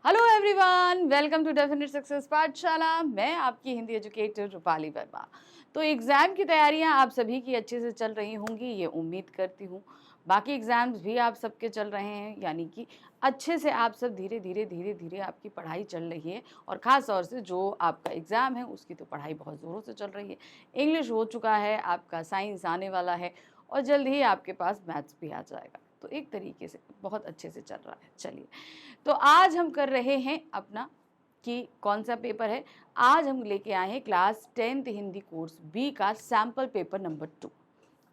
Hello everyone, welcome to definite success पाठशाला। मैं आपकी हिंदी एजुकेटर रूपाली वर्मा। तो एग्ज़ाम की तैयारियां आप सभी की अच्छे से चल रही होंगी, ये उम्मीद करती हूँ। बाकी एग्ज़ाम्स भी आप सबके चल रहे हैं, यानी कि अच्छे से आप सब धीरे धीरे आपकी पढ़ाई चल रही है। और ख़ास तौर से जो आपका एग्ज़ाम है उसकी तो पढ़ाई बहुत ज़ोरों से चल रही है। इंग्लिश हो चुका है, आपका साइंस आने वाला है और जल्द ही आपके पास मैथ्स भी आ जाएगा। तो एक तरीके से बहुत अच्छे से चल रहा है। चलिए, तो आज हम कर रहे हैं अपना कि कौन सा पेपर है। आज हम लेके आए हैं class 10th Hindi course B का सैम्पल पेपर नंबर 2।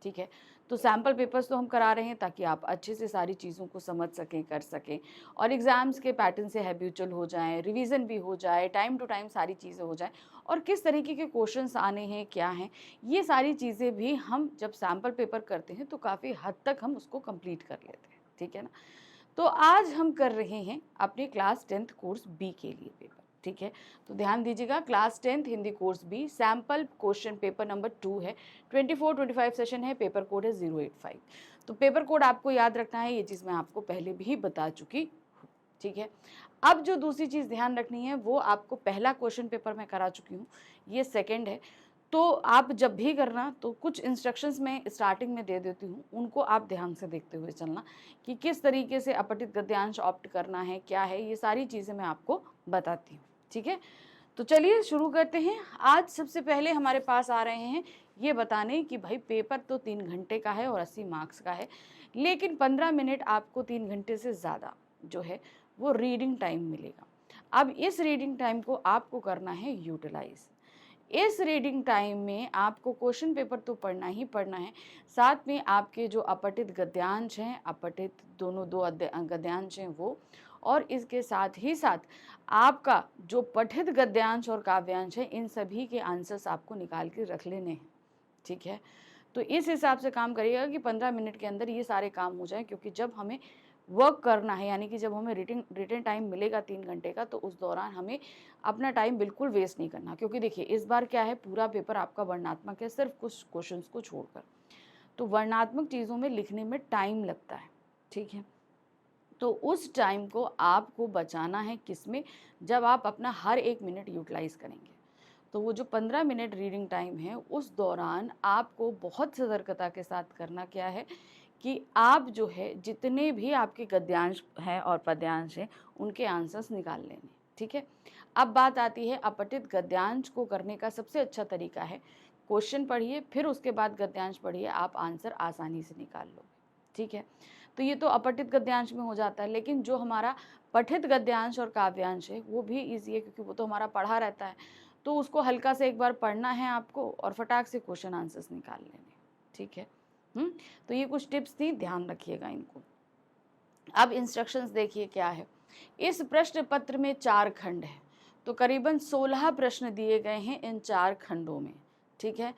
ठीक है, तो सैम्पल पेपर्स तो हम करा रहे हैं ताकि आप अच्छे से सारी चीज़ों को समझ सकें, कर सकें और एग्ज़ाम्स के पैटर्न से हैबिचुअल हो जाएं, रिवीजन भी हो जाए, टाइम टू टाइम सारी चीज़ें हो जाएं और किस तरीके के क्वेश्चंस आने हैं, क्या हैं, ये सारी चीज़ें भी हम जब सैम्पल पेपर करते हैं तो काफ़ी हद तक हम उसको कंप्लीट कर लेते हैं। ठीक है ना। तो आज हम कर रहे हैं अपने क्लास 10th कोर्स बी के लिए पेपर। ठीक है, तो ध्यान दीजिएगा, class 10th Hindi course B sample question paper number 2 है। 24-25 सेशन है, पेपर कोड है 085। तो पेपर कोड आपको याद रखना है, ये चीज़ मैं आपको पहले भी बता चुकी हूँ। ठीक है, अब जो दूसरी चीज़ ध्यान रखनी है वो आपको पहला क्वेश्चन पेपर मैं करा चुकी हूँ, ये सेकेंड है। तो आप जब भी करना तो कुछ इंस्ट्रक्शंस मैं स्टार्टिंग में दे देती हूँ, उनको आप ध्यान से देखते हुए चलना कि किस तरीके से अपठित गद्यांश ऑप्ट करना है, क्या है, ये सारी चीज़ें मैं आपको बताती हूँ। ठीक है, तो चलिए शुरू करते हैं। आज सबसे पहले हमारे पास आ रहे हैं ये बताने कि भाई पेपर तो 3 घंटे का है और 80 मार्क्स का है, लेकिन 15 मिनट आपको 3 घंटे से ज़्यादा जो है वो रीडिंग टाइम मिलेगा। अब इस रीडिंग टाइम को आपको करना है यूटिलाइज। इस रीडिंग टाइम में आपको क्वेश्चन पेपर तो पढ़ना ही पढ़ना है, साथ में आपके जो अपठित गद्यांश हैं, अपठित दोनों दो गद्यांश हैं वो, और इसके साथ ही साथ आपका जो पठित गद्यांश और काव्यांश है, इन सभी के आंसर्स आपको निकाल के रख लेने हैं। ठीक है, तो इस हिसाब से काम करिएगा कि 15 मिनट के अंदर ये सारे काम हो जाए, क्योंकि जब हमें वर्क करना है, यानी कि जब हमें रिटन टाइम मिलेगा 3 घंटे का, तो उस दौरान हमें अपना टाइम बिल्कुल वेस्ट नहीं करना। क्योंकि देखिए, इस बार क्या है, पूरा पेपर आपका वर्णनात्मक है, सिर्फ कुछ क्वेश्चंस को छोड़कर। तो वर्णनात्मक चीज़ों में लिखने में टाइम लगता है। ठीक है, तो उस टाइम को आपको बचाना है किसमें, जब आप अपना हर 1 मिनट यूटिलाइज करेंगे। तो वो जो 15 मिनट रीडिंग टाइम है, उस दौरान आपको बहुत सतर्कता के साथ करना क्या है कि आप जो है जितने भी आपके गद्यांश हैं और पद्यांश हैं, उनके आंसर्स निकाल लेने। ठीक है, अब बात आती है अपठित गद्यांश को करने का सबसे अच्छा तरीका है क्वेश्चन पढ़िए, फिर उसके बाद गद्यांश पढ़िए, आप आंसर आसानी से निकाल लोगे। ठीक है, तो ये तो अपठित गद्यांश में हो जाता है, लेकिन जो हमारा पठित गद्यांश और काव्यांश है वो भी ईजी है, क्योंकि वो तो हमारा पढ़ा रहता है। तो उसको हल्का से एक बार पढ़ना है आपको और फटाक से क्वेश्चन आंसर्स निकाल लेने। ठीक है, तो ये कुछ टिप्स थी, ध्यान रखिएगा इनको। अब इंस्ट्रक्शंस देखिए क्या है। इस प्रश्न पत्र में 4 खंड है, तो करीबन 16 प्रश्न दिए गए हैं इन 4 खंडों में। ठीक है,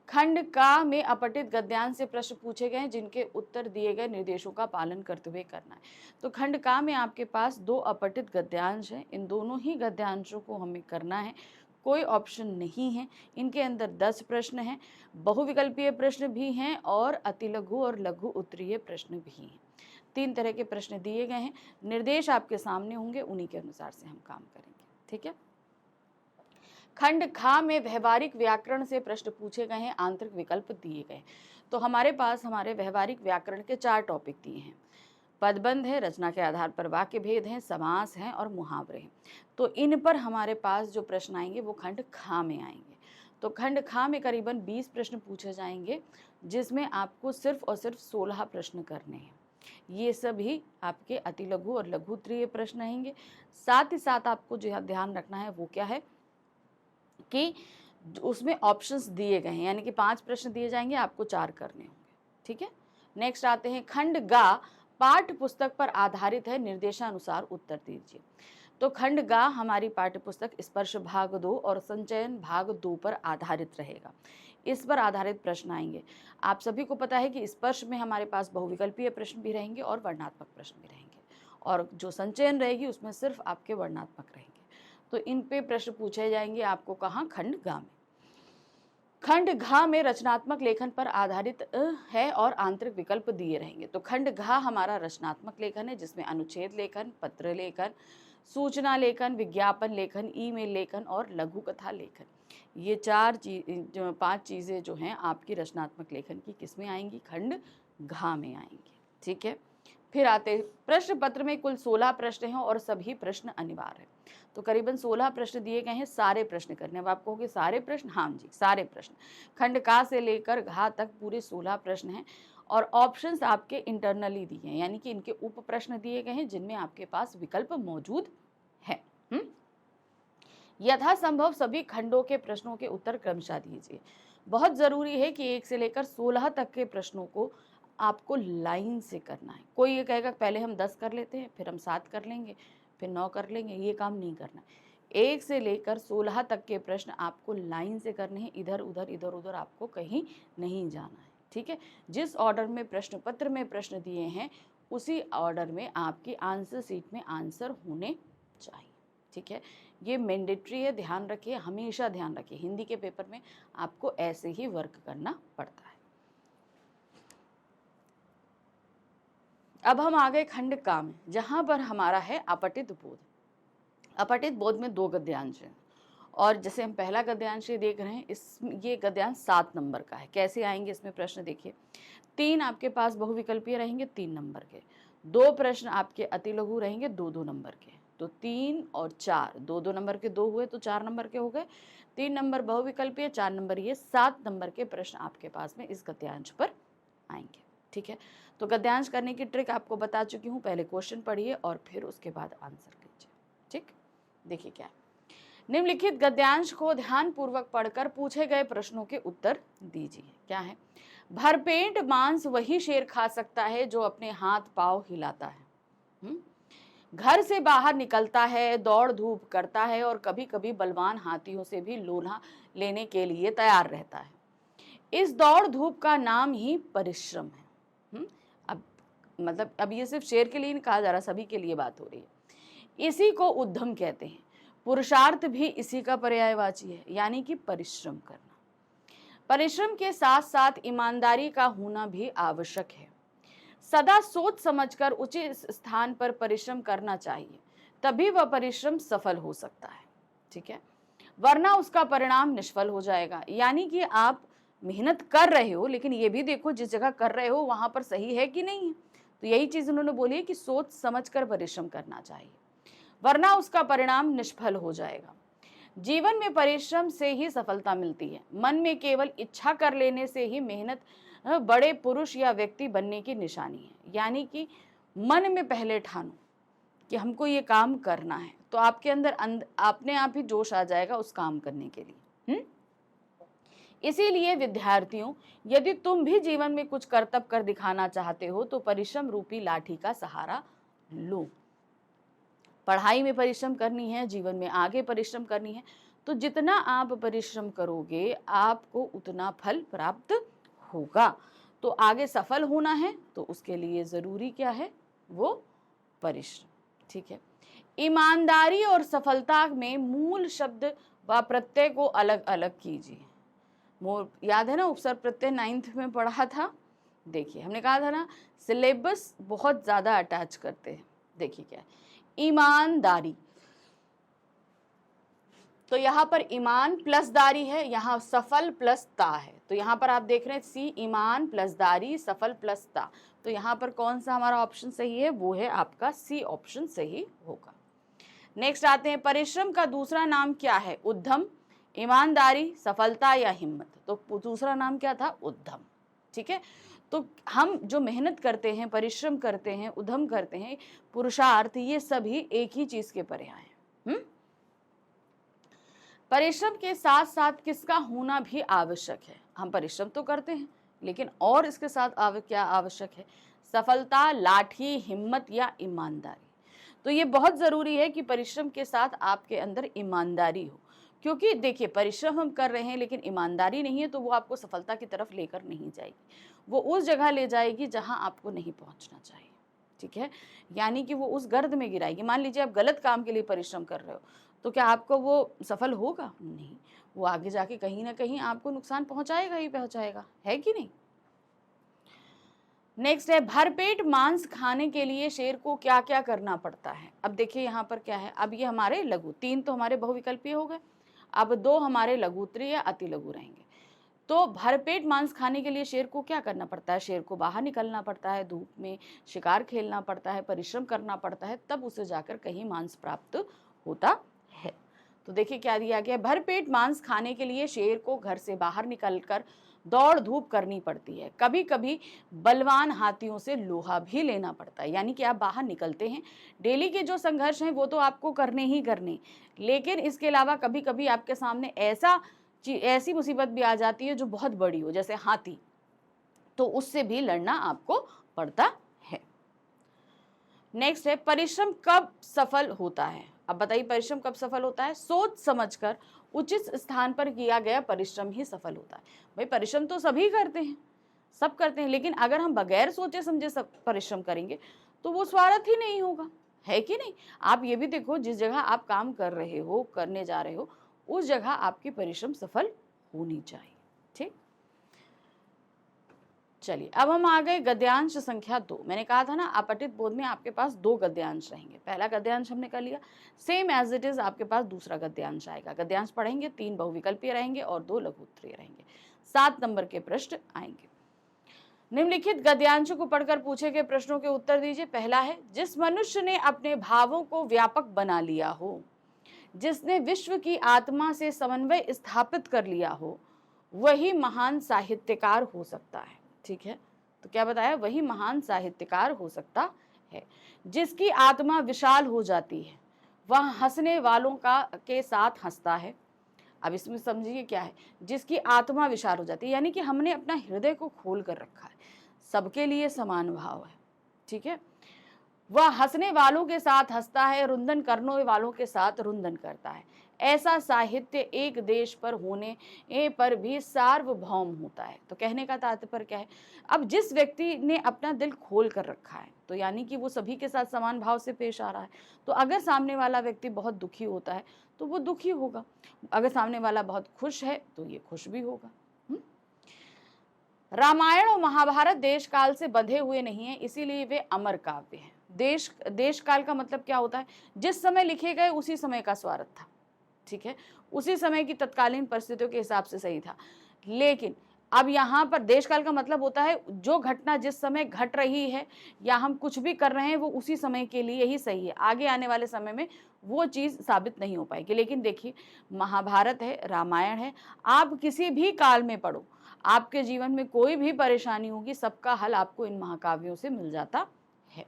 खंड का में अपठित गद्यांश से प्रश्न पूछे गए हैं, जिनके उत्तर दिए गए निर्देशों का पालन करते हुए करना है। तो खंड का में आपके पास 2 अपठित गद्यांश हैं, इन दोनों ही गद्यांशों को हमें करना है, कोई ऑप्शन नहीं है। इनके अंदर 10 प्रश्न हैं, बहुविकल्पीय प्रश्न भी हैं और अतिलघु और लघु उत्तरीय प्रश्न भी हैं। 3 तरह के प्रश्न दिए गए हैं, निर्देश आपके सामने होंगे, उन्हीं के अनुसार से हम काम करेंगे। ठीक है, खंड खा में व्यवहारिक व्याकरण से प्रश्न पूछे गए हैं, आंतरिक विकल्प दिए गए। तो हमारे पास हमारे व्यवहारिक व्याकरण के 4 टॉपिक दिए हैं। पदबंध है, रचना के आधार पर वाक्य भेद हैं, समास हैं और मुहावरे हैं। तो इन पर हमारे पास जो प्रश्न आएंगे वो खंड खा में आएंगे। तो खंड खा में करीबन 20 प्रश्न पूछे जाएंगे, जिसमें आपको सिर्फ और सिर्फ 16 प्रश्न करने हैं। ये सभी आपके अतिलघु और लघु उत्तरीय प्रश्न रहेंगे। साथ ही साथ आपको जो ध्यान रखना है वो क्या है कि उसमें ऑप्शंस दिए गए हैं, यानी कि 5 प्रश्न दिए जाएंगे, आपको 4 करने होंगे। ठीक है, नेक्स्ट आते हैं खंड गा पाठ्य पुस्तक पर आधारित है, निर्देशानुसार उत्तर दीजिए। तो खंड गा हमारी पाठ्य पुस्तक स्पर्श भाग 2 और संचयन भाग 2 पर आधारित रहेगा। इस पर आधारित प्रश्न आएंगे। आप सभी को पता है कि स्पर्श में हमारे पास बहुविकल्पीय प्रश्न भी रहेंगे और वर्णनात्मक प्रश्न भी रहेंगे, और जो संचयन रहेगी उसमें सिर्फ आपके वर्णनात्मक रहेंगे। तो इन पे प्रश्न पूछे जाएंगे आपको कहाँ, खंड गा में। खंड घा में रचनात्मक लेखन पर आधारित है और आंतरिक विकल्प दिए रहेंगे। तो खंड घा हमारा रचनात्मक लेखन है, जिसमें अनुच्छेद लेखन, पत्र लेखन, सूचना लेखन, विज्ञापन लेखन, ईमेल लेखन और लघु कथा लेखन। ये 5 चीज़ें जो हैं आपकी रचनात्मक लेखन की किस में आएंगी? खंड घ में आएंगी। ठीक है, फिर आते प्रश्न पत्र में कुल 16 प्रश्न हैं और सभी प्रश्न अनिवार्य हैं। तो करीबन 16 प्रश्न दिए गए हैं, सारे प्रश्न करने। अब आप कहोगे सारे प्रश्न? हाँ जी, सारे प्रश्न। खंड का से लेकर घा तक पूरे 16 प्रश्न हैं और ऑप्शंस आपके इंटरनली दिए हैं, यानी कि इनके उप प्रश्न दिए गए हैं जिनमें आपके पास विकल्प मौजूद है। यथासंभव सभी खंडों के प्रश्नों के उत्तर क्रमशः दीजिए। बहुत जरूरी है कि 1 से लेकर 16 तक के प्रश्नों को आपको लाइन से करना है। कोई ये कहेगा पहले हम 10 कर लेते हैं, फिर हम 7 कर लेंगे, फिर 9 कर लेंगे, ये काम नहीं करना है। 1 से लेकर 16 तक के प्रश्न आपको लाइन से करने हैं, इधर उधर आपको कहीं नहीं जाना है। ठीक है, जिस ऑर्डर में प्रश्न पत्र में प्रश्न दिए हैं उसी ऑर्डर में आपकी आंसर शीट में आंसर होने चाहिए। ठीक है, ये मैंडेटरी है, ध्यान रखिए, हमेशा ध्यान रखिए। हिंदी के पेपर में आपको ऐसे ही वर्क करना पड़ता है। अब हम आ गए खंड का में, जहां पर हमारा है अपठित बोध। अपठित बोध में 2 गद्यांश हैं और जैसे हम पहला गद्यांश ये देख रहे हैं, ये गद्यांश 7 नंबर का है। कैसे आएंगे इसमें प्रश्न देखिए। 3 आपके पास बहुविकल्पीय रहेंगे 3 नंबर के, 2 प्रश्न आपके अति लघु रहेंगे 2-2 नंबर के। तो 3 और 4, 2-2 नंबर के 2 हुए तो 4 नंबर के हो गए, 3 नंबर बहुविकल्पीय, 4 नंबर ये, 7 नंबर के प्रश्न आपके पास में इस गद्यांश पर आएंगे। ठीक है, तो गद्यांश करने की ट्रिक आपको बता चुकी हूँ। पहले क्वेश्चन पढ़िए और फिर उसके बाद आंसर कीजिए। ठीक, देखिए क्या है। निम्नलिखित गद्यांश को ध्यानपूर्वक पढ़कर पूछे गए प्रश्नों के उत्तर दीजिए। क्या है? भरपेट मांस वही शेर खा सकता है जो अपने हाथ पांव हिलाता है। घर से बाहर निकलता है, दौड़ धूप करता है और कभी कभी बलवान हाथियों से भी लोहा लेने के लिए तैयार रहता है। इस दौड़ धूप का नाम ही परिश्रम है। अब ये सिर्फ शेर के लिए नहीं कहा जा रहा, सभी के लिए बात हो रही है। इसी को उद्यम कहते हैं। पुरुषार्थ भी इसी का पर्यायवाची है, यानी कि परिश्रम करना। परिश्रम के साथ साथ ईमानदारी का होना भी आवश्यक है। सदा सोच समझकर उचित स्थान पर परिश्रम करना चाहिए, तभी वह परिश्रम सफल हो सकता है। ठीक है, वरना उसका परिणाम निष्फल हो जाएगा। यानी कि आप मेहनत कर रहे हो, लेकिन ये भी देखो जिस जगह कर रहे हो वहां पर सही है कि नहीं है। तो यही चीज उन्होंने बोली है कि सोच समझकर परिश्रम करना चाहिए, वरना उसका परिणाम निष्फल हो जाएगा। जीवन में परिश्रम से ही सफलता मिलती है। मन में केवल इच्छा कर लेने से ही मेहनत बड़े पुरुष या व्यक्ति बनने की निशानी है। यानी कि मन में पहले ठानो कि हमको ये काम करना है, तो आपके अंदर अपने आप ही जोश आ जाएगा उस काम करने के लिए। इसीलिए विद्यार्थियों, यदि तुम भी जीवन में कुछ करतब कर दिखाना चाहते हो तो परिश्रम रूपी लाठी का सहारा लो। पढ़ाई में परिश्रम करनी है, जीवन में आगे परिश्रम करनी है, तो जितना आप परिश्रम करोगे आपको उतना फल प्राप्त होगा। तो आगे सफल होना है तो उसके लिए जरूरी क्या है? वो परिश्रम। ठीक है, ईमानदारी और सफलता में मूल शब्द व प्रत्यय को अलग अलग कीजिए। याद है ना, उपसर्ग प्रत्यय 9th में पढ़ा था। देखिए हमने कहा था ना सिलेबस बहुत ज्यादा अटैच करते हैं। देखिए क्या है, ईमानदारी, तो यहाँ पर ईमान प्लस दारी है, यहाँ सफल प्लस ता है। तो यहाँ पर आप देख रहे हैं सी, ईमान प्लस दारी, सफल प्लस ता। तो यहाँ पर कौन सा हमारा ऑप्शन सही है? वो है आपका सी ऑप्शन सही होगा। नेक्स्ट आते हैं, परिश्रम का दूसरा नाम क्या है? उद्यम, ईमानदारी, सफलता या हिम्मत? तो दूसरा नाम क्या था? उद्यम। ठीक है, तो हम जो मेहनत करते हैं, परिश्रम करते हैं, उद्यम करते हैं, पुरुषार्थ, ये सभी एक ही चीज के पर्याय हैं। परिश्रम के साथ साथ किसका होना भी आवश्यक है? हम परिश्रम तो करते हैं, लेकिन और इसके साथ क्या आवश्यक है? सफलता, लाठी, हिम्मत या ईमानदारी। तो ये बहुत जरूरी है कि परिश्रम के साथ आपके अंदर ईमानदारी हो, क्योंकि देखिए परिश्रम हम कर रहे हैं लेकिन ईमानदारी नहीं है तो वो आपको सफलता की तरफ लेकर नहीं जाएगी, वो उस जगह ले जाएगी जहां आपको नहीं पहुंचना चाहिए। ठीक है, यानी कि वो उस गर्द में गिराएगी। मान लीजिए आप गलत काम के लिए परिश्रम कर रहे हो, तो क्या आपको वो सफल होगा? नहीं, वो आगे जाके कहीं ना कहीं आपको नुकसान पहुंचाएगा ही पहुंचाएगा, है कि नहीं? नेक्स्ट है, भरपेट मांस खाने के लिए शेर को क्या क्या करना पड़ता है। अब देखिए यहाँ पर क्या है, अब ये हमारे लघु, 3 तो हमारे बहुविकल्पीय हो गए, अब 2 हमारे लघु उत्तरीय या अति लघु रहेंगे। तो भरपेट मांस खाने के लिए शेर को क्या करना पड़ता है, शेर को बाहर निकलना पड़ता है, धूप में शिकार खेलना पड़ता है, परिश्रम करना पड़ता है, तब उसे जाकर कहीं मांस प्राप्त होता है। तो देखिए क्या दिया गया, भरपेट मांस खाने के लिए शेर को घर से बाहर निकलकर दौड़ धूप करनी पड़ती है, कभी कभी बलवान हाथियों से लोहा भी लेना पड़ता है। यानी कि आप बाहर निकलते हैं, डेली के जो संघर्ष हैं वो तो आपको करने ही करने, लेकिन इसके अलावा कभी कभी आपके सामने ऐसी मुसीबत भी आ जाती है जो बहुत बड़ी हो, जैसे हाथी, तो उससे भी लड़ना आपको पड़ता है। नेक्स्ट है, परिश्रम कब सफल होता है। अब बताइए परिश्रम कब सफल होता है, सोच समझकर उचित स्थान पर किया गया परिश्रम ही सफल होता है। भाई परिश्रम तो सभी करते हैं, सब करते हैं, लेकिन अगर हम बगैर सोचे समझे सब परिश्रम करेंगे तो वो स्वार्थ ही नहीं होगा, है कि नहीं। आप ये भी देखो, जिस जगह आप काम कर रहे हो, करने जा रहे हो, उस जगह आपकी परिश्रम सफल होनी चाहिए। ठीक, चलिए अब हम आ गए गद्यांश संख्या 2। मैंने कहा था ना, अपठित बोध में आपके पास 2 गद्यांश रहेंगे। पहला गद्यांश हमने कर लिया, सेम एज इट इज आपके पास दूसरा गद्यांश आएगा। गद्यांश पढ़ेंगे, 3 बहुविकल्पीय रहेंगे और 2 लघु उत्तरीय रहेंगे। 7 नंबर के प्रश्न आएंगे। निम्नलिखित गद्यांश को पढ़कर पूछे गए प्रश्नों के उत्तर दीजिए। पहला है, जिस मनुष्य ने अपने भावों को व्यापक बना लिया हो, जिसने विश्व की आत्मा से समन्वय स्थापित कर लिया हो, वही महान साहित्यकार हो सकता है। ठीक है, तो क्या बताया, वही महान साहित्यकार हो सकता है। जिसकी आत्मा विशाल हो जाती है, वह हंसने वालों के साथ हंसता है। अब इसमें समझिए क्या है, जिसकी आत्मा विशाल हो जाती है, यानी कि हमने अपना हृदय को खोल कर रखा है, सबके लिए समान भाव है। ठीक है, वह हंसने वालों के साथ हंसता है, रुंदन करने वालों के साथ रुंदन करता है। ऐसा साहित्य एक देश पर होने पर भी सार्वभौम होता है। तो कहने का तात्पर्य क्या है, अब जिस व्यक्ति ने अपना दिल खोल कर रखा है, तो यानी कि वो सभी के साथ समान भाव से पेश आ रहा है, तो अगर सामने वाला व्यक्ति बहुत दुखी होता है तो वो दुखी होगा, अगर सामने वाला बहुत खुश है तो ये खुश भी होगा। रामायण और महाभारत देश काल से बंधे हुए नहीं है, इसीलिए वे अमर काव्य हैं। देश काल का मतलब क्या होता है, जिस समय लिखे गए उसी समय का स्वार्थ था। ठीक है, उसी समय की तत्कालीन परिस्थितियों के हिसाब से सही था। लेकिन अब यहाँ पर देश काल का मतलब होता है जो घटना जिस समय घट रही है या हम कुछ भी कर रहे हैं वो उसी समय के लिए ही सही है, आगे आने वाले समय में वो चीज़ साबित नहीं हो पाएगी। लेकिन देखिए, महाभारत है, रामायण है, आप किसी भी काल में पढ़ो, आपके जीवन में कोई भी परेशानी होगी, सबका हल आपको इन महाकाव्यों से मिल जाता है।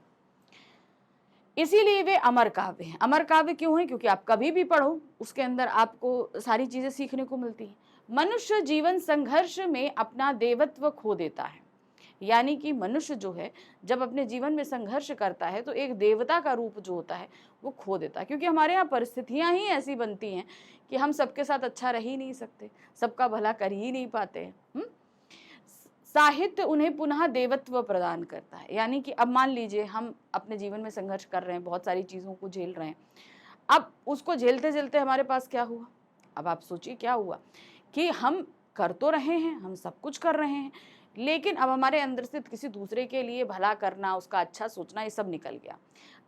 इसीलिए वे अमर काव्य हैं। अमर काव्य क्यों है, क्योंकि आप कभी भी पढ़ो उसके अंदर आपको सारी चीजें सीखने को मिलती हैं। मनुष्य जीवन संघर्ष में अपना देवत्व खो देता है, यानी कि मनुष्य जो है जब अपने जीवन में संघर्ष करता है तो एक देवता का रूप जो होता है वो खो देता है, क्योंकि हमारे यहाँ परिस्थितियां ही ऐसी बनती हैं कि हम सबके साथ अच्छा रह ही नहीं सकते, सबका भला कर ही नहीं पाते हैं। साहित्य उन्हें पुनः देवत्व प्रदान करता है। यानी कि अब मान लीजिए हम अपने जीवन में संघर्ष कर रहे हैं, बहुत सारी चीज़ों को झेल रहे हैं, अब उसको झेलते झेलते हमारे पास क्या हुआ, अब आप सोचिए क्या हुआ कि हम कर तो रहे हैं, हम सब कुछ कर रहे हैं, लेकिन अब हमारे अंदर से किसी दूसरे के लिए भला करना, उसका अच्छा सोचना, ये सब निकल गया।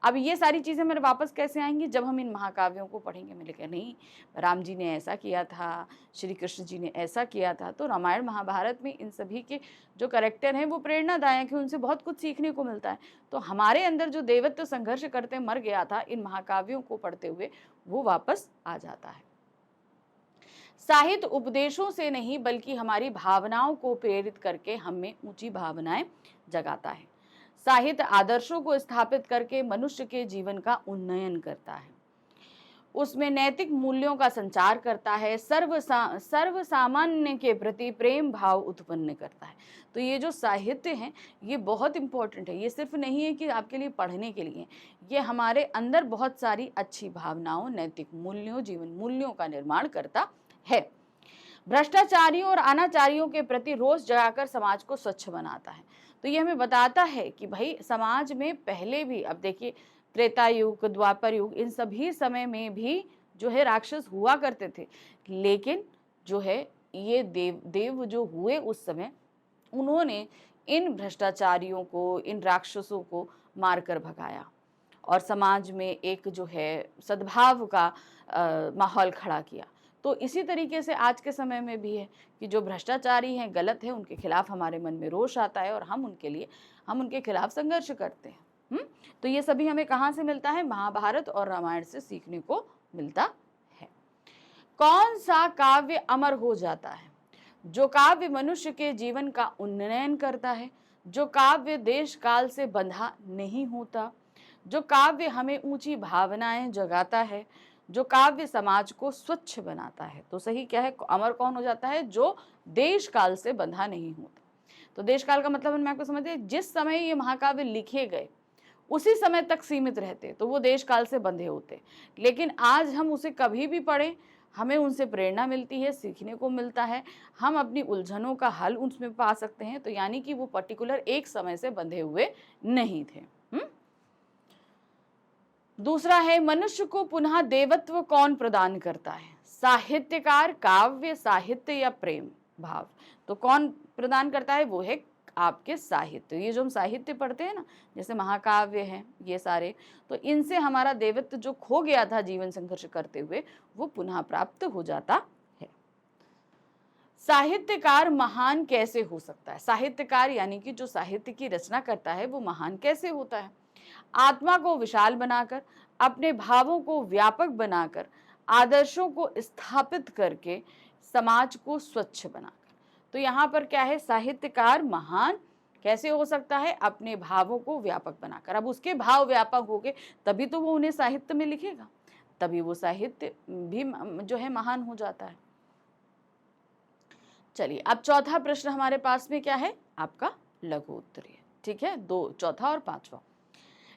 अब ये सारी चीज़ें मेरे वापस कैसे आएंगी, जब हम इन महाकाव्यों को पढ़ेंगे। मैंने कहा नहीं, राम जी ने ऐसा किया था, श्री कृष्ण जी ने ऐसा किया था। तो रामायण महाभारत में इन सभी के जो कैरेक्टर हैं वो प्रेरणादायक है, उनसे बहुत कुछ सीखने को मिलता है। तो हमारे अंदर जो देवत्व संघर्ष करते मर गया था, इन महाकाव्यों को पढ़ते हुए वो वापस आ जाता है। साहित्य उपदेशों से नहीं बल्कि हमारी भावनाओं को प्रेरित करके हमें ऊंची भावनाएं जगाता है। साहित्य आदर्शों को स्थापित करके मनुष्य के जीवन का उन्नयन करता है, उसमें नैतिक मूल्यों का संचार करता है, सर्व सामान्य के प्रति प्रेम भाव उत्पन्न करता है। तो ये जो साहित्य है ये बहुत इंपॉर्टेंट है, ये सिर्फ नहीं है कि आपके लिए पढ़ने के लिए, ये हमारे अंदर बहुत सारी अच्छी भावनाओं, नैतिक मूल्यों, जीवन मूल्यों का निर्माण करता है। भ्रष्टाचारियों और अनाचारियों के प्रति रोष जगाकर समाज को स्वच्छ बनाता है। तो ये हमें बताता है कि भाई समाज में पहले भी, अब देखिए त्रेता युग, द्वापर युग, इन सभी समय में भी जो है राक्षस हुआ करते थे, लेकिन जो है ये देव जो हुए उस समय, उन्होंने इन भ्रष्टाचारियों को, इन राक्षसों को मारकर भगाया और समाज में एक जो है सद्भाव का माहौल खड़ा किया। तो इसी तरीके से आज के समय में भी है कि जो भ्रष्टाचारी हैं, गलत है, उनके खिलाफ हमारे मन में रोष आता है और हम उनके खिलाफ संघर्ष करते हैं। तो ये सभी हमें कहाँ से मिलता है? महाभारत और रामायण से सीखने को मिलता है। कौन सा काव्य अमर हो जाता है? जो काव्य मनुष्य के जीवन का उन्नयन करता है, जो काव्य देश काल से बंधा नहीं होता, जो काव्य हमें ऊंची भावनाएं जगाता है, जो काव्य समाज को स्वच्छ बनाता है। तो सही क्या है? अमर कौन हो जाता है? जो देश काल से बंधा नहीं होता। तो देश काल का मतलब मैं आपको समझिए, जिस समय ये महाकाव्य लिखे गए उसी समय तक सीमित रहते तो वो देश काल से बंधे होते। लेकिन आज हम उसे कभी भी पढ़ें, हमें उनसे प्रेरणा मिलती है, सीखने को मिलता है, हम अपनी उलझनों का हल उसमें पा सकते हैं। तो यानी कि वो पर्टिकुलर एक समय से बंधे हुए नहीं थे। दूसरा है, मनुष्य को पुनः देवत्व कौन प्रदान करता है? साहित्यकार, काव्य, साहित्य या प्रेम भाव? तो कौन प्रदान करता है? वो है आपके साहित्य। ये जो हम साहित्य पढ़ते हैं ना, जैसे महाकाव्य हैं ये सारे, तो इनसे हमारा देवत्व जो खो गया था जीवन संघर्ष करते हुए, वो पुनः प्राप्त हो जाता है। साहित्यकार महान कैसे हो सकता है? साहित्यकार यानी कि जो साहित्य की रचना करता है वो महान कैसे होता है? आत्मा को विशाल बनाकर, अपने भावों को व्यापक बनाकर, आदर्शों को स्थापित करके, समाज को स्वच्छ बनाकर। तो यहाँ पर क्या है? साहित्यकार महान कैसे हो सकता है? अपने भावों को व्यापक बनाकर। अब उसके भाव व्यापक हो गए तभी तो वो उन्हें साहित्य में लिखेगा, तभी वो साहित्य भी जो है महान हो जाता है। चलिए, अब चौथा प्रश्न हमारे पास में क्या है? आपका लघु उत्तरीय। ठीक है, दो, चौथा और पांचवा।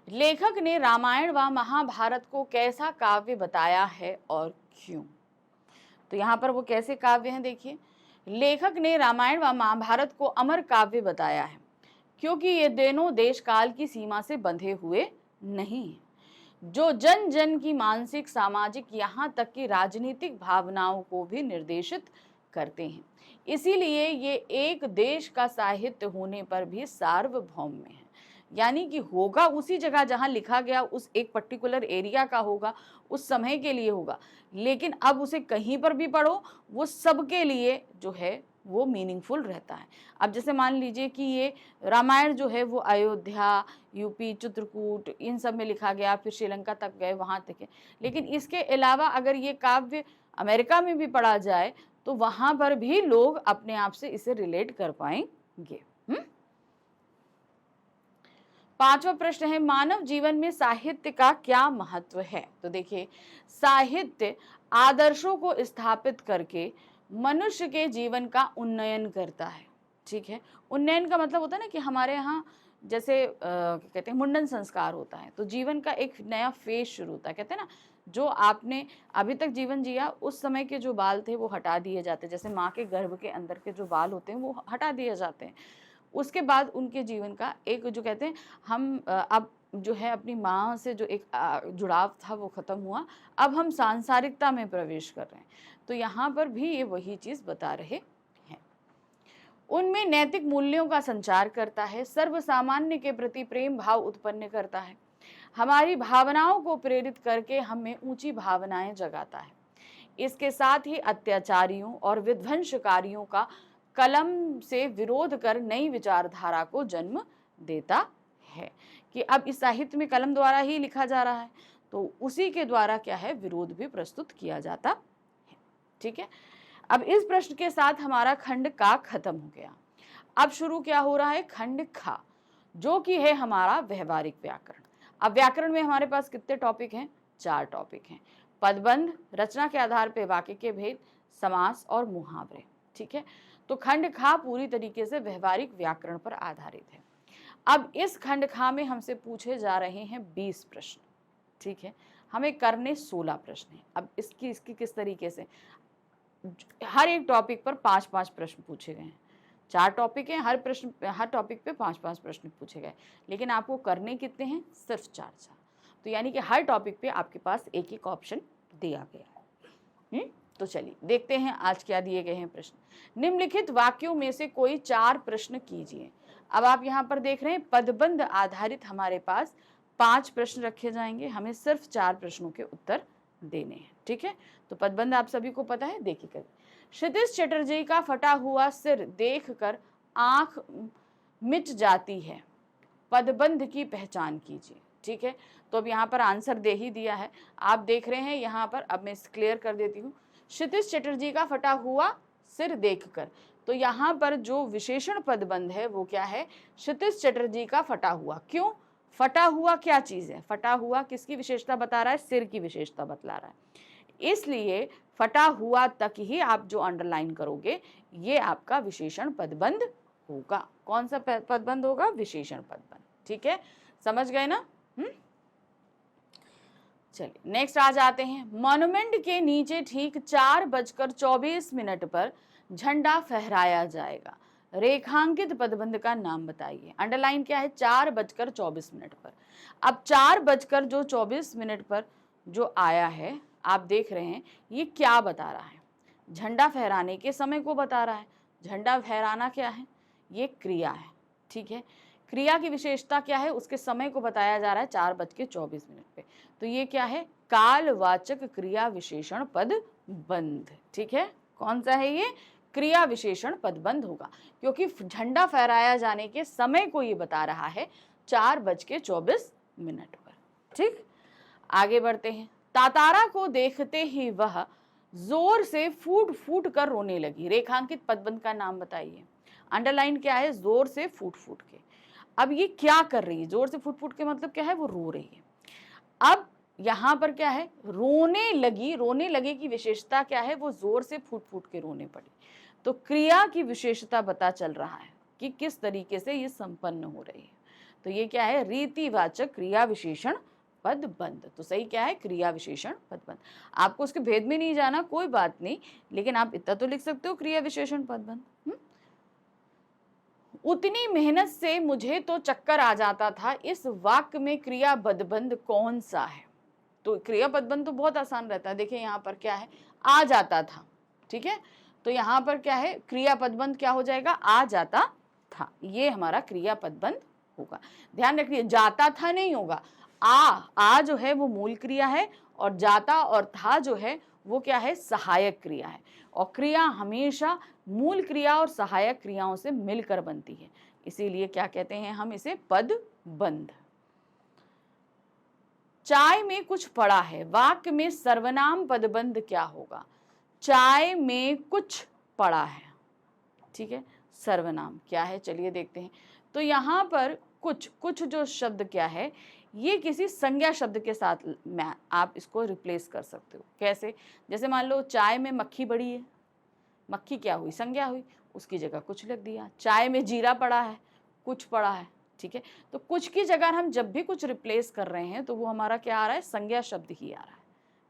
लेखक ने रामायण व महाभारत को कैसा काव्य बताया है और क्यों? तो यहाँ पर वो कैसे काव्य हैं? देखिए, लेखक ने रामायण व महाभारत को अमर काव्य बताया है क्योंकि ये दोनों देश काल की सीमा से बंधे हुए नहीं हैं, जो जन जन की मानसिक, सामाजिक, यहाँ तक कि राजनीतिक भावनाओं को भी निर्देशित करते हैं। इसीलिए ये एक देश का साहित्य होने पर भी सार्वभौम है, यानी कि होगा उसी जगह जहां लिखा गया, उस एक पर्टिकुलर एरिया का होगा, उस समय के लिए होगा, लेकिन अब उसे कहीं पर भी पढ़ो वो सबके लिए जो है वो मीनिंगफुल रहता है। अब जैसे मान लीजिए कि ये रामायण जो है वो अयोध्या, यूपी, चित्रकूट, इन सब में लिखा गया, फिर श्रीलंका तक गए, वहां तक है। लेकिन इसके अलावा अगर ये काव्य अमेरिका में भी पढ़ा जाए तो वहां पर भी लोग अपने आप से इसे रिलेट कर पाएंगे। पांचवा प्रश्न है, मानव जीवन में साहित्य का क्या महत्व है? तो देखिए, साहित्य आदर्शों को स्थापित करके मनुष्य के जीवन का उन्नयन करता है। ठीक है, उन्नयन का मतलब होता है ना कि हमारे यहाँ जैसे कहते हैं मुंडन संस्कार होता है, तो जीवन का एक नया फेज शुरू होता है। कहते हैं ना, जो आपने अभी तक जीवन जिया उस समय के जो बाल थे वो हटा दिए जाते हैं, जैसे माँ के गर्भ के अंदर के जो बाल होते हैं वो हटा दिए जाते हैं। उसके बाद उनके जीवन का एक जो कहते हैं हम अब जो है अपनी माँ से जो एक जुड़ाव था वो खत्म हुआ, अब हम सांसारिकता में प्रवेश कर रहे हैं। तो यहाँ पर भी ये वही चीज बता रहे हैं। उनमें नैतिक मूल्यों का संचार करता है, सर्वसामान्य के प्रति प्रेम भाव उत्पन्न करता है, हमारी भावनाओं को प्रेरित करके हमें ऊंची भावनाएं जगाता है। इसके साथ ही अत्याचारियों और विध्वंसकारियों का कलम से विरोध कर नई विचारधारा को जन्म देता है। कि अब इस साहित्य में कलम द्वारा ही लिखा जा रहा है, तो उसी के द्वारा क्या है, विरोध भी प्रस्तुत किया जाता है। ठीक है, अब इस प्रश्न के साथ हमारा खंड का खत्म हो गया। अब शुरू क्या हो रहा है? खंड खा, जो कि है हमारा व्यवहारिक व्याकरण। अब व्याकरण में हमारे पास कितने टॉपिक हैं? 4 टॉपिक हैं। पदबंध, रचना के आधार पर वाक्य के भेद, समास और मुहावरे। ठीक है, तो खंड खा पूरी तरीके से व्यवहारिक व्याकरण पर आधारित है। अब इस खंड खा में हमसे पूछे जा रहे हैं 20 प्रश्न। ठीक है, हमें करने 16 प्रश्न हैं। अब इसकी किस तरीके से, हर एक टॉपिक पर 5-5 प्रश्न पूछे गए हैं। 4 टॉपिक हैं, हर टॉपिक पे 5-5 प्रश्न पूछे गए, लेकिन आपको करने कितने हैं? सिर्फ 4। तो यानी कि हर टॉपिक पे आपके पास एक एक ऑप्शन दिया गया है। तो चलिए देखते हैं आज क्या दिए गए हैं प्रश्न। निम्नलिखित वाक्यों में से कोई 4 प्रश्न कीजिए। अब आप यहाँ पर देख रहे हैं पदबंध आधारित हमारे पास 5 प्रश्न रखे जाएंगे, हमें सिर्फ 4 प्रश्नों के उत्तर देने हैं। ठीक है, तो पदबंध आप सभी को पता है, देखिए कर। क्षितिज चटर्जी का फटा हुआ सिर देखकर आंख मिट जाती है, पदबंध की पहचान कीजिए। ठीक है, तो अब यहाँ पर आंसर दे ही दिया है, आप देख रहे हैं यहाँ पर। अब मैं क्लियर कर देती हूँ, क्षितिज चटर्जी का फटा हुआ सिर देखकर, तो यहाँ पर जो विशेषण पदबंध है वो क्या है, क्षितिज चटर्जी का फटा हुआ। क्यों फटा हुआ, क्या चीज है, फटा हुआ किसकी विशेषता बता रहा है, सिर की विशेषता बतला रहा है, इसलिए फटा हुआ तक ही आप जो अंडरलाइन करोगे ये आपका विशेषण पदबंध होगा। कौन सा पदबंध होगा, विशेषण पदबंध। ठीक है, समझ गए ना। चलिए नेक्स्ट आ जाते हैं। मॉन्यूमेंट के नीचे ठीक 4:24 पर झंडा फहराया जाएगा, रेखांकित पदबंध का नाम बताइए। अंडरलाइन क्या है, 4:24 पर। अब 4:24 पर जो आया है आप देख रहे हैं, ये क्या बता रहा है, झंडा फहराने के समय को बता रहा है। झंडा फहराना क्या है, ये क्रिया है। ठीक है, क्रिया की विशेषता क्या है, उसके समय को बताया जा रहा है 4:24 पे, तो ये क्या है, कालवाचक क्रिया विशेषण पदबंध। ठीक है, कौन सा है ये, क्रिया विशेषण पदबंध होगा, क्योंकि झंडा फहराया जाने के समय को ये बता रहा है 4:24 पर। ठीक, आगे बढ़ते हैं। तातारा को देखते ही वह जोर से फूट फूट कर रोने लगी, रेखांकित पदबंध का नाम बताइए। अंडरलाइन क्या है, जोर से फूट फूट के। अब ये क्या कर रही है, जोर से फूट फूट के मतलब क्या है, वो रो रही है। अब यहाँ पर क्या है, रोने लगी, रोने लगे की विशेषता क्या है, वो जोर से फूट फूट के रोने पड़ी, तो क्रिया की विशेषता पता चल रहा है कि किस तरीके से ये संपन्न हो रही है। तो ये क्या है, रीतिवाचक क्रिया विशेषण पदबंध। तो सही क्या है, क्रिया विशेषण पदबंध। आपको उसके भेद में नहीं जाना, कोई बात नहीं, लेकिन आप इतना तो लिख सकते हो, क्रिया विशेषण पदबंध। उतनी मेहनत से मुझे तो चक्कर आ जाता था, इस वाक्य में क्रिया पदबंध कौन सा है। तो क्रिया पदबंध तो बहुत आसान रहता है, देखिए यहाँ पर क्या है, आ जाता था। ठीक है, तो यहाँ पर क्या है, क्रिया पदबंध क्या हो जाएगा, आ जाता था, ये हमारा क्रिया पदबंध होगा। ध्यान रखिए, जाता था नहीं होगा, आ जो है वो मूल क्रिया है, और जाता और था जो है वो क्या है, सहायक क्रिया है। और क्रिया हमेशा मूल क्रिया और सहायक क्रियाओं से मिलकर बनती है, इसीलिए क्या कहते हैं हम इसे, पदबंध। चाय में कुछ पड़ा है, वाक्य में सर्वनाम पदबंध क्या होगा, चाय में कुछ पड़ा है। ठीक है, सर्वनाम क्या है, चलिए देखते हैं। तो यहाँ पर कुछ जो शब्द क्या है, ये किसी संज्ञा शब्द के साथ आप इसको रिप्लेस कर सकते हो। कैसे, जैसे मान लो चाय में मक्खी बड़ी है, मक्खी क्या हुई, संज्ञा हुई, उसकी जगह कुछ लिख दिया। चाय में जीरा पड़ा है, कुछ पड़ा है। ठीक है, तो कुछ की जगह हम जब भी कुछ रिप्लेस कर रहे हैं तो वो हमारा क्या आ रहा है, संज्ञा शब्द ही आ रहा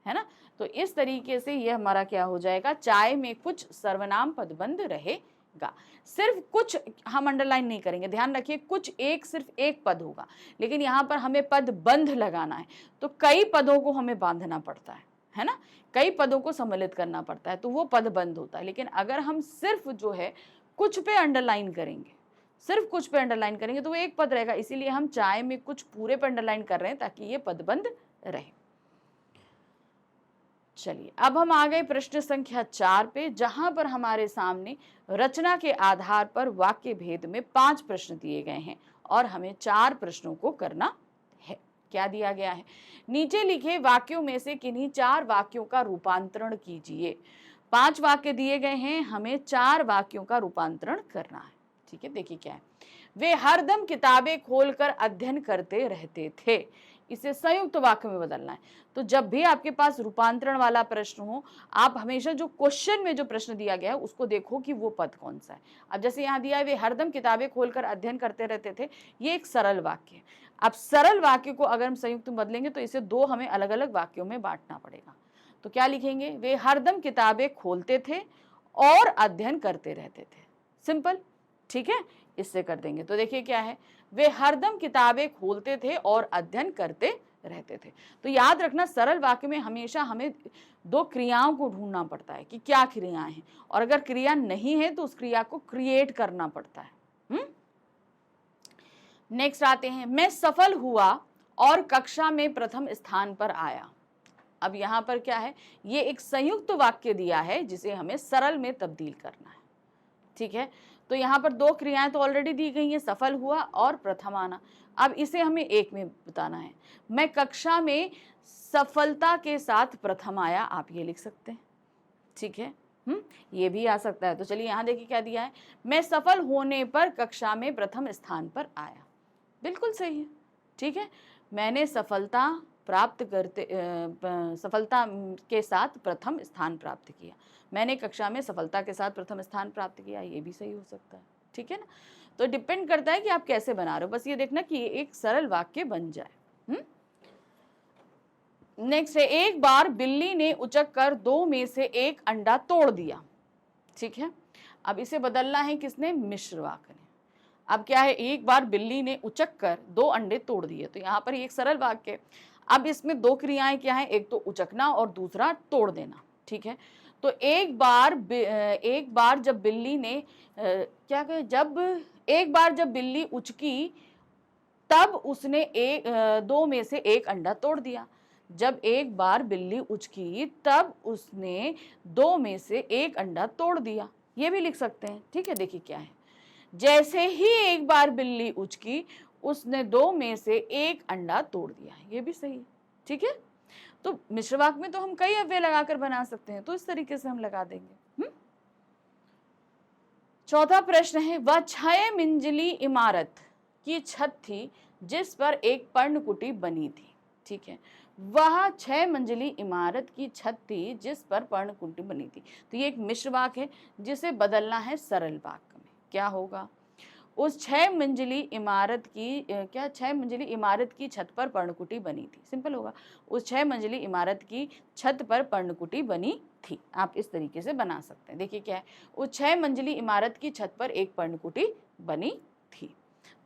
है ना। तो इस तरीके से ये हमारा क्या हो जाएगा, चाय में कुछ सर्वनाम पदबंध रहेगा। सिर्फ कुछ हम अंडरलाइन नहीं करेंगे, ध्यान रखिए, कुछ सिर्फ एक पद होगा, लेकिन यहाँ पर हमें पदबंध लगाना है, तो कई पदों को हमें बांधना पड़ता है ना, कई पदों को सम्मिलित करना पड़ता है, तो वो पदबंध होता है। लेकिन अगर हम सिर्फ जो है कुछ पे अंडरलाइन करेंगे, सिर्फ कुछ पे अंडरलाइन करेंगे तो वो एक पद रहेगा, इसीलिए हम चाय में कुछ पूरे पे अंडरलाइन कर रहे हैं ताकि ये पदबंध रहे। चलिए अब हम आ गए प्रश्न संख्या 4 पे, जहां पर हमारे सामने रचना के आधार पर वाक्य भेद में 5 प्रश्न दिए गए हैं और हमें 4 प्रश्नों को करना है। क्या दिया गया है, नीचे लिखे वाक्यों में से किन्हीं 4 वाक्यों का रूपांतरण कीजिए। 5 वाक्य दिए गए हैं, हमें 4 वाक्यों का रूपांतरण करना है। ठीक है, देखिए क्या है, वे हरदम किताबें खोलकर अध्ययन करते रहते थे, इसे संयुक्त वाक्य में बदलना है। तो जब भी आपके पास रूपांतरण वाला प्रश्न हो, आप हमेशा जो क्वेश्चन में जो प्रश्न दिया गया है उसको देखो कि वो पद कौन सा है। अब जैसे यहाँ दिया है, वे हरदम किताबें खोलकर अध्ययन करते रहते थे, ये एक सरल वाक्य है। अब सरल वाक्य को अगर हम संयुक्त में बदलेंगे तो इसे 2 हमें अलग अलग वाक्यों में बांटना पड़ेगा। तो क्या लिखेंगे, वे हरदम किताबें खोलते थे और अध्ययन करते रहते थे, सिंपल। ठीक है, इससे कर देंगे तो देखिए क्या है, वे हरदम किताबें खोलते थे और अध्ययन करते रहते थे। तो याद रखना, सरल वाक्य में हमेशा हमें 2 क्रियाओं को ढूंढना पड़ता है कि क्या क्रियाएं हैं, और अगर क्रिया नहीं है तो उस क्रिया को क्रिएट करना पड़ता है। नेक्स्ट आते हैं, मैं सफल हुआ और कक्षा में प्रथम स्थान पर आया। अब यहाँ पर क्या है, ये एक संयुक्त वाक्य दिया है जिसे हमें सरल में तब्दील करना है। ठीक है, तो यहाँ पर दो क्रियाएं तो ऑलरेडी दी गई हैं, सफल हुआ और प्रथम आना। अब इसे हमें एक में बताना है। मैं कक्षा में सफलता के साथ प्रथम आया, आप ये लिख सकते हैं। ठीक है, ये भी आ सकता है। तो चलिए यहाँ देखिए क्या दिया है, मैं सफल होने पर कक्षा में प्रथम स्थान पर आया। बिल्कुल सही है। ठीक है, मैंने सफलता के साथ प्रथम स्थान प्राप्त किया। मैंने कक्षा में सफलता के साथ प्रथम स्थान प्राप्त किया, ये भी सही हो सकता है। ठीक है ना, तो डिपेंड करता है कि आप कैसे बना रहे हो, बस ये देखना कि ये एक सरल वाक्य बन जाए। नेक्स्ट है, एक बार बिल्ली ने उचक कर 2 में से 1 अंडा तोड़ दिया। ठीक है, अब इसे बदलना है किसने, मिश्र वाक्य ने। अब क्या है, एक बार बिल्ली ने उचक कर 2 अंडे तोड़ दिए, तो यहाँ पर एक सरल वाक्य। अब इसमें दो क्रियाएं क्या है, एक तो उचकना और दूसरा तोड़ देना। ठीक है, तो एक बार जब बिल्ली ने क्या कहे, एक बार जब बिल्ली उचकी तब उसने 2 में से 1 अंडा तोड़ दिया। जब एक बार बिल्ली उचकी तब उसने 2 में से 1 अंडा तोड़ दिया, ये भी लिख सकते हैं। ठीक है, देखिए क्या है, जैसे ही एक बार बिल्ली उचकी उसने 2 में से 1 अंडा तोड़ दिया, ये भी सही है। ठीक है, तो मिश्र वाक्य में तो हम कई अव्यय लगाकर बना सकते हैं, तो इस तरीके से हम लगा देंगे। चौथा प्रश्न है, वह 6 मंजिली इमारत की छत थी जिस पर एक पर्णकुटी बनी थी। ठीक है, वह 6 मंजिली इमारत की छत थी जिस पर पर्णकुटी बनी थी। तो ये एक मिश्र वाक्य है जिसे बदलना है सरल वाक्य में। क्या होगा, उस 6 मंजिली इमारत की 6 मंजिली इमारत की छत पर पर्णकुटी बनी थी। सिंपल होगा, उस 6 मंजिली इमारत की छत पर पर्णकुटी बनी थी। आप इस तरीके से बना सकते हैं। देखिए क्या है, उस 6 मंजिली इमारत की छत पर एक पर्णकुटी बनी थी।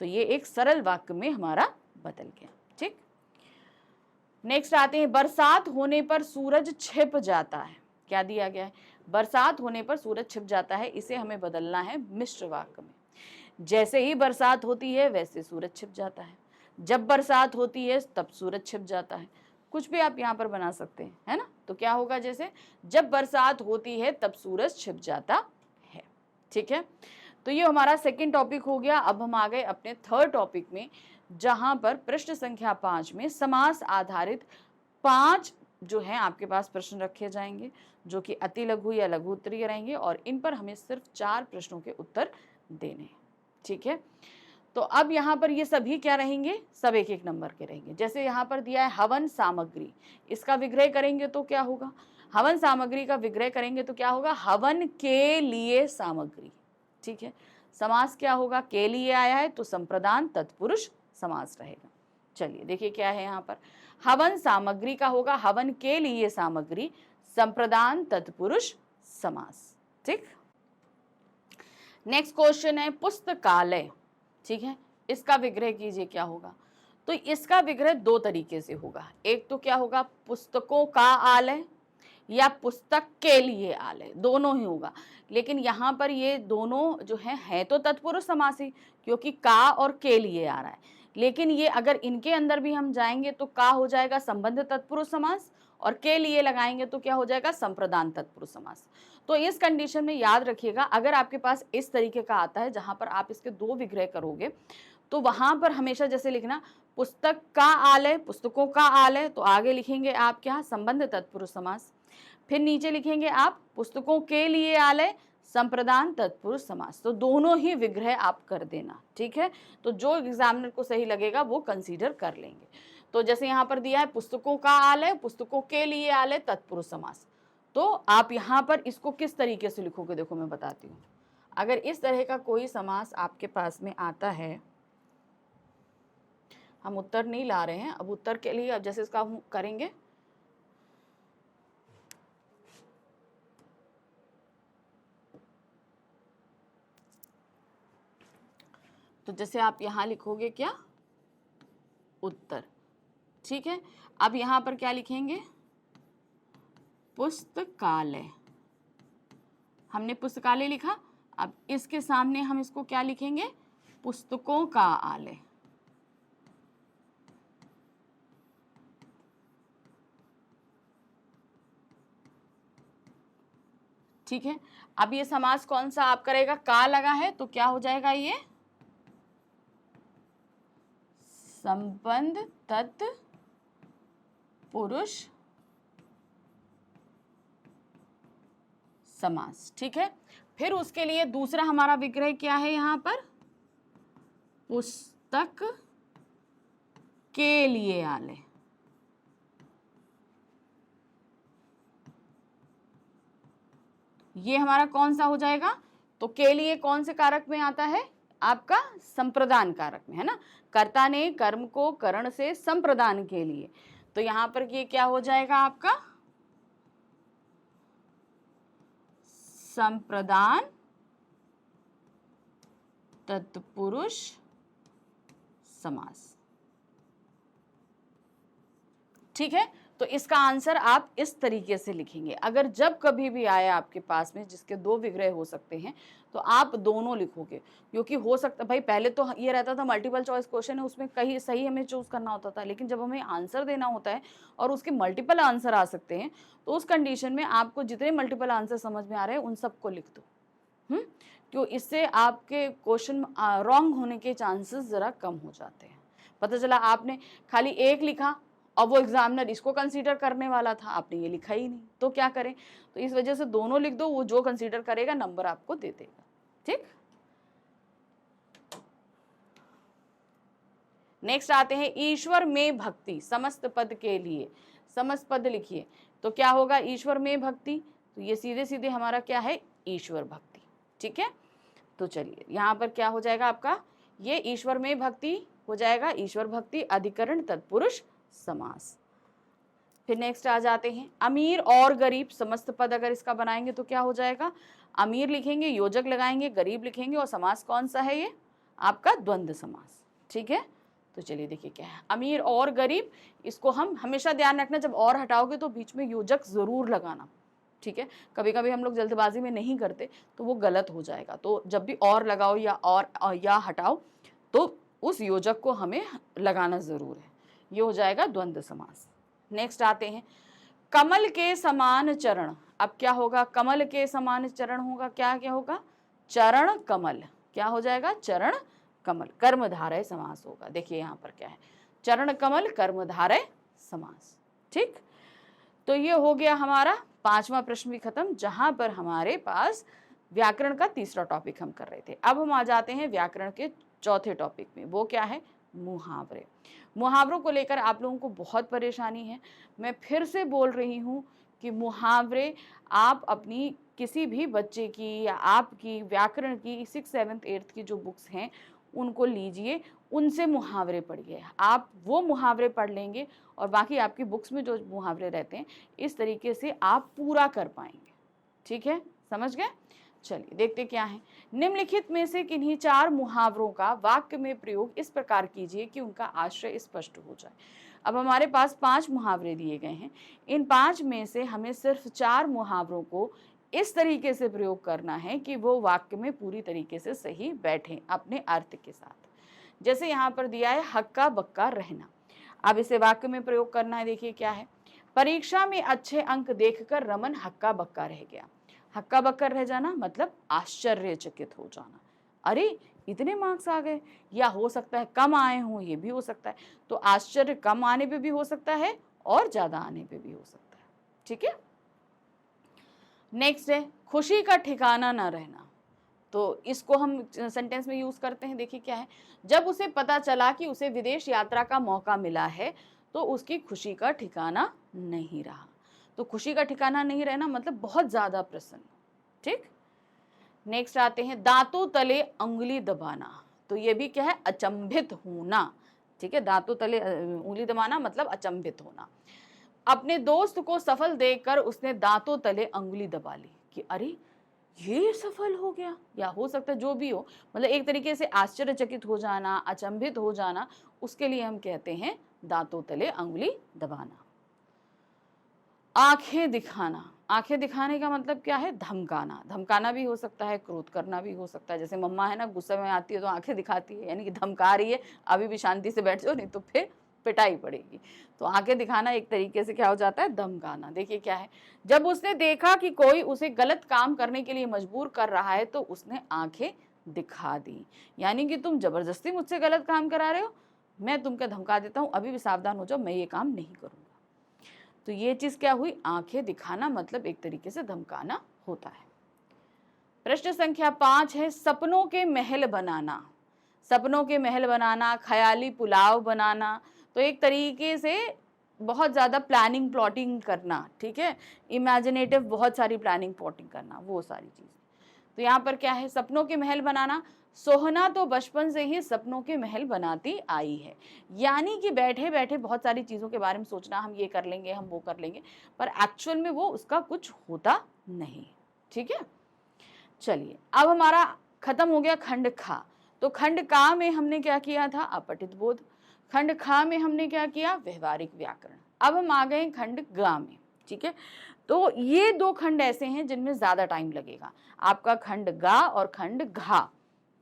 तो ये एक सरल वाक्य में हमारा बदल गया। ठीक, नेक्स्ट आते हैं, बरसात होने पर सूरज छिप जाता है। क्या दिया गया है, बरसात होने पर सूरज छिप जाता है, इसे हमें बदलना है मिश्र वाक्य में। जैसे ही बरसात होती है वैसे सूरज छिप जाता है, जब बरसात होती है तब सूरज छिप जाता है। कुछ भी आप यहाँ पर बना सकते हैं, है ना। तो क्या होगा, जैसे जब बरसात होती है तब सूरज छिप जाता है। ठीक है, तो ये हमारा सेकंड टॉपिक हो गया। अब हम आ गए अपने थर्ड टॉपिक में, जहां पर प्रश्न संख्या 5 में समास आधारित 5 जो है आपके पास प्रश्न रखे जाएंगे, जो कि अति लघु या लघु उत्तरीय रहेंगे, और इन पर हमें सिर्फ 4 प्रश्नों के उत्तर देने हैं। ठीक है, तो अब यहाँ पर ये सभी क्या रहेंगे, सब 1-1 नंबर के रहेंगे। जैसे यहाँ पर दिया है हवन सामग्री, इसका विग्रह करेंगे तो क्या होगा, हवन सामग्री का विग्रह करेंगे तो क्या होगा, हवन के लिए सामग्री। ठीक है, समास क्या होगा, के लिए आया है तो संप्रदान तत्पुरुष समास रहेगा। चलिए देखिए क्या है, यहाँ पर हवन सामग्री का होगा हवन के लिए सामग्री, संप्रदान तत्पुरुष समास। ठीक, नेक्स्ट क्वेश्चन है पुस्तकालय। ठीक है, इसका विग्रह कीजिए, क्या होगा, तो इसका विग्रह 2 तरीके से होगा। एक तो क्या होगा, पुस्तकों का आलय या पुस्तक के लिए आलय, दोनों ही होगा। लेकिन यहाँ पर ये दोनों जो है तो तत्पुरुष समास ही, क्योंकि का और के लिए आ रहा है। लेकिन ये अगर इनके अंदर भी हम जाएंगे तो का हो जाएगा संबंध तत्पुरुष समास, और के लिए लगाएंगे तो क्या हो जाएगा, संप्रदान तत्पुरुष समास। तो इस कंडीशन में याद रखिएगा, अगर आपके पास इस तरीके का आता है जहां पर आप इसके 2 विग्रह करोगे, तो वहां पर हमेशा जैसे लिखना पुस्तक का आलय, पुस्तकों का आलय, तो आगे लिखेंगे आप क्या, संबंध तत्पुरुष समास। फिर नीचे लिखेंगे आप पुस्तकों के लिए आलय, संप्रदान तत्पुरुष समास। तो दोनों ही विग्रह आप कर देना। ठीक है, तो जो एग्जामिनर को सही लगेगा वो कंसीडर कर लेंगे। तो जैसे यहाँ पर दिया है पुस्तकों का आलय, पुस्तकों के लिए आलय, तत्पुरुष समास, तो आप यहाँ पर इसको किस तरीके से लिखोगे, देखो मैं बताती हूँ। अगर इस तरह का कोई समास आपके पास में आता है, हम उत्तर नहीं ला रहे हैं, अब उत्तर के लिए अब जैसे इसका हम करेंगे, तो जैसे आप यहाँ लिखोगे क्या, उत्तर। ठीक है, अब यहाँ पर क्या लिखेंगे, पुस्तकालय, हमने पुस्तकालय लिखा। अब इसके सामने हम इसको क्या लिखेंगे, पुस्तकों का आलय। ठीक है, अब ये समास कौन सा आप करेगा, का लगा है तो क्या हो जाएगा, ये संबंध तत्पुरुष समास। ठीक है, फिर उसके लिए दूसरा हमारा विग्रह क्या है यहां पर, पुस्तक के लिए आले। ये हमारा कौन सा हो जाएगा, तो के लिए कौन से कारक में आता है, आपका संप्रदान कारक में, है ना। कर्ता ने कर्म को करण से संप्रदान के लिए, तो यहां पर ये क्या हो जाएगा आपका, संप्रदान तत्पुरुष समास। ठीक है, तो इसका आंसर आप इस तरीके से लिखेंगे। अगर जब कभी भी आए आपके पास में जिसके दो विग्रह हो सकते हैं तो आप दोनों लिखोगे, क्योंकि हो सकता भाई पहले तो ये रहता था मल्टीपल चॉइस क्वेश्चन है, उसमें कहीं सही हमें चूज करना होता था, लेकिन जब हमें आंसर देना होता है और उसके मल्टीपल आंसर आ सकते हैं तो उस कंडीशन में आपको जितने मल्टीपल आंसर समझ में आ रहे हैं उन सबको लिख दो। क्यों, इससे आपके क्वेश्चन रॉन्ग होने के चांसेस जरा कम हो जाते हैं। पता चला आपने खाली एक लिखा और वो एग्जामिनर इसको कंसीडर करने वाला था, आपने ये लिखा ही नहीं, तो क्या करें, तो इस वजह से दोनों लिख दो, वो जो कंसीडर करेगा नंबर आपको दे देगा। ठीक, नेक्स्ट आते हैं ईश्वर में भक्ति, समस्त पद के लिए समस्त पद लिखिए, तो क्या होगा ईश्वर में भक्ति, तो ये सीधे सीधे हमारा क्या है, ईश्वर भक्ति। ठीक है, तो चलिए यहाँ पर क्या हो जाएगा आपका, ये ईश्वर में भक्ति हो जाएगा ईश्वर भक्ति अधिकरण तत्पुरुष समास। फिर नेक्स्ट आ जाते हैं अमीर और गरीब, समस्त पद अगर इसका बनाएंगे तो क्या हो जाएगा, अमीर लिखेंगे, योजक लगाएंगे, गरीब लिखेंगे, और समास कौन सा है, ये आपका द्वंद्व समास। ठीक है, तो चलिए देखिए क्या है, अमीर और गरीब, इसको हम हमेशा ध्यान रखना, जब और हटाओगे तो बीच में योजक जरूर लगाना। ठीक है, कभी कभी हम लोग जल्दबाजी में नहीं करते तो वो गलत हो जाएगा, तो जब भी और लगाओ या हटाओ तो उस योजक को हमें लगाना जरूर है। ये हो जाएगा द्वंद्व समास। नेक्स्ट आते हैं कमल के समान चरण, अब क्या होगा, कमल के समान चरण होगा, क्या क्या होगा, चरण कमल, क्या हो जाएगा, चरण कमल, कर्मधारय समास होगा। देखिए यहाँ पर क्या है, चरण कमल कर्मधारय समास। ठीक, तो ये हो गया हमारा पांचवा प्रश्न भी खत्म, जहां पर हमारे पास व्याकरण का तीसरा टॉपिक हम कर रहे थे। अब हम आ जाते हैं व्याकरण के चौथे टॉपिक में, वो क्या है, मुहावरे। मुहावरों को लेकर आप लोगों को बहुत परेशानी है, मैं फिर से बोल रही हूँ कि मुहावरे आप अपनी किसी भी बच्चे की या आपकी व्याकरण की 6th 7th 8th की जो बुक्स हैं उनको लीजिए, उनसे मुहावरे पढ़िए, आप वो मुहावरे पढ़ लेंगे और बाकी आपकी बुक्स में जो मुहावरे रहते हैं इस तरीके से आप पूरा कर पाएंगे। ठीक है, समझ गए, चलिए देखते क्या है। निम्नलिखित में से किन्हीं 4 मुहावरों का वाक्य में प्रयोग इस प्रकार कीजिए कि उनका आशय स्पष्ट हो जाए। अब हमारे पास 5 मुहावरे दिए गए हैं, इन 5 में से हमें सिर्फ 4 मुहावरों को इस तरीके से प्रयोग करना है कि वो वाक्य में पूरी तरीके से सही बैठे अपने अर्थ के साथ। जैसे यहाँ पर दिया है हक्का बक्का रहना, अब इसे वाक्य में प्रयोग करना है। देखिए क्या है, परीक्षा में अच्छे अंक देखकर रमन हक्का बक्का रह गया। हक्का बक्का रह जाना मतलब आश्चर्यचकित हो जाना, अरे इतने मार्क्स आ गए, या हो सकता है कम आए हों, ये भी हो सकता है, तो आश्चर्य कम आने पे भी हो सकता है और ज्यादा आने पे भी हो सकता है। ठीक है, नेक्स्ट है खुशी का ठिकाना न रहना, तो इसको हम सेंटेंस में यूज करते हैं। देखिए क्या है, जब उसे पता चला कि उसे विदेश यात्रा का मौका मिला है तो उसकी खुशी का ठिकाना नहीं रहा, तो खुशी का ठिकाना नहीं रहना मतलब बहुत ज्यादा प्रसन्न। ठीक, नेक्स्ट आते हैं दांतों तले उंगली दबाना, तो ये भी क्या है, अचंभित होना। ठीक है, दांतों तले उंगली दबाना मतलब अचंभित होना। अपने दोस्त को सफल देखकर उसने दांतों तले उंगली दबा ली कि अरे ये सफल हो गया, या हो सकता है जो भी हो, मतलब एक तरीके से आश्चर्यचकित हो जाना, अचंभित हो जाना, उसके लिए हम कहते हैं दांतों तले उंगली दबाना। आंखें दिखाना, आंखें दिखाने का मतलब क्या है, धमकाना, धमकाना भी हो सकता है, क्रोध करना भी हो सकता है। जैसे मम्मा है ना, गुस्से में आती है तो आंखें दिखाती है, यानी कि धमका रही है, अभी भी शांति से बैठ जाओ नहीं तो फिर पिटाई पड़ेगी। तो आंखें दिखाना एक तरीके से क्या हो जाता है, धमकाना। देखिए क्या है, जब उसने देखा कि कोई उसे गलत काम करने के लिए मजबूर कर रहा है तो उसने आंखें दिखा दी, यानी कि तुम जबरदस्ती मुझसे गलत काम करा रहे हो, मैं तुमको धमका देता हूँ, अभी भी सावधान हो जाओ, मैं ये काम नहीं करूंगा। तो ये चीज क्या हुई, आंखें दिखाना मतलब एक तरीके से धमकाना होता है। प्रश्न संख्या 5 है, सपनों के महल बनाना। सपनों के महल बनाना, ख्याली पुलाव बनाना, तो एक तरीके से बहुत ज़्यादा प्लानिंग प्लॉटिंग करना, ठीक है, इमेजिनेटिव बहुत सारी प्लानिंग प्लॉटिंग करना, वो सारी चीज़ें। तो यहाँ पर क्या है, सपनों के महल बनाना। सोहना तो बचपन से ही सपनों के महल बनाती आई है, यानी कि बैठे बैठे बहुत सारी चीज़ों के बारे में सोचना, हम ये कर लेंगे, हम वो कर लेंगे, पर एक्चुअल में वो उसका कुछ होता नहीं। ठीक है, चलिए अब हमारा खत्म हो गया खंड खा। तो खंड का में हमने क्या किया था, अपठित बोध। खंड खा में हमने क्या किया, व्यवहारिक व्याकरण। अब हम आ गए खंड गा में। ठीक है, तो ये दो खंड ऐसे हैं जिनमें ज्यादा टाइम लगेगा, आपका खंड गा और खंड घा।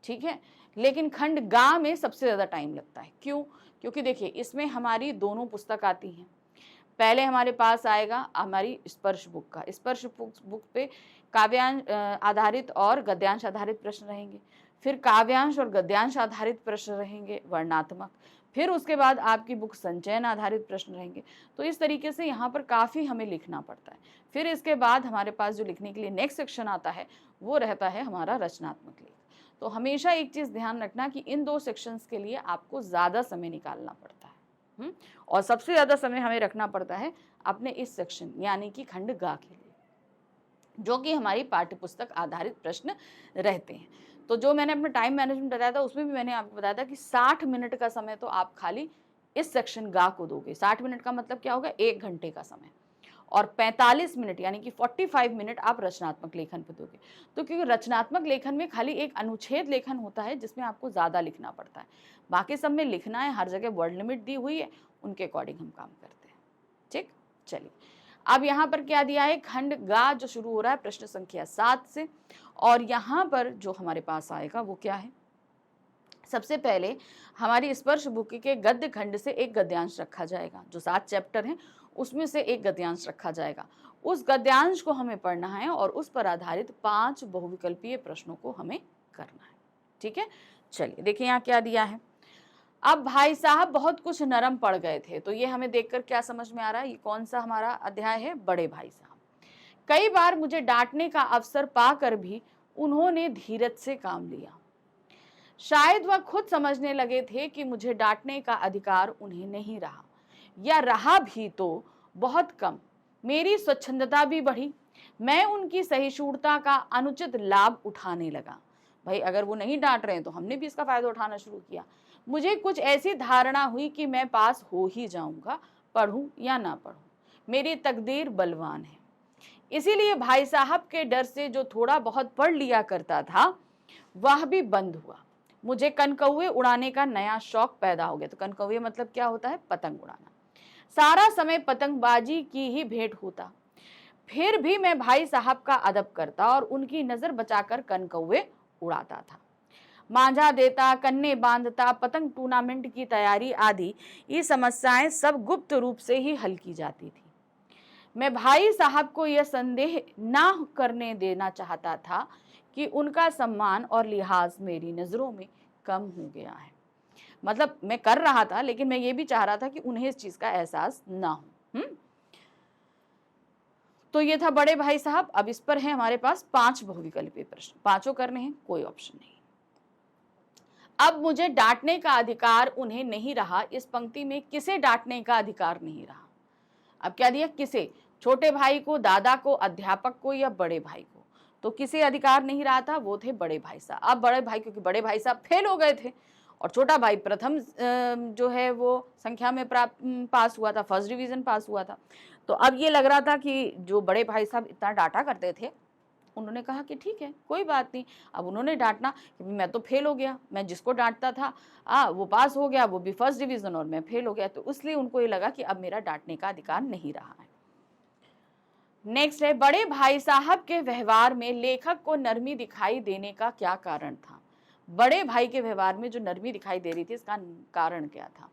ठीक है, लेकिन खंड गा में सबसे ज्यादा टाइम लगता है। क्यों, क्योंकि देखिए इसमें हमारी दोनों पुस्तक आती हैं। पहले हमारे पास आएगा हमारी स्पर्श बुक का, स्पर्श बुक पे काव्यांश आधारित और गद्यांश आधारित प्रश्न रहेंगे, फिर काव्यांश और गद्यांश आधारित प्रश्न रहेंगे वर्णात्मक, फिर उसके बाद आपकी बुक संचयन आधारित प्रश्न रहेंगे। तो इस तरीके से यहाँ पर काफ़ी हमें लिखना पड़ता है। फिर इसके बाद हमारे पास जो लिखने के लिए नेक्स्ट सेक्शन आता है वो रहता है हमारा रचनात्मक लेख। तो हमेशा एक चीज़ ध्यान रखना कि इन दो सेक्शंस के लिए आपको ज़्यादा समय निकालना पड़ता है, और सबसे ज़्यादा समय हमें रखना पड़ता है अपने इस सेक्शन यानी कि खंड गा के लिए, जो कि हमारी पाठ्यपुस्तक आधारित प्रश्न रहते हैं। तो जो मैंने अपना टाइम मैनेजमेंट बताया था उसमें भी मैंने आपको बताया था कि 60 मिनट का समय तो आप खाली इस सेक्शन गा को दोगे। 60 मिनट का मतलब क्या होगा, 1 घंटे का समय, और 45 मिनट यानी कि 45 मिनट आप रचनात्मक लेखन पर दोगे। तो क्योंकि रचनात्मक लेखन में खाली एक अनुच्छेद लेखन होता है जिसमें आपको ज़्यादा लिखना पड़ता है, बाकी सब में लिखना है, हर जगह वर्ड लिमिट दी हुई है, उनके अकॉर्डिंग हम काम करते हैं। ठीक, चलिए अब यहाँ पर क्या दिया है, खंड गा जो शुरू हो रहा है प्रश्न संख्या 7 से, और यहाँ पर जो हमारे पास आएगा वो क्या है, सबसे पहले हमारी स्पर्श बुक के गद्य खंड से एक गद्यांश रखा जाएगा। जो 7 चैप्टर हैं उसमें से एक गद्यांश रखा जाएगा, उस गद्यांश को हमें पढ़ना है और उस पर आधारित 5 बहुविकल्पीय प्रश्नों को हमें करना है। ठीक है, चलिए देखिए यहाँ क्या दिया है। अब भाई साहब बहुत कुछ नरम पड़ गए थे, तो ये हमें देखकर क्या समझ में आ रहा है, ये कौन सा हमारा अध्याय है, बड़े भाई साहब। कई बार मुझे डांटने का अवसर पाकर भी उन्होंने धीरज से काम लिया। शायद वह खुद समझने लगे थे कि मुझे डांटने का अधिकार उन्हें नहीं रहा, या रहा भी तो बहुत कम। मेरी स्वच्छंदता भी बढ़ी, मैं उनकी सहिष्णुता का अनुचित लाभ उठाने लगा। भाई अगर वो नहीं डांट रहे हैं तो हमने भी इसका फायदा उठाना शुरू किया। मुझे कुछ ऐसी धारणा हुई कि मैं पास हो ही जाऊंगा, पढ़ूं या ना पढ़ूं, मेरी तकदीर बलवान है। इसीलिए भाई साहब के डर से जो थोड़ा बहुत पढ़ लिया करता था वह भी बंद हुआ। मुझे कनकौए उड़ाने का नया शौक पैदा हो गया। तो कनकौए मतलब क्या होता है, पतंग उड़ाना। सारा समय पतंगबाजी की ही भेंट होता। फिर भी मैं भाई साहब का अदब करता और उनकी नजर बचाकर कनकौए उड़ाता था। मांझा देता, कन्ने बांधता, पतंग टूर्नामेंट की तैयारी आदि ये समस्याएं सब गुप्त रूप से ही हल की जाती थी। मैं भाई साहब को यह संदेह ना करने देना चाहता था कि उनका सम्मान और लिहाज मेरी नज़रों में कम हो गया है। मतलब मैं कर रहा था लेकिन मैं ये भी चाह रहा था कि उन्हें इस चीज़ का एहसास ना हो। तो ये था बड़े भाई साहब। अब इस पर है हमारे पास 5 बहुविकल्पीय प्रश्न, पांचों करने हैं, कोई ऑप्शन नहीं। अब मुझे डांटने का अधिकार उन्हें नहीं रहा, इस पंक्ति में किसे डांटने का अधिकार नहीं रहा। अब क्या दिया, किसे, छोटे भाई को, दादा को, अध्यापक को, या बड़े भाई को। तो किसे अधिकार नहीं रहा था, वो थे बड़े भाई साहब। अब बड़े भाई, क्योंकि बड़े भाई साहब फेल हो गए थे और छोटा भाई प्रथम जो है वो संख्या में पास हुआ था, फर्स्ट डिवीजन पास हुआ था। तो अब ये लग रहा था कि जो बड़े भाई साहब इतना डांटा करते थे, उन्होंने कहा कि ठीक है कोई बात नहीं। अब उन्होंने डांटना कि मैं तो फेल हो गया, मैं जिसको डांटता था वो पास हो गया, वो भी फर्स्ट डिवीजन, और मैं फेल हो गया। तो इसलिए उनको ये लगा कि अब मेरा डांटने का अधिकार नहीं रहा है। नेक्स्ट है, बड़े भाई साहब के व्यवहार में लेखक को नरमी दिखाई देने का क्या कारण था। बड़े भाई के व्यवहार में जो नरमी दिखाई दे रही थी, इसका कारण क्या था।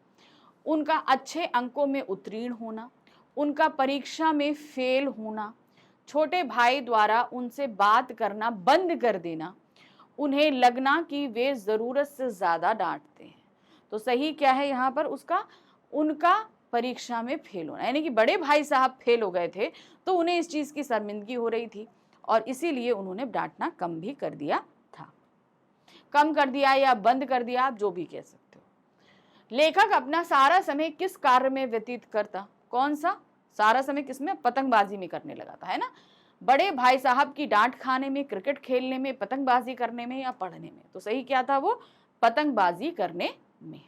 उनका अच्छे अंकों में उत्तीर्ण होना, उनका परीक्षा में फेल होना, छोटे भाई द्वारा उनसे बात करना बंद कर देना, उन्हें लगना कि वे जरूरत से ज्यादा डांटते हैं। तो सही क्या है यहाँ पर उसका? उनका परीक्षा में फेल होना, यानी कि बड़े भाई साहब फेल हो गए थे तो उन्हें इस चीज की शर्मिंदगी हो रही थी और इसीलिए उन्होंने डांटना कम भी कर दिया था। कम कर दिया या बंद कर दिया, आप जो भी कह सकते हो। लेखक अपना सारा समय किस कार्य में व्यतीत करता? कौन सा? सारा समय किसमें? पतंगबाजी में करने लगा था, है ना। बड़े भाई साहब की डांट खाने में, क्रिकेट खेलने में, पतंगबाजी करने में या पढ़ने में? तो सही क्या था? वो पतंगबाजी करने में।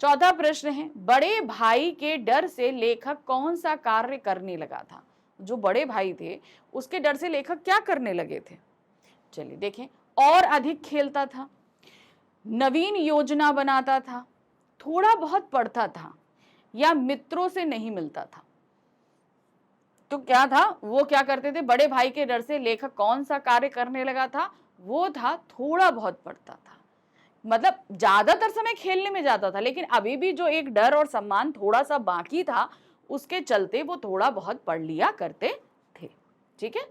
चौथा प्रश्न है, बड़े भाई के डर से लेखक कौन सा कार्य करने लगा था? जो बड़े भाई थे उसके डर से लेखक क्या करने लगे थे? चलिए देखें, और अधिक खेलता था, नवीन योजना बनाता था, थोड़ा बहुत पढ़ता था या मित्रों से नहीं मिलता था। तो क्या था? वो क्या करते थे? बड़े भाई के डर से लेखक कौन सा कार्य करने लगा था? वो था थोड़ा बहुत पढ़ता था। मतलब ज्यादातर समय खेलने में जाता था, लेकिन अभी भी जो एक डर और सम्मान थोड़ा सा बाकी था, उसके चलते वो थोड़ा बहुत पढ़ लिया करते थे। ठीक है।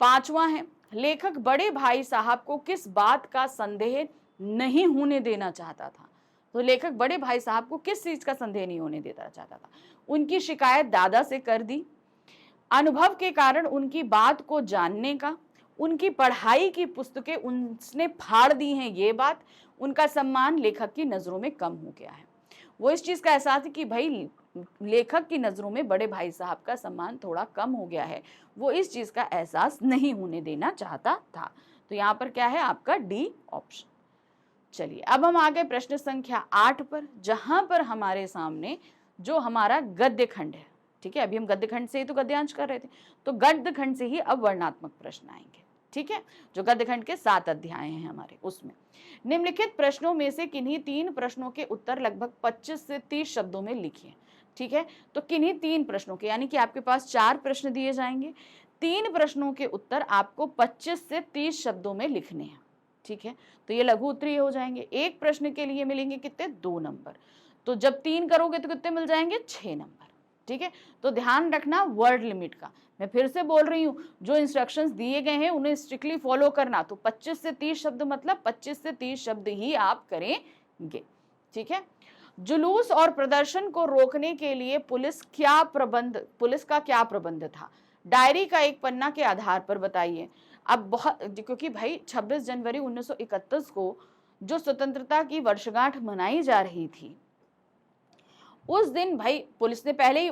पांचवा है, लेखक बड़े भाई साहब को किस बात का संदेह नहीं होने देना चाहता था? तो लेखक बड़े भाई साहब को किस चीज का संदेह नहीं होने देना चाहता था? उनकी शिकायत दादा से कर दी, अनुभव के कारण उनकी बात को जानने का, उनकी पढ़ाई की पुस्तकें उसने फाड़ दी हैं, ये बात, उनका सम्मान लेखक की नजरों में कम हो गया है। वो इस चीज का एहसास है कि भाई लेखक की नजरों में बड़े भाई साहब का सम्मान थोड़ा कम हो गया है, वो इस चीज का एहसास नहीं होने देना चाहता था। तो यहाँ पर क्या है? आपका डी ऑप्शन। चलिए अब हम आ गए प्रश्न संख्या 8 पर, जहां पर हमारे सामने जो हमारा गद्य खंड है। ठीक है, अभी हम गद्य खंड से ही तो गद्यांश कर रहे थे, तो गद्य खंड से ही अब वर्णनात्मक प्रश्न आएंगे। ठीक है, जो गद्य खंड के 7 अध्याय हैं हमारे, उसमें निम्नलिखित प्रश्नों में से किन्हीं 3 प्रश्नों के उत्तर लगभग 25 से 30 शब्दों में लिखिए। ठीक है, तो किन्हीं 3 प्रश्नों के, यानी कि आपके पास 4 प्रश्न दिए जाएंगे, 3 प्रश्नों के उत्तर आपको 25 से 30 शब्दों में लिखने हैं। ठीक है, तो ये लघु उत्तरीय हो जाएंगे। एक प्रश्न के लिए मिलेंगे कितने? 2 नंबर। तो जब 3 करोगे तो कितने मिल जाएंगे? 6 नंबर। ठीक है, तो ध्यान रखना वर्ड लिमिट का। मैं फिर से बोल रही हूँ, जो इंस्ट्रक्शंस दिए गए हैं उन्हें स्ट्रिक्टली फॉलो करना। तो 25 से 30 शब्द मतलब 25 से 30 शब्द ही आप करेंगे। ठीक है, जुलूस और प्रदर्शन को रोकने के लिए पुलिस का क्या प्रबंध था? डायरी का एक पन्ना के आधार पर बताइए। अब बहुत, क्योंकि भाई 26 जनवरी 1931 को जो स्वतंत्रता की वर्षगांठ मनाई जा रही थी, उस दिन भाई पुलिस ने पहले ही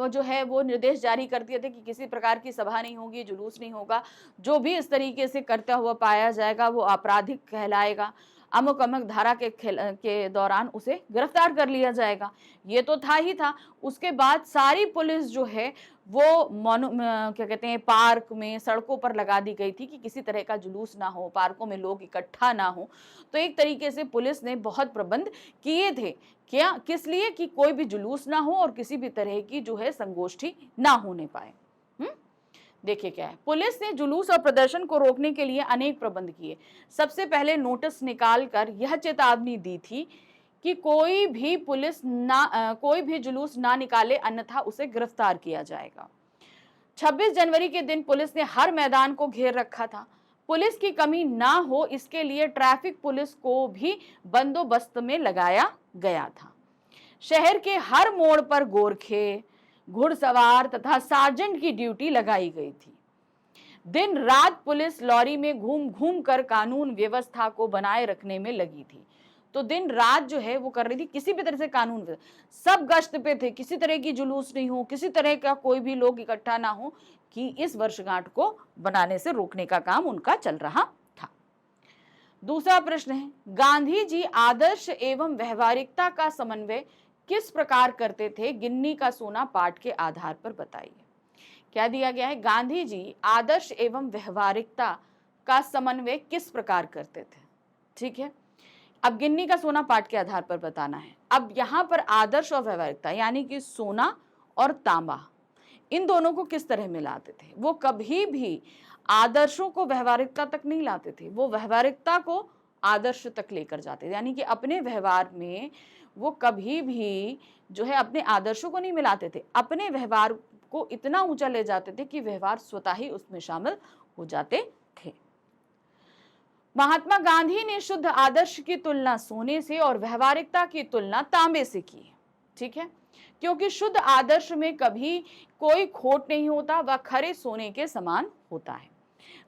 जो है वो निर्देश जारी कर दिए थे कि किसी प्रकार की सभा नहीं होगी, जुलूस नहीं होगा, जो भी इस तरीके से करता हुआ पाया जाएगा वो आपराधिक कहलाएगा, अमुक अमुक धारा के दौरान उसे गिरफ्तार कर लिया जाएगा। ये तो था ही था। उसके बाद सारी पुलिस जो है वो क्या कहते हैं, पार्क में, सड़कों पर लगा दी गई थी कि किसी तरह का जुलूस ना हो, पार्कों में लोग इकट्ठा ना हो। तो एक तरीके से पुलिस ने बहुत प्रबंध किए थे। क्या? किस लिए? कि कोई भी जुलूस ना हो और किसी भी तरह की जो है संगोष्ठी ना होने पाए। देखिए क्या है, पुलिस ने जुलूस और प्रदर्शन को रोकने के लिए अनेक प्रबंध किए। सबसे पहले नोटिस निकालकर यह चेतावनी दी थी कि कोई भी जुलूस ना निकाले, अन्यथा उसे गिरफ्तार किया जाएगा। 26 जनवरी के दिन पुलिस ने हर मैदान को घेर रखा था। पुलिस की कमी ना हो इसके लिए ट्रैफिक पुलिस को भी बंदोबस्त में लगाया गया था। शहर के हर मोड़ पर गोरखे, घुड़सवार तथा सार्जेंट की ड्यूटी लगाई गई थी। दिन रात पुलिस लॉरी में घूम घूम कर कानून व्यवस्था को बनाए रखने में लगी थी। तो दिन रात जो है वो कर रही थी, किसी भी तरह से कानून, सब गश्त पे थे, किसी तरह की जुलूस नहीं हो, किसी तरह का कोई भी लोग इकट्ठा ना हो, कि इस वर्षगांठ को बनाने से रोकने का काम उनका चल रहा था। दूसरा प्रश्न है, गांधी जी आदर्श एवं व्यवहारिकता का समन्वय किस प्रकार करते थे? गिन्नी का सोना पाठ के आधार पर बताइए। क्या दिया गया है? गांधी जी आदर्श एवं व्यवहारिकता का समन्वय किस प्रकार करते थे। ठीक है, अब गिन्नी का सोना पाठ के आधार पर बताना है। अब यहां पर आदर्श और व्यवहारिकता, यानी कि सोना और तांबा, इन दोनों को किस तरह मिलाते थे? वो कभी भी आदर्शों को व्यवहारिकता तक नहीं लाते थे, वो व्यवहारिकता को आदर्श तक लेकर जाते थे। यानी कि अपने व्यवहार में वो कभी भी जो है अपने आदर्शों को नहीं मिलाते थे, अपने व्यवहार को इतना ऊंचा ले जाते थे कि व्यवहार स्वतः ही उसमें शामिल हो जाते थे। महात्मा गांधी ने शुद्ध आदर्श की तुलना सोने से और व्यवहारिकता की तुलना तांबे से की, ठीक है, क्योंकि शुद्ध आदर्श में कभी कोई खोट नहीं होता, वह खरे सोने के समान होता है।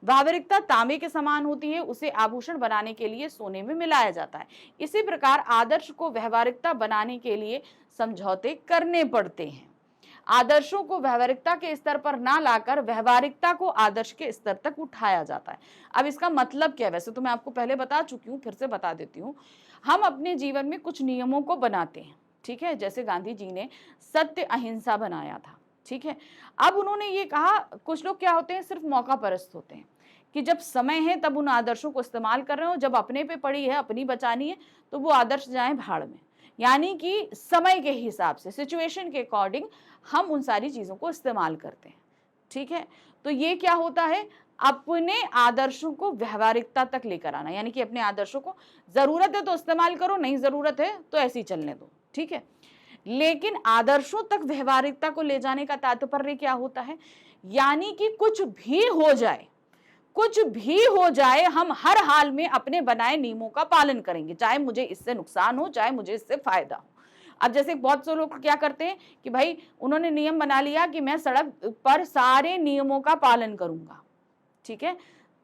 व्यावहारिकता तांबे के समान होती है, उसे आभूषण बनाने के लिए सोने में मिलाया जाता है। इसी प्रकार आदर्श को व्यवहारिकता बनाने के लिए समझौते करने पड़ते हैं। आदर्शों को व्यवहारिकता के स्तर पर ना लाकर व्यवहारिकता को आदर्श के स्तर तक उठाया जाता है। अब इसका मतलब क्या है? वैसे तो मैं आपको पहले बता चुकी हूँ, फिर से बता देती हूँ। हम अपने जीवन में कुछ नियमों को बनाते हैं, ठीक है, जैसे गांधी जी ने सत्य अहिंसा बनाया था, ठीक है। अब उन्होंने ये कहा, कुछ लोग क्या होते हैं, सिर्फ मौका परस्त होते हैं कि जब समय है तब उन आदर्शों को इस्तेमाल कर रहे हो, जब अपने पे पड़ी है, अपनी बचानी है, तो वो आदर्श जाएं भाड़ में। यानी कि समय के हिसाब से, सिचुएशन के अकॉर्डिंग हम उन सारी चीजों को इस्तेमाल करते हैं, ठीक है। तो ये क्या होता है, अपने आदर्शों को व्यवहारिकता तक लेकर आना, यानी कि अपने आदर्शों को जरूरत है तो इस्तेमाल करो, नहीं जरूरत है तो ऐसे ही चलने दो, ठीक है। लेकिन आदर्शों तक व्यवहारिकता को ले जाने का तात्पर्य क्या होता है, यानी कि कुछ भी हो जाए, कुछ भी हो जाए, हम हर हाल में अपने बनाए नियमों का पालन करेंगे, चाहे मुझे इससे नुकसान हो, चाहे मुझे इससे फायदा हो। अब जैसे बहुत से लोग क्या करते हैं कि भाई उन्होंने नियम बना लिया कि मैं सड़क पर सारे नियमों का पालन करूंगा, ठीक है,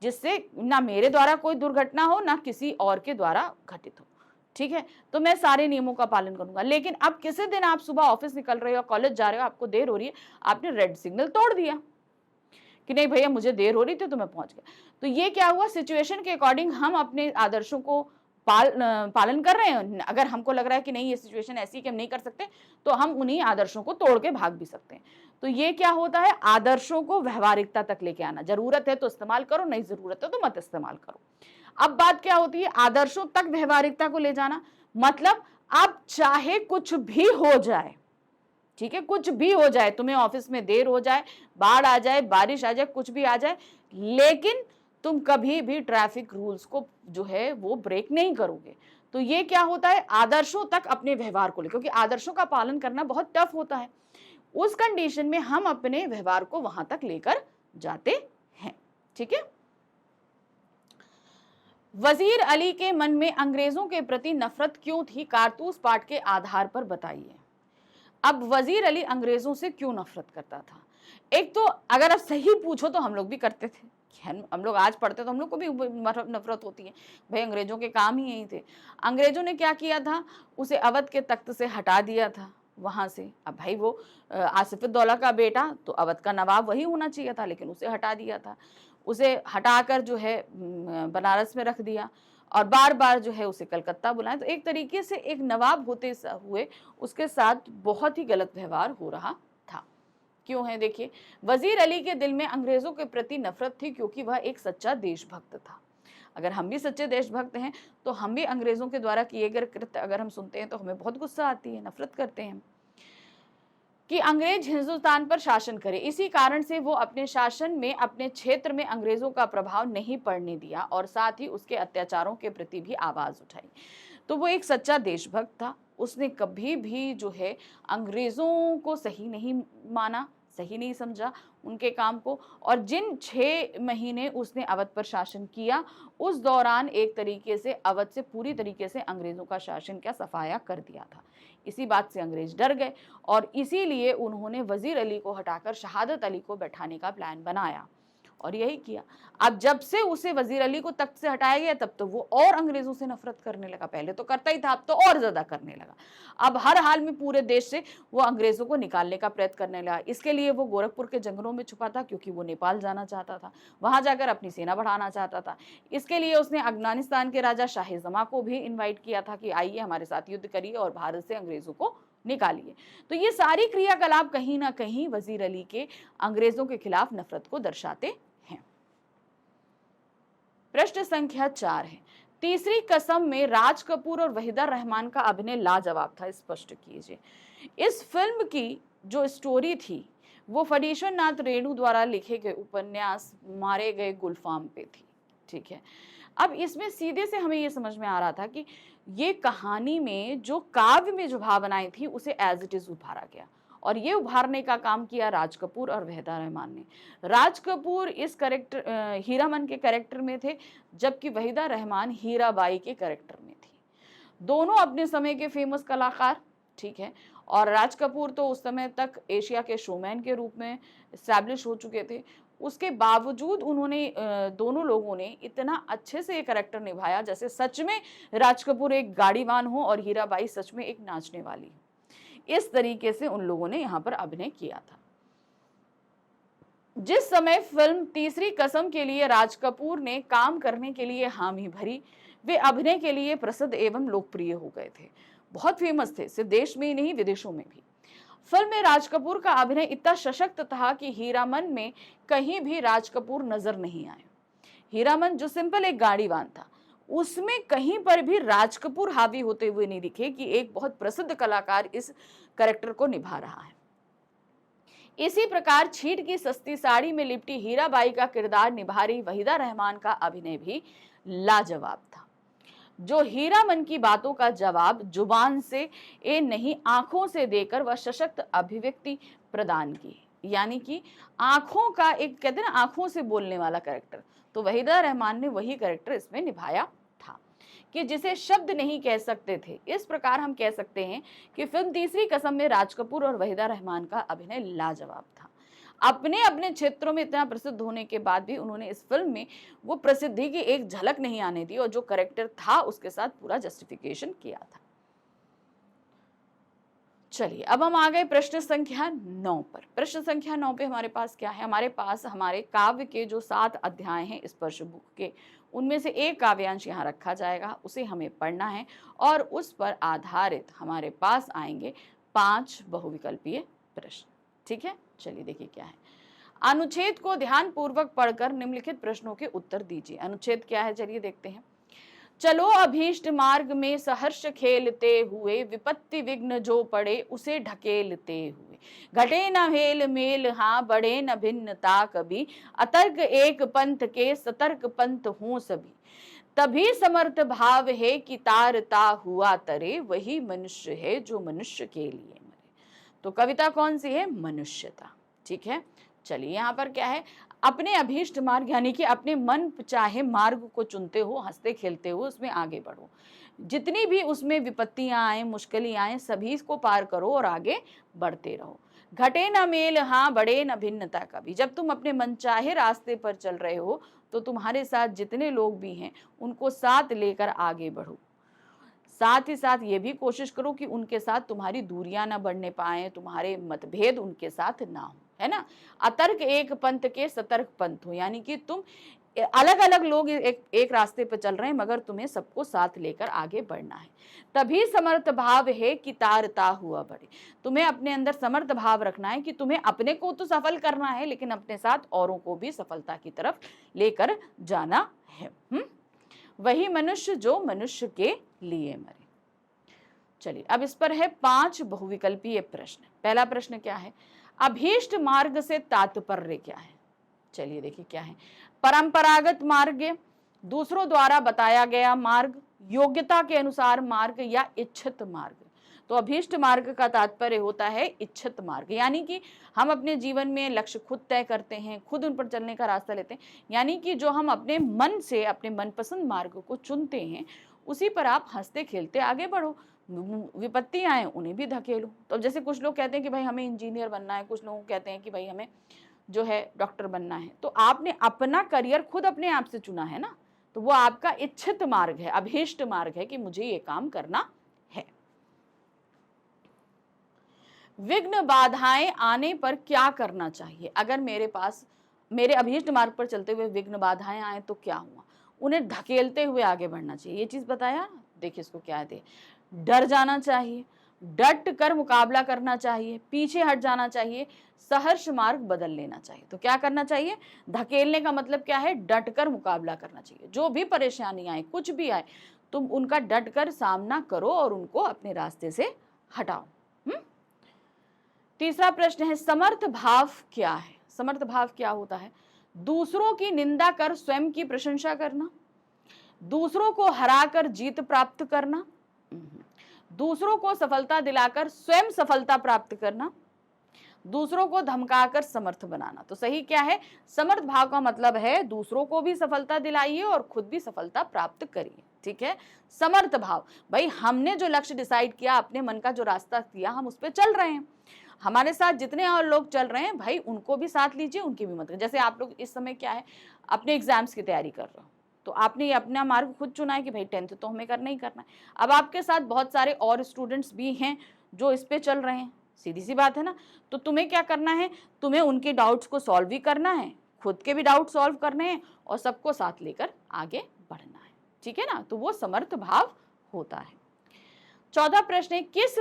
जिससे ना मेरे द्वारा कोई दुर्घटना हो, ना किसी और के द्वारा घटित हो, ठीक है, तो मैं सारे नियमों का पालन करूंगा। लेकिन अब किसी दिन आप सुबह ऑफिस निकल रहे हो, कॉलेज जा रहे हो, आपको देर हो रही है, आपने रेड सिग्नल तोड़ दिया कि नहीं भैया मुझे देर हो रही थी तो मैं पहुंच गया। तो ये क्या हुआ, सिचुएशन के अकॉर्डिंग हम अपने आदर्शों को पालन कर रहे हैं। अगर हमको लग रहा है कि नहीं ये सिचुएशन ऐसी कि हम नहीं कर सकते, तो हम उन्हीं आदर्शों को तोड़ के भाग भी सकते हैं। तो ये क्या होता है, आदर्शों को व्यवहारिकता तक लेके आना। जरूरत है तो इस्तेमाल करो, नहीं जरूरत है तो मत इस्तेमाल करो। अब बात क्या होती है, आदर्शों तक व्यवहारिकता को ले जाना, मतलब अब चाहे कुछ भी हो जाए, ठीक है, कुछ भी हो जाए, तुम्हें ऑफिस में देर हो जाए, बाढ़ आ जाए, बारिश आ जाए, कुछ भी आ जाए, लेकिन तुम कभी भी ट्रैफिक रूल्स को जो है वो ब्रेक नहीं करोगे। तो ये क्या होता है, आदर्शों तक अपने व्यवहार को ले, क्योंकि आदर्शों का पालन करना बहुत टफ होता है। उस कंडीशन में हम अपने व्यवहार को वहां तक लेकर जाते हैं, ठीक है। वजीर अली के मन में अंग्रेजों के प्रति नफरत क्यों थी, कारतूस पाठ के आधार पर बताइए। अब वजीर अली अंग्रेजों से क्यों नफरत करता था? एक तो अगर आप सही पूछो तो हम लोग भी करते थे, हम लोग आज पढ़ते तो हम लोग को भी नफरत होती है, भाई अंग्रेजों के काम ही यही थे। अंग्रेजों ने क्या किया था, उसे अवध के तख्त से हटा दिया था वहां से। अब भाई वो आसिफउद्दौला का बेटा, तो अवध का नवाब वही होना चाहिए था, लेकिन उसे हटा दिया था। उसे हटाकर जो है बनारस में रख दिया, और बार बार जो है उसे कलकत्ता बुलाया। तो एक तरीके से एक नवाब होते हुए उसके साथ बहुत ही गलत व्यवहार हो रहा था। क्यों है, देखिए, वजीर अली के दिल में अंग्रेजों के प्रति नफरत थी क्योंकि वह एक सच्चा देशभक्त था। अगर हम भी सच्चे देशभक्त हैं तो हम भी अंग्रेजों के द्वारा किए गए कृत्य अगर हम सुनते हैं तो हमें बहुत गुस्सा आती है, नफरत करते हैं कि अंग्रेज हिंदुस्तान पर शासन करे। इसी कारण से वो अपने शासन में अपने क्षेत्र में अंग्रेजों का प्रभाव नहीं पड़ने दिया, और साथ ही उसके अत्याचारों के प्रति भी आवाज उठाई। तो वो एक सच्चा देशभक्त था। उसने कभी भी जो है अंग्रेजों को सही नहीं माना, सही नहीं समझा उनके काम को। और जिन 6 महीने उसने अवध पर शासन किया, उस दौरान एक तरीके से अवध से पूरी तरीके से अंग्रेजों का शासन क्या सफाया कर दिया था। इसी बात से अंग्रेज डर गए, और इसीलिए उन्होंने वजीर अली को हटाकर शहादत अली को बैठाने का प्लान बनाया, और यही किया। अब जब से उसे वजीर अली को तख्त से हटाया गया, तब तो वो और अंग्रेजों से नफरत करने लगा। पहले तो करता ही था, अब तो और ज्यादा करने लगा। अब हर हाल में पूरे देश से वो अंग्रेजों को निकालने का प्रयत्न करने लगा। इसके लिए वो गोरखपुर के जंगलों में छुपा था, क्योंकि वो नेपाल जाना चाहता था, वहां जाकर अपनी सेना बढ़ाना चाहता था। इसके लिए उसने अफगानिस्तान के राजा शाह-ए-जमां को भी इन्वाइट किया था कि आइए हमारे साथ युद्ध करिए और भारत से अंग्रेजों को निकालिए। तो ये सारी क्रियाकलाप कहीं ना कहीं वजीर अली के अंग्रेजों के खिलाफ नफरत को दर्शाते हैं। प्रश्न संख्या 4 है, तीसरी कसम में राज कपूर और वहीदा रहमान का अभिनय लाजवाब था, स्पष्ट कीजिए। इस फिल्म की जो स्टोरी थी वो फणीश्वर नाथ रेणु द्वारा लिखे गए उपन्यास मारे गए गुलफाम पे थी, ठीक है। अब इसमें सीधे से हमें ये समझ में आ रहा था कि ये कहानी में जो काव्य में जो भावनाएं थी उसे एज इट इज उभारा गया, और ये उभारने का काम किया राज कपूर और वहीदा रहमान ने। राज कपूर इस कैरेक्टर हीरामन के कैरेक्टर में थे, जबकि वहीदा रहमान हीराबाई के कैरेक्टर में थी। दोनों अपने समय के फेमस कलाकार, ठीक है, और राज कपूर तो उस समय तक एशिया के शोमैन के रूप में एस्टैब्लिश हो चुके थे। उसके बावजूद उन्होंने दोनों लोगों ने इतना अच्छे से ये कैरेक्टर निभाया जैसे सच में राज कपूर एक गाड़ीवान हो और हीराबाई सच में एक नाचने वाली हो। इस तरीके से उन लोगों ने यहाँ पर अभिनय किया था। जिस समय फिल्म तीसरी कसम के लिए राज कपूर ने काम करने के लिए हामी भरी, वे अभिनय के लिए प्रसिद्ध एवं लोकप्रिय हो गए थे, बहुत फेमस थे, सिर्फ देश में ही नहीं विदेशों में भी। फिल्म में राज कपूर का अभिनय इतना सशक्त था कि हीरामन में कहीं भी राज कपूर नजर नहीं आए। हीरामन जो सिंपल एक गाड़ीवान था, उसमें कहीं पर भी राज कपूर हावी होते हुए नहीं दिखे कि एक बहुत प्रसिद्ध कलाकार इस कैरेक्टर को निभा रहा है। इसी प्रकार छीट की सस्ती साड़ी में लिपटी हीराबाई का किरदार निभा रही वहीदा रहमान का अभिनय भी लाजवाब था, जो हीरामन की बातों का जवाब जुबान से नहीं आंखों से देकर वह सशक्त अभिव्यक्ति प्रदान की। यानी कि आंखों का एक, कहते हैं ना, आंखों से बोलने वाला कैरेक्टर, तो वहीदा रहमान ने वही कैरेक्टर इसमें निभाया था कि जिसे शब्द नहीं कह सकते थे। इस प्रकार हम कह सकते हैं कि फिल्म तीसरी कसम में राज कपूर और वहीदा रहमान का अभिनय लाजवाब था। अपने अपने क्षेत्रों में इतना प्रसिद्ध होने के बाद भी उन्होंने इस फिल्म में वो प्रसिद्धि की एक झलक नहीं आने दी, और जो कैरेक्टर था उसके साथ पूरा जस्टिफिकेशन किया था। चलिए अब हम आ गए प्रश्न संख्या 9 पर। प्रश्न संख्या 9 पे हमारे पास क्या है? हमारे पास हमारे काव्य के जो 7 अध्याय हैं स्पर्श बुक के, उनमें से एक काव्यांश यहाँ रखा जाएगा, उसे हमें पढ़ना है, और उस पर आधारित हमारे पास आएंगे 5 बहुविकल्पीय प्रश्न। ठीक है, चलिए देखिए क्या है। अनुच्छेद को ध्यान पूर्वक पढ़कर निम्नलिखित प्रश्नों के उत्तर दीजिए। अनुच्छेद क्या है, चलिए देखते हैं। चलो अभीष्ट मार्ग में सहर्ष खेलते हुए, विपत्ति विघ्न जो पड़े उसे ढकेलते हुए, घटे न हेल मेल हाँ बढ़े न भिन्नता कभी, अतर्क एक पंथ के सतर्क पंथ हों सभी, तभी समर्थ भाव है कि तारता हुआ तरे, वही मनुष्य है जो मनुष्य के लिए मरे। तो कविता कौन सी है? मनुष्यता। ठीक है, चलिए यहाँ पर क्या है, अपने अभीष्ट मार्ग यानी कि अपने मन चाहे मार्ग को चुनते हो, हंसते खेलते हो, उसमें आगे बढ़ो। जितनी भी उसमें विपत्तियां आए, मुश्किलें आए, सभी को पार करो और आगे बढ़ते रहो। घटे न मेल हाँ बढ़े न भिन्नता कभी। जब तुम अपने मनचाहे रास्ते पर चल रहे हो तो तुम्हारे साथ जितने लोग भी हैं उनको साथ लेकर आगे बढ़ो। साथ ही साथ ये भी कोशिश करो कि उनके साथ तुम्हारी दूरियां ना बढ़ने पाए, तुम्हारे मतभेद उनके साथ ना हो, है ना। अतर्क एक पंथ के सतर्क पंथ हो, यानी कि तुम अलग अलग लोग एक रास्ते पर चल रहे हैं मगर तुम्हें सबको साथ लेकर आगे बढ़ना है। तभी समर्थ भाव है कि तारता हुआ बढ़े। तुम्हें अपने अंदर समर्थ भाव रखना है कि तुम्हें अपने को तो सफल करना है लेकिन अपने साथ औरों को भी सफलता की तरफ लेकर जाना है। वही मनुष्य जो मनुष्य के लिए मरे। चलिए अब इस पर है 5 बहुविकल्पीय प्रश्न। पहला प्रश्न क्या है? अभीष्ट मार्ग से तात्पर्य क्या है? चलिए देखिए क्या है। परंपरागत मार्ग, दूसरों द्वारा बताया गया मार्ग, योग्यता के अनुसार मार्ग, या इच्छित मार्ग। तो अभीष्ट मार्ग का तात्पर्य होता है इच्छित मार्ग, यानी कि हम अपने जीवन में लक्ष्य खुद तय करते हैं, खुद उन पर चलने का रास्ता लेते हैं, यानी कि जो हम अपने मन से अपने मनपसंद मार्ग को चुनते हैं उसी पर आप हंसते खेलते आगे बढ़ो। विपत्ति आए उन्हें भी धकेलो। तो जैसे कुछ लोग कहते हैं कि भाई हमें इंजीनियर बनना है, कुछ लोग कहते हैं कि भाई हमें जो है डॉक्टर बनना है, तो आपने अपना करियर खुद अपने आप से चुना है ना, तो वो आपका इच्छित मार्ग है, अभीष्ट मार्ग है कि मुझे ये काम करना है। विघ्न बाधाएं आने पर क्या करना चाहिए? अगर मेरे पास मेरे अभीष्ट मार्ग पर चलते हुए विघ्न बाधाएं आए तो क्या हुआ? उन्हें धकेलते हुए आगे बढ़ना चाहिए। ये चीज बताया। देखिए इसको क्या है, डर जाना चाहिए, डट कर मुकाबला करना चाहिए, पीछे हट जाना चाहिए, सहर्ष मार्ग बदल लेना चाहिए। तो क्या करना चाहिए? धकेलने का मतलब क्या है? डट कर मुकाबला करना चाहिए। जो भी परेशानी आए, कुछ भी आए, तुम उनका डट कर सामना करो और उनको अपने रास्ते से हटाओ। तीसरा प्रश्न है समर्थ भाव क्या है? समर्थ भाव क्या होता है? दूसरों की निंदा कर स्वयं की प्रशंसा करना, दूसरों को हराकर जीत प्राप्त करना, दूसरों को सफलता दिलाकर स्वयं सफलता प्राप्त करना, दूसरों को धमकाकर समर्थ बनाना। तो सही क्या है? समर्थ भाव का मतलब है दूसरों को भी सफलता दिलाइए और खुद भी सफलता प्राप्त करिए। ठीक है, समर्थ भाव, भाई हमने जो लक्ष्य डिसाइड किया, अपने मन का जो रास्ता किया, हम उस पर चल रहे हैं। हमारे साथ जितने और लोग चल रहे हैं भाई उनको भी साथ लीजिए, उनकी भी मत। जैसे आप लोग इस समय क्या है, अपने एग्जाम्स की तैयारी कर रहे हो, तो आपने ये अपना मार्ग खुद चुना है कि भाई 10th तो हमें करना ही करना है। अब आपके साथ बहुत सारे और स्टूडेंट्स भी हैं जो इस पे चल रहे हैं, सीधी सी बात है ना। तो तुम्हें क्या करना है, तुम्हें उनके डाउट्स को सॉल्व भी करना है, खुद के भी डाउट सॉल्व करने हैं और सबको साथ लेकर आगे बढ़ना है। ठीक है ना, तो वो समर्थ भाव होता है। 14 प्रश्न है, किस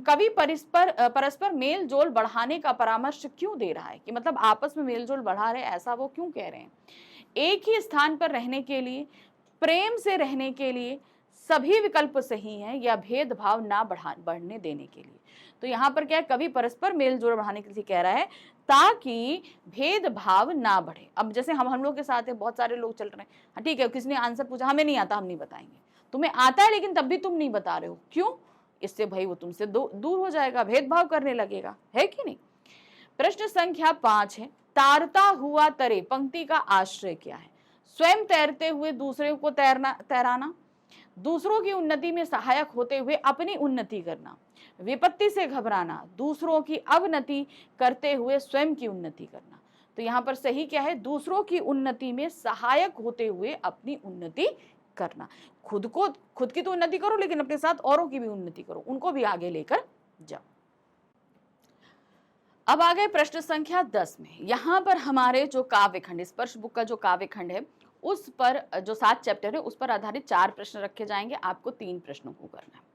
कवि परस्पर मेल जोल बढ़ाने का परामर्श क्यों दे रहा है? कि मतलब आपस में मेल जोल बढ़ा रहे हैं, ऐसा वो क्यों कह रहे हैं? एक ही स्थान पर रहने के लिए, प्रेम से रहने के लिए सभी विकल्प सही हैं, या भेदभाव ना बढ़ने देने के लिए? तो यहाँ पर क्या है, कवि परस्पर मेल जोल बढ़ाने के लिए कह रहा है ताकि भेदभाव ना बढ़े। अब जैसे हम लोग के साथ है, बहुत सारे लोग चल रहे हैं, हाँ ठीक है, किसी ने आंसर पूछा, हमें नहीं आता, हम नहीं बताएंगे। तुम्हें आता है लेकिन तब भी तुम नहीं बता रहे हो, क्यों? इससे भाई वो तुमसे दूर हो जाएगा, भेदभाव करने लगेगा, है कि नहीं। प्रश्न संख्या 5 है, तारता हुआ तरे पंक्ति का आश्रय क्या है? स्वयं तैरते हुए दूसरे को तैराना, दूसरों की उन्नति में सहायक होते हुए अपनी उन्नति करना, विपत्ति से घबराना, दूसरों की अवनति करते हुए स्वयं की उन्नति करना। तो यहाँ पर सही क्या है? दूसरों की उन्नति में सहायक होते हुए अपनी उन्नति करना। खुद की तो उन्नति करो, लेकिन अपने साथ औरों की भी उन्नति करो, उनको भी आगे लेकर जाओ। अब आ गए प्रश्न संख्या 10 में। यहाँ पर हमारे जो काव्यखंड, स्पर्श बुक का जो काव्यखंड है, उस पर जो 7 चैप्टर है उस पर आधारित 4 प्रश्न रखे जाएंगे। आपको 3 प्रश्नों को करना है।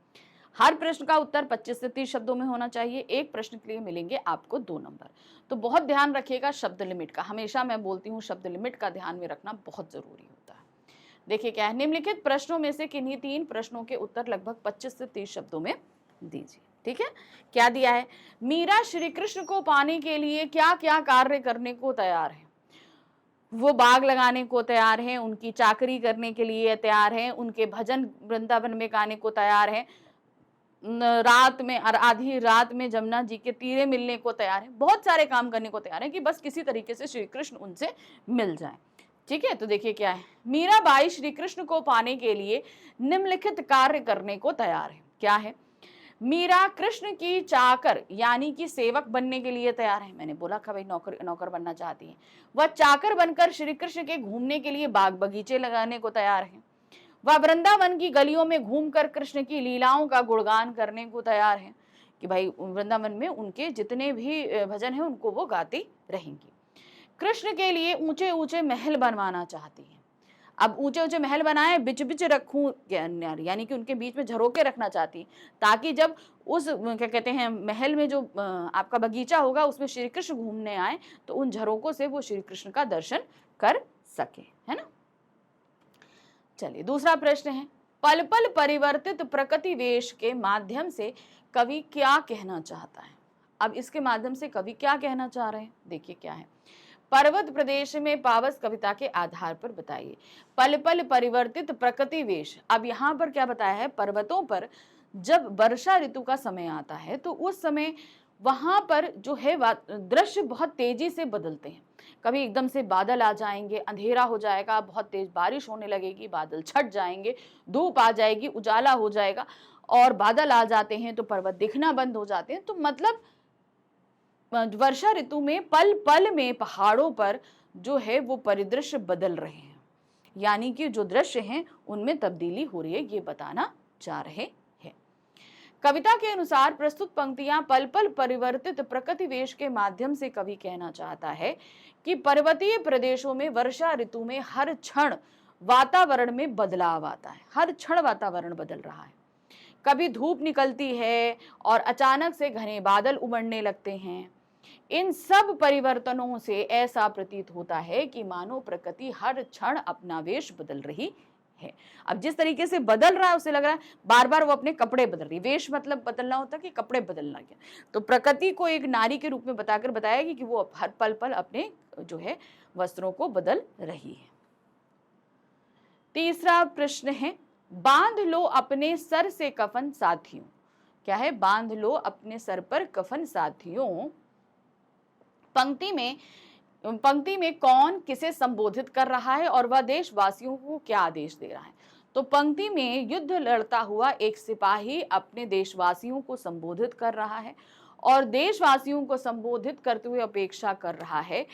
हर प्रश्न का उत्तर 25 से 30 शब्दों में होना चाहिए। एक प्रश्न के लिए मिलेंगे आपको 2 नंबर। तो बहुत ध्यान रखिएगा शब्द लिमिट का। हमेशा मैं बोलती हूँ शब्द लिमिट का ध्यान में रखना बहुत जरूरी होता है। देखिए क्या है, निम्नलिखित प्रश्नों में से किन्हीं 3 प्रश्नों के उत्तर लगभग 25 से 30 शब्दों में दीजिए। ठीक है, क्या दिया है? मीरा श्री कृष्ण को पाने के लिए क्या क्या कार्य करने को तैयार है? वो बाग लगाने को तैयार हैं, उनकी चाकरी करने के लिए तैयार हैं, उनके भजन वृंदावन में गाने को तैयार हैं, रात में और आधी रात में जमुना जी के तीरे मिलने को तैयार है, बहुत सारे काम करने को तैयार है कि बस किसी तरीके से श्री कृष्ण उनसे मिल जाए। ठीक है, तो देखिए क्या है, मीराबाई श्री कृष्ण को पाने के लिए निम्नलिखित कार्य करने को तैयार है। क्या है? मीरा कृष्ण की चाकर यानी कि सेवक बनने के लिए तैयार है। मैंने बोला था भाई नौकर बनना चाहती है। वह चाकर बनकर श्री कृष्ण के घूमने के लिए बाग बगीचे लगाने को तैयार है। वह वृंदावन की गलियों में घूमकर कृष्ण की लीलाओं का गुणगान करने को तैयार है कि भाई वृंदावन में उनके जितने भी भजन हैं उनको वो गाती रहेंगी। कृष्ण के लिए ऊंचे ऊंचे महल बनवाना चाहती है। अब ऊंचे ऊंचे महल बनाए, बिच बिच रखूं, यानी कि उनके बीच में झरोके रखना चाहती, ताकि जब उस क्या कहते हैं महल में जो आपका बगीचा होगा उसमें श्री कृष्ण घूमने आए तो उन झरोकों से वो श्री कृष्ण का दर्शन कर सके, है ना। चलिए दूसरा प्रश्न है, पल पल परिवर्तित प्रकृति वेश के माध्यम से कवि क्या कहना चाहता है? अब इसके माध्यम से कवि क्या कहना चाह रहे हैं, देखिए क्या है। पर्वत प्रदेश में पावस कविता के आधार पर बताइए। पल पल परिवर्तित प्रकृति वेश, अब यहाँ पर क्या बताया है, पर्वतों पर जब वर्षा ऋतु का समय आता है तो उस समय वहां पर जो है दृश्य बहुत तेजी से बदलते हैं। कभी एकदम से बादल आ जाएंगे, अंधेरा हो जाएगा, बहुत तेज बारिश होने लगेगी, बादल छट जाएंगे, धूप आ जाएगी, उजाला हो जाएगा, और बादल आ जाते हैं तो पर्वत दिखना बंद हो जाते हैं। तो मतलब वर्षा ऋतु में पल पल में पहाड़ों पर जो है वो परिदृश्य बदल रहे हैं, यानी कि जो दृश्य हैं उनमें तब्दीली हो रही है, ये बताना चाह रहे हैं। कविता के अनुसार प्रस्तुत पंक्तियां पल पल परिवर्तित प्रकृति वेश के माध्यम से कवि कहना चाहता है कि पर्वतीय प्रदेशों में वर्षा ऋतु में हर क्षण वातावरण में बदलाव आता है, हर क्षण वातावरण बदल रहा है। कभी धूप निकलती है और अचानक से घने बादल उमड़ने लगते हैं। इन सब परिवर्तनों से ऐसा प्रतीत होता है कि मानो प्रकृति हर क्षण अपना वेश बदल रही है। अब जिस तरीके से बदल रहा है उसे लग रहा है बार बार वो अपने कपड़े बदल रही है। वेश मतलब बदलना होता है कि कपड़े बदलना क्या, तो प्रकृति को एक नारी के रूप में बताकर बताया कि वो हर पल पल अपने जो है वस्त्रों को बदल रही है। तीसरा प्रश्न है, बांध लो अपने सर से कफन साथियों। क्या है? बांध लो अपने सर पर कफन साथियों। पंक्ति में कौन किसे संबोधित कर रहा है और वह देशवासियों को क्या आदेश दे रहा है? तो पंक्ति में युद्ध लड़ता हुआ एक सिपाही अपने देशवासियों को संबोधित कर रहा है और देशवासियों को संबोधित करते हुए अपेक्षा कर रहा है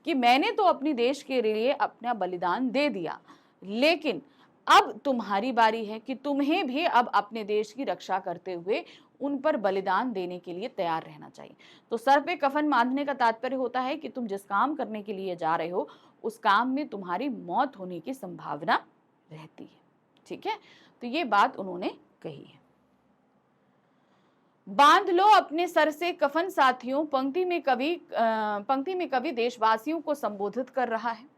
कि मैंने तो अपनी देश के लिए अपना बलिदान दे दिया, लेकिन अब तुम्हारी बारी है कि तुम्हें भी अब अपने देश की रक्षा करते हुए उन पर बलिदान देने के लिए तैयार रहना चाहिए। तो सर पे कफन बांधने का तात्पर्य होता है कि तुम जिस काम करने के लिए जा रहे हो उस काम में तुम्हारी मौत होने की संभावना रहती है। ठीक है, तो ये बात उन्होंने कही है। बांध लो अपने सर से कफन साथियों, पंक्ति में कवि देशवासियों को संबोधित कर रहा है।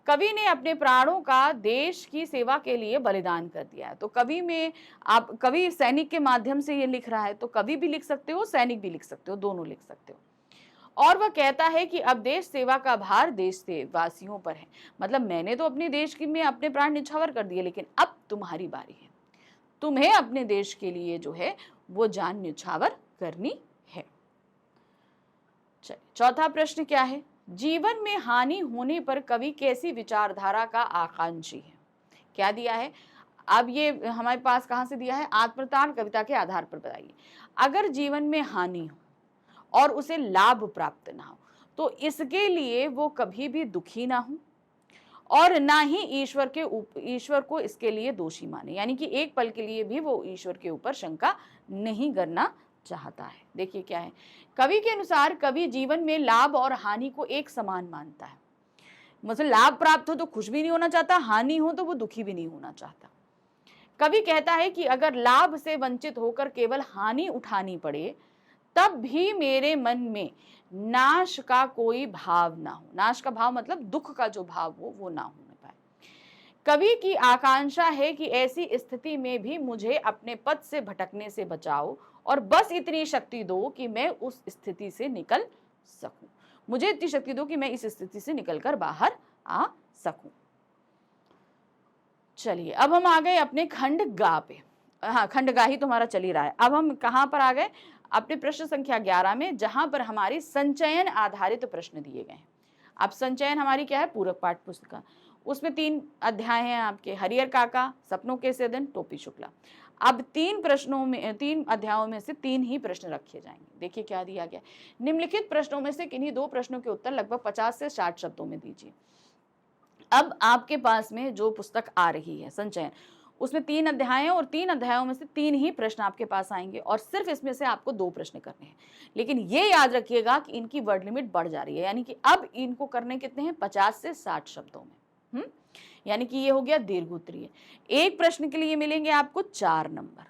कवि ने अपने प्राणों का देश की सेवा के लिए बलिदान कर दिया है। तो कवि सैनिक के माध्यम से ये लिख रहा है, तो कवि भी लिख सकते हो, सैनिक भी लिख सकते हो, दोनों लिख सकते हो। और वह कहता है कि अब देश सेवा का भार देश से वासियों पर है। मतलब मैंने तो अपने देश में अपने प्राण निछावर कर दिए, लेकिन अब तुम्हारी बारी है, तुम्हें अपने देश के लिए जो है वो जान निछावर करनी है। चलिए, चौथा प्रश्न क्या है? जीवन में हानि होने पर कवि कैसी विचारधारा का आकांक्षी है? क्या दिया है? अब ये हमारे पास कहां से दिया है? आत्मतान कविता के आधार पर बताइए। अगर जीवन में हानि हो और उसे लाभ प्राप्त ना हो तो इसके लिए वो कभी भी दुखी ना हो और ना ही ईश्वर को इसके लिए दोषी माने, यानी कि एक पल के लिए भी वो ईश्वर के ऊपर शंका नहीं करना चाहता है। देखिए क्या है, कवि के अनुसार कवि जीवन में लाभ और हानि को एक समान मानता है। मतलब लाभ प्राप्त हो तो खुश भी नहीं होना चाहता, हानि हो तो वो दुखी भी नहीं होना चाहता। कवि कहता है कि अगर लाभ से वंचित होकर केवल हानि उठानी पड़े तब भी मेरे मन में नाश का कोई भाव ना हो। नाश का भाव मतलब दुख का जो भाव हो वो ना होने पाए। कवि की आकांक्षा है कि ऐसी स्थिति में भी मुझे अपने पद से भटकने से बचाओ और बस इतनी शक्ति दो कि मैं उस स्थिति से निकल सकूं। मुझे इतनी शक्ति दो कि मैं इस स्थिति से निकलकर बाहर आ सकूं। चलिए, अब हम आ गए अपने खंड गा पे। हाँ, खंड गा ही तुम्हारा चल ही रहा है। अब हम कहां पर आ गए? अपने प्रश्न संख्या 11 में, जहां पर हमारी संचयन आधारित प्रश्न दिए गए हैं। अब संचयन हमारी क्या है? पूरक पाठ्य पुस्तिका। उसमें 3 अध्याय हैं आपके, हरिहर काका, सपनों के सेदन, टोपी शुक्ला। अब 3 अध्यायों में से 3 ही प्रश्न रखे जाएंगे। देखिए क्या दिया गया, निम्नलिखित प्रश्नों में से किन्हीं 2 प्रश्नों के उत्तर लगभग 50 से 60 शब्दों में दीजिए। अब आपके पास में जो पुस्तक आ रही है संचयन, उसमें 3 अध्याय हैं और 3 अध्यायों में से 3 ही प्रश्न आपके पास आएंगे और सिर्फ इसमें से आपको 2 प्रश्न करने हैं। लेकिन ये याद रखिएगा कि इनकी वर्ड लिमिट बढ़ जा रही है, यानी कि अब इनको करने कितने हैं? 50 से 60 शब्दों में। यानी कि ये हो गया दीर्घ उत्तरीय। एक प्रश्न के लिए मिलेंगे आपको 4 नंबर।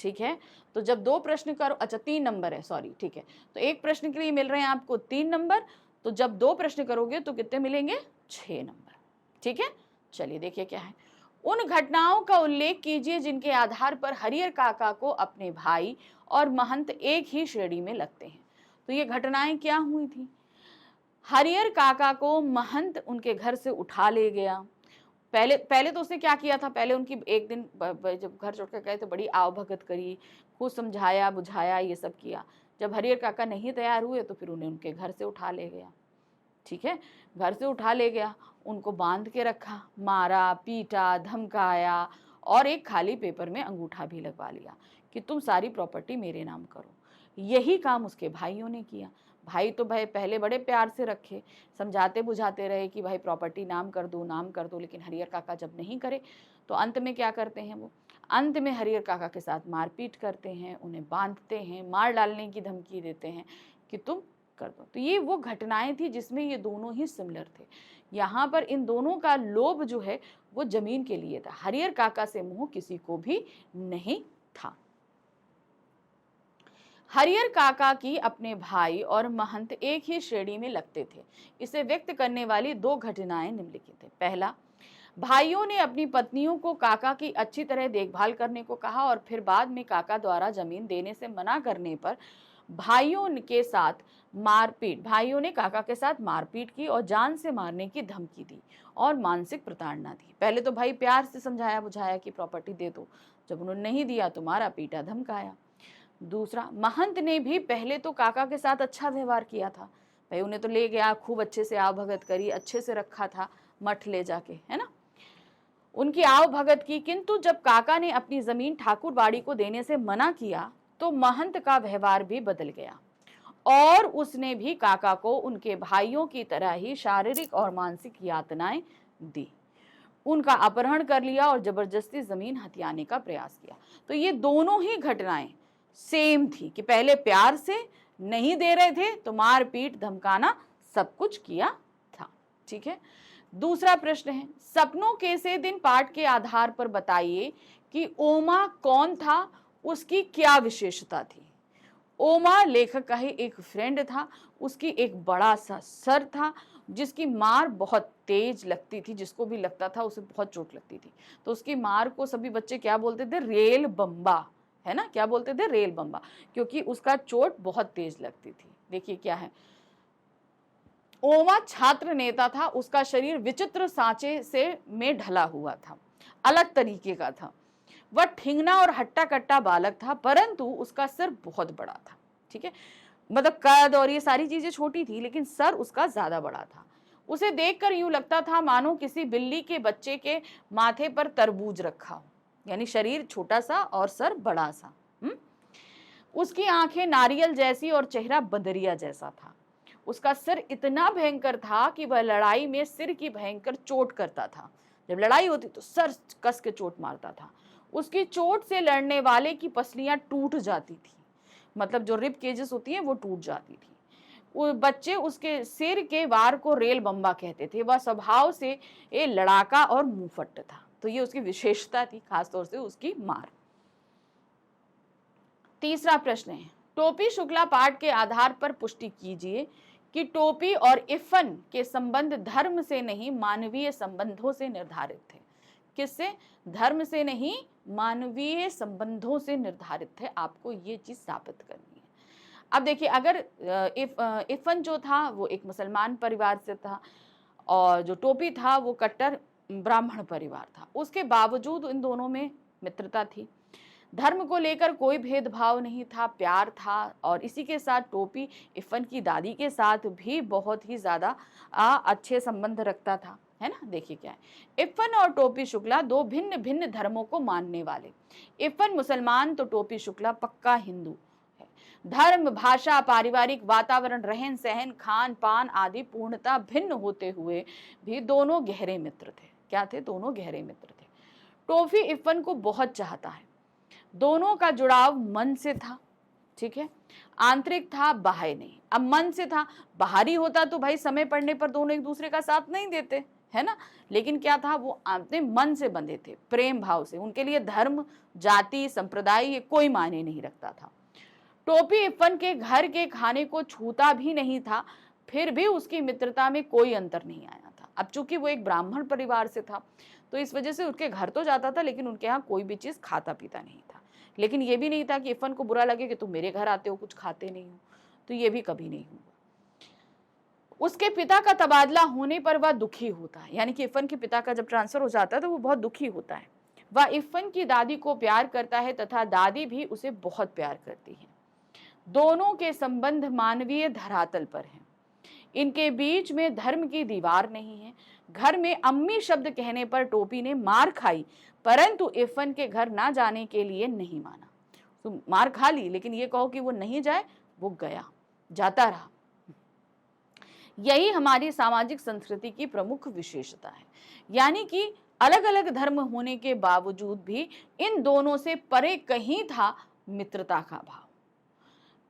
ठीक है, तो जब 2 प्रश्न करो, अच्छा 3 नंबर है, सॉरी, ठीक है, तो एक प्रश्न के लिए मिल रहे हैं आपको 3 नंबर, तो जब 2 प्रश्न करोगे तो कितने मिलेंगे? 6 नंबर। ठीक है, चलिए देखिए क्या है। उन घटनाओं का उल्लेख कीजिए जिनके आधार पर हरिहर काका को अपने भाई और महंत एक ही श्रेणी में लगते हैं। तो ये घटनाएं क्या हुई थी? हरिहर काका को महंत उनके घर से उठा ले गया। पहले तो उसने क्या किया था? पहले उनकी एक दिन जब घर छोड़ कर गए तो बड़ी आवभगत करी, खूब समझाया बुझाया, ये सब किया। जब हरिहर काका नहीं तैयार हुए तो फिर उन्हें उनके घर से उठा ले गया। ठीक है, घर से उठा ले गया, उनको बांध के रखा, मारा, पीटा, धमकाया और एक खाली पेपर में अंगूठा भी लगवा लिया कि तुम सारी प्रॉपर्टी मेरे नाम करो। यही काम उसके भाइयों ने किया। भाई तो भाई पहले बड़े प्यार से रखे, समझाते बुझाते रहे कि भाई प्रॉपर्टी नाम कर दो, लेकिन हरिहर काका जब नहीं करे तो अंत में क्या करते हैं वो? अंत में हरिहर काका के साथ मारपीट करते हैं, उन्हें बांधते हैं, मार डालने की धमकी देते हैं कि तुम कर दो। तो ये वो घटनाएं थी जिसमें ये दोनों ही सिमिलर थे। यहाँ पर इन दोनों का लोभ जो है वो जमीन के लिए था। हरिहर काका से मोह किसी को भी नहीं था। हरिहर काका की अपने भाई और महंत एक ही श्रेणी में लगते थे। इसे व्यक्त करने वाली 2 घटनाएं निम्नलिखित है। पहला, भाइयों ने अपनी पत्नियों को काका की अच्छी तरह देखभाल करने को कहा और फिर बाद में काका द्वारा जमीन देने से मना करने पर भाइयों के साथ मारपीट, भाइयों ने काका के साथ मारपीट की और जान से मारने की धमकी दी और मानसिक प्रताड़ना दी। पहले तो भाई प्यार से समझाया बुझाया कि प्रॉपर्टी दे दो, जब उन्होंने नहीं दिया तो मारा पीटा धमकाया। दूसरा, महंत ने भी पहले तो काका के साथ अच्छा व्यवहार किया था, भाई उन्हें तो ले गया, खूब अच्छे से आव भगत करी, अच्छे से रखा था मठ ले जाके, है ना, उनकी आव भगत की। किंतु जब काका ने अपनी जमीन ठाकुर बाड़ी को देने से मना किया तो महंत का व्यवहार भी बदल गया और उसने भी काका को उनके भाइयों की तरह ही शारीरिक और मानसिक यातनाएं दी, उनका अपहरण कर लिया और जबरदस्ती जमीन हथियाने का प्रयास किया। तो ये दोनों ही घटनाएं सेम थी कि पहले प्यार से नहीं दे रहे थे तो मार पीट धमकाना सब कुछ किया था। ठीक है, दूसरा प्रश्न है, सपनों के से दिन पाठ के आधार पर बताइए कि ओमा कौन था, उसकी क्या विशेषता थी। ओमा लेखक का ही एक फ्रेंड था, उसकी एक बड़ा सा सर था जिसकी मार बहुत तेज लगती थी, जिसको भी लगता था उसे बहुत चोट लगती थी। तो उसकी मार को सभी बच्चे क्या बोलते थे, रेल बम्बा, है ना, क्या बोलते थे, रेल बम्बा, क्योंकि उसका चोट बहुत तेज लगती थी। देखिए क्या है, ओमा छात्र नेता था, उसका शरीर विचित्र सांचे से में ढला हुआ था, अलग तरीके का था। वह ठिंगना और हट्टा कट्टा बालक था, परंतु उसका सिर बहुत बड़ा था। ठीक है, मतलब कद और ये सारी चीजें छोटी थी लेकिन सर उसका ज्यादा बड़ा था। उसे देखकर यूं लगता था मानो किसी बिल्ली के बच्चे के माथे पर तरबूज रखा हो, यानी शरीर छोटा सा और सर बड़ा सा। उसकी आंखें नारियल जैसी और चेहरा बदरिया जैसा था। उसका सिर इतना भयंकर था कि वह लड़ाई में सिर की भयंकर चोट करता था। जब लड़ाई होती तो सर कस के चोट मारता था। उसकी चोट से लड़ने वाले की पसलियां टूट जाती थी, मतलब जो रिब केजेस होती हैं वो टूट जाती थी। वो बच्चे उसके सिर के वार को रेल बम्बा कहते थे। वह स्वभाव से ये लड़ाका और मुंहफट था। तो ये उसकी विशेषता थी, खासतौर से उसकी मार। तीसरा प्रश्न है, टोपी शुक्ला पाठ के आधार पर पुष्टि कीजिए कि टोपी और इफ़न के संबंध धर्म से नहीं मानवीय संबंधों से निर्धारित थे। किससे? धर्म से नहीं, मानवीय संबंधों से निर्धारित थे। आपको ये चीज साबित करनी है। अब देखिए, अगर इफ़न जो था वो एक मुसलमान परिवार से था और जो टोपी था वो कट्टर ब्राह्मण परिवार था, उसके बावजूद इन दोनों में मित्रता थी। धर्म को लेकर कोई भेदभाव नहीं था, प्यार था। और इसी के साथ टोपी इफ़न की दादी के साथ भी बहुत ही ज्यादा अच्छे संबंध रखता था, है ना। देखिए क्या है, इफ़न और टोपी शुक्ला दो भिन्न भिन्न धर्मों को मानने वाले। इफ़न मुसलमान तो टोपी शुक्ला पक्का हिंदू है। धर्म, भाषा, पारिवारिक वातावरण, रहन सहन, खान पान आदि पूर्णतः भिन्न होते हुए भी दोनों गहरे मित्र थे। क्या थे? दोनों गहरे मित्र थे। टोपी इफ़न को बहुत चाहता है। दोनों का जुड़ाव मन से था, ठीक है, आंतरिक था, बाह्य नहीं। अब मन से था, बाहरी होता तो भाई समय पड़ने पर दोनों एक दूसरे का साथ नहीं देते, है ना। लेकिन क्या था, वो अपने मन से बंधे थे, प्रेम भाव से। उनके लिए धर्म, जाति, संप्रदाय ये कोई मायने नहीं रखता था। टोपी इफ़न के घर के खाने को छूता भी नहीं था, फिर भी उसकी मित्रता में कोई अंतर नहीं आया था। अब चूंकि वो एक ब्राह्मण परिवार से था तो इस वजह से उसके घर तो जाता था लेकिन उनके यहाँ कोई भी चीज खाता पीता नहीं था। लेकिन ये भी नहीं था कि इफ़न को बुरा लगे कि तुम मेरे घर आते हो कुछ खाते नहीं हो, तो ये भी कभी नहीं हुआ। उसके पिता का तबादला होने पर वह दुखी होता है, यानी कि इफ़न के पिता का जब ट्रांसफर हो जाता है तो वो बहुत दुखी होता है। वह इफ़न की दादी को प्यार करता है तथा दादी भी उसे बहुत प्यार करती है। दोनों के संबंध मानवीय धरातल पर हैं। इनके बीच में धर्म की दीवार नहीं है। घर में अम्मी शब्द कहने पर टोपी ने मार खाई, परंतु इफ़न के घर ना जाने के लिए नहीं माना। तो मार खा ली लेकिन ये कहो कि वो नहीं जाए, वो गया, जाता रहा। यही हमारी सामाजिक संस्कृति की प्रमुख विशेषता है, यानी कि अलग अलग धर्म होने के बावजूद भी इन दोनों से परे कहीं था मित्रता का भाव।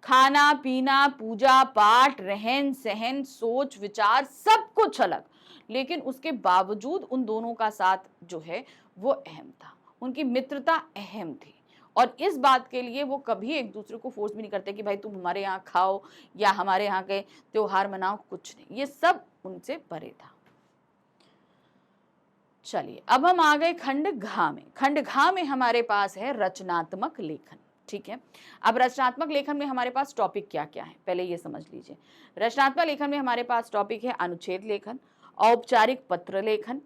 खाना पीना, पूजा पाठ, रहन सहन, सोच विचार सब कुछ अलग, लेकिन उसके बावजूद उन दोनों का साथ जो है वो अहम था। उनकी मित्रता अहम थी और इस बात के लिए वो कभी एक दूसरे को फोर्स भी नहीं करते कि भाई तुम हमारे यहाँ खाओ या हमारे यहाँ के त्योहार मनाओ, कुछ नहीं। ये सब उनसे परे था। चलिए अब हम आ गए खंड घ में। खंड घ में हमारे पास है रचनात्मक लेखन। ठीक है। अब रचनात्मक लेखन में हमारे पास टॉपिक क्या क्या है, पहले ये समझ लीजिए। रचनात्मक लेखन में हमारे पास टॉपिक है अनुच्छेद लेखन, औपचारिक पत्र लेखन,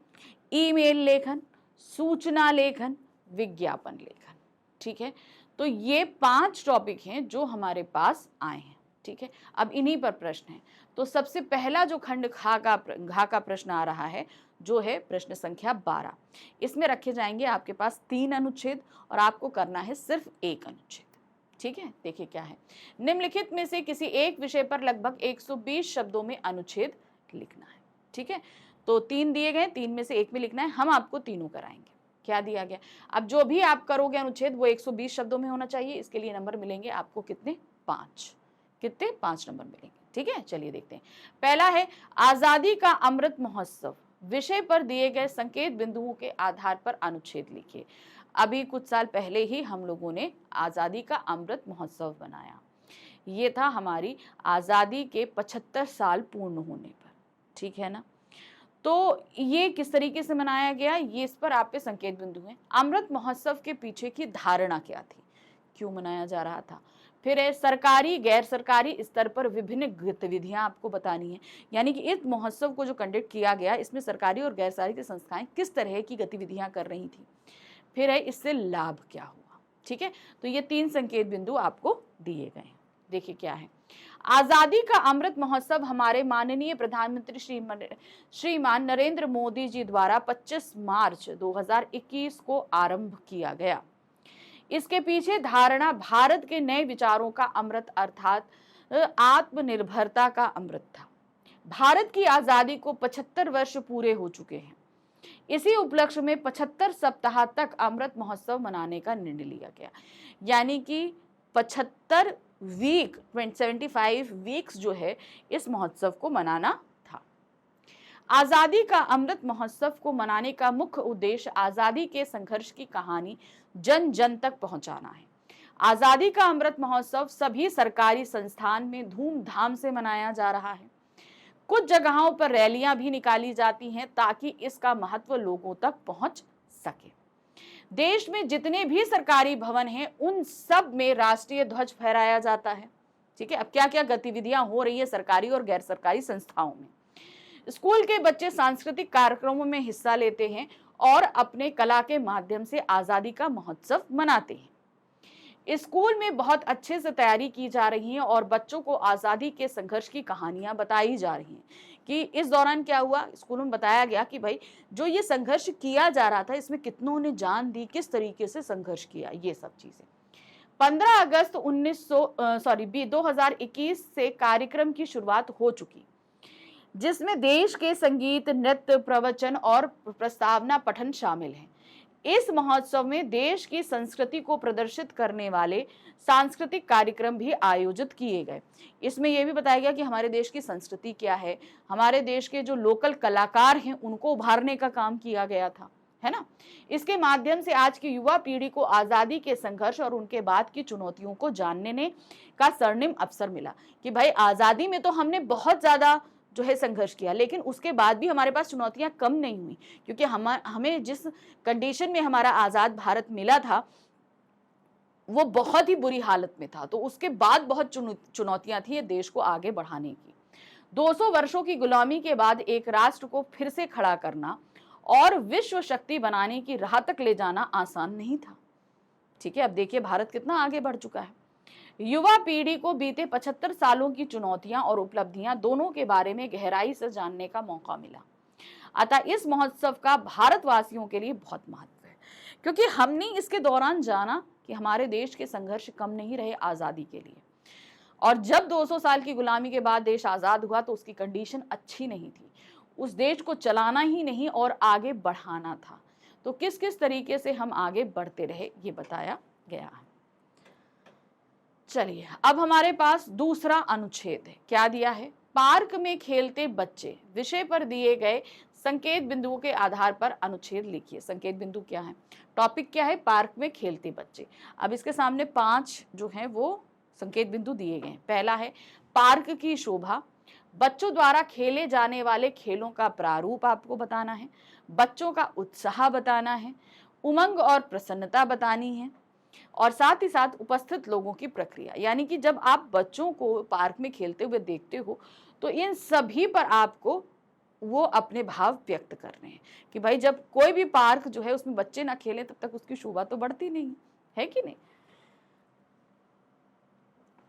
ईमेल लेखन, सूचना लेखन, विज्ञापन लेखन। ठीक है, तो ये 5 टॉपिक हैं जो हमारे पास आए हैं। ठीक है, अब इन्हीं पर प्रश्न है। तो सबसे पहला जो खंड घा का प्रश्न आ रहा है, जो है प्रश्न संख्या 12। इसमें रखे जाएंगे आपके पास 3 अनुच्छेद और आपको करना है सिर्फ 1 अनुच्छेद। ठीक है, देखिए क्या है। निम्नलिखित में से किसी एक विषय पर लगभग 120 शब्दों में अनुच्छेद लिखना है। ठीक है, तो 3 दिए गए, 3 में से 1 में लिखना है। हम आपको तीनों कराएंगे। क्या दिया गया, अब जो भी आप करोगे अनुच्छेद वो 120 शब्दों में होना चाहिए। इसके लिए नंबर मिलेंगे आपको कितने, 5। कितने, 5 नंबर मिलेंगे। ठीक है, चलिए देखते हैं। पहला है आजादी का अमृत महोत्सव, विषय पर दिए गए संकेत बिंदुओं के आधार पर अनुच्छेद लिखिए। अभी कुछ साल पहले ही हम लोगों ने आजादी का अमृत महोत्सव बनाया। ये था हमारी आजादी के 75 साल पूर्ण होने पर। ठीक है ना, तो ये किस तरीके से मनाया गया, ये इस पर आप पे संकेत बिंदु हैं। अमृत महोत्सव के पीछे की धारणा क्या थी, क्यों मनाया जा रहा था। फिर है सरकारी गैर सरकारी स्तर पर विभिन्न गतिविधियां आपको बतानी है, यानी कि इस महोत्सव को जो कंडक्ट किया गया इसमें सरकारी और गैर सरकारी संस्थाएं किस तरह की गतिविधियां कर रही थी। फिर है इससे लाभ क्या हुआ। ठीक है, तो ये 3 संकेत बिंदु आपको दिए गए हैं। देखिए क्या है, आजादी का अमृत महोत्सव हमारे माननीय प्रधानमंत्री श्रीमान नरेंद्र मोदी जी द्वारा 25 मार्च 2021 को आरंभ किया गया। इसके पीछे धारणा भारत के नए विचारों का अमृत अर्थात आत्मनिर्भरता का अमृत था। भारत की आजादी को 75 वर्ष पूरे हो चुके हैं। इसी उपलक्ष्य में 75 सप्ताह तक अमृत महोत्सव मनाने का निर्णय लिया गया, यानी कि 75 वीक 75 वीक्स जो है इस महोत्सव को मनाना था। आजादी का अमृत महोत्सव को मनाने का मुख्य उद्देश्य आजादी के संघर्ष की कहानी जन जन तक पहुंचाना है। आजादी का अमृत महोत्सव सभी सरकारी संस्थान में धूमधाम से मनाया जा रहा है। कुछ जगहों पर रैलियां भी निकाली जाती हैं ताकि इसका महत्व लोगों तक पहुंच सके। देश में जितने भी सरकारी भवन हैं उन सब में राष्ट्रीय ध्वज फहराया जाता है। ठीक है, अब क्या क्या गतिविधियां हो रही है सरकारी और गैर सरकारी संस्थाओं में। स्कूल के बच्चे सांस्कृतिक कार्यक्रमों में हिस्सा लेते हैं और अपने कला के माध्यम से आजादी का महोत्सव मनाते हैं। स्कूल में बहुत अच्छे से तैयारी की जा रही है और बच्चों को आजादी के संघर्ष की कहानियां बताई जा रही हैं कि इस दौरान क्या हुआ। स्कूलों में बताया गया कि भाई जो ये संघर्ष किया जा रहा था इसमें कितनों ने जान दी, किस तरीके से संघर्ष किया, ये सब चीजें। 15 अगस्त 2021 से कार्यक्रम की शुरुआत हो चुकी, जिसमें देश के संगीत, नृत्य, प्रवचन और प्रस्तावना पठन शामिल हैं। इस महोत्सव में देश की संस्कृति को प्रदर्शित करने वाले सांस्कृतिक कार्यक्रम भी आयोजित किए गए। इसमें यह भी बताया गया कि हमारे देश की संस्कृति क्या है, हमारे देश के जो लोकल कलाकार हैं उनको उभारने का काम किया गया था, है ना। इसके माध्यम से आज की युवा पीढ़ी को आजादी के संघर्ष और उनके बाद की चुनौतियों को जानने का स्वर्णिम अवसर मिला कि भाई आजादी में तो हमने बहुत ज्यादा जो है संघर्ष किया, लेकिन उसके बाद भी हमारे पास चुनौतियां कम नहीं हुई, क्योंकि हमें जिस कंडीशन में हमारा आजाद भारत मिला था वो बहुत ही बुरी हालत में था। तो उसके बाद बहुत चुनौतियां थी ये देश को आगे बढ़ाने की। 200 वर्षों की गुलामी के बाद एक राष्ट्र को फिर से खड़ा करना और विश्व शक्ति बनाने की राह तक ले जाना आसान नहीं था। ठीक है, अब देखिए भारत कितना आगे बढ़ चुका है। युवा पीढ़ी को बीते 75 सालों की चुनौतियां और उपलब्धियां दोनों के बारे में गहराई से जानने का मौका मिला। अतः इस महोत्सव का भारतवासियों के लिए बहुत महत्व है, क्योंकि हमने इसके दौरान जाना कि हमारे देश के संघर्ष कम नहीं रहे आजादी के लिए। और जब 200 साल की गुलामी के बाद देश आजाद हुआ तो उसकी कंडीशन अच्छी नहीं थी। उस देश को चलाना ही नहीं और आगे बढ़ाना था। तो किस किस तरीके से हम आगे बढ़ते रहे ये बताया गया है। चलिए अब हमारे पास दूसरा अनुच्छेद है। क्या दिया है, पार्क में खेलते बच्चे विषय पर दिए गए संकेत बिंदुओं के आधार पर अनुच्छेद लिखिए। संकेत बिंदु क्या है, टॉपिक क्या है, पार्क में खेलते बच्चे। अब इसके सामने 5 जो हैं वो संकेत बिंदु दिए गए हैं। पहला है पार्क की शोभा, बच्चों द्वारा खेले जाने वाले खेलों का प्रारूप आपको बताना है, बच्चों का उत्साह बताना है, उमंग और प्रसन्नता बतानी है, और साथ ही साथ उपस्थित लोगों की प्रक्रिया, यानी कि जब आप बच्चों को पार्क में खेलते हुए देखते हो तो इन सभी पर आपको वो अपने भाव व्यक्त कर रहे हैं कि भाई जब कोई भी पार्क जो है उसमें बच्चे ना खेलें तब तक उसकी शोभा तो बढ़ती नहीं है कि नहीं।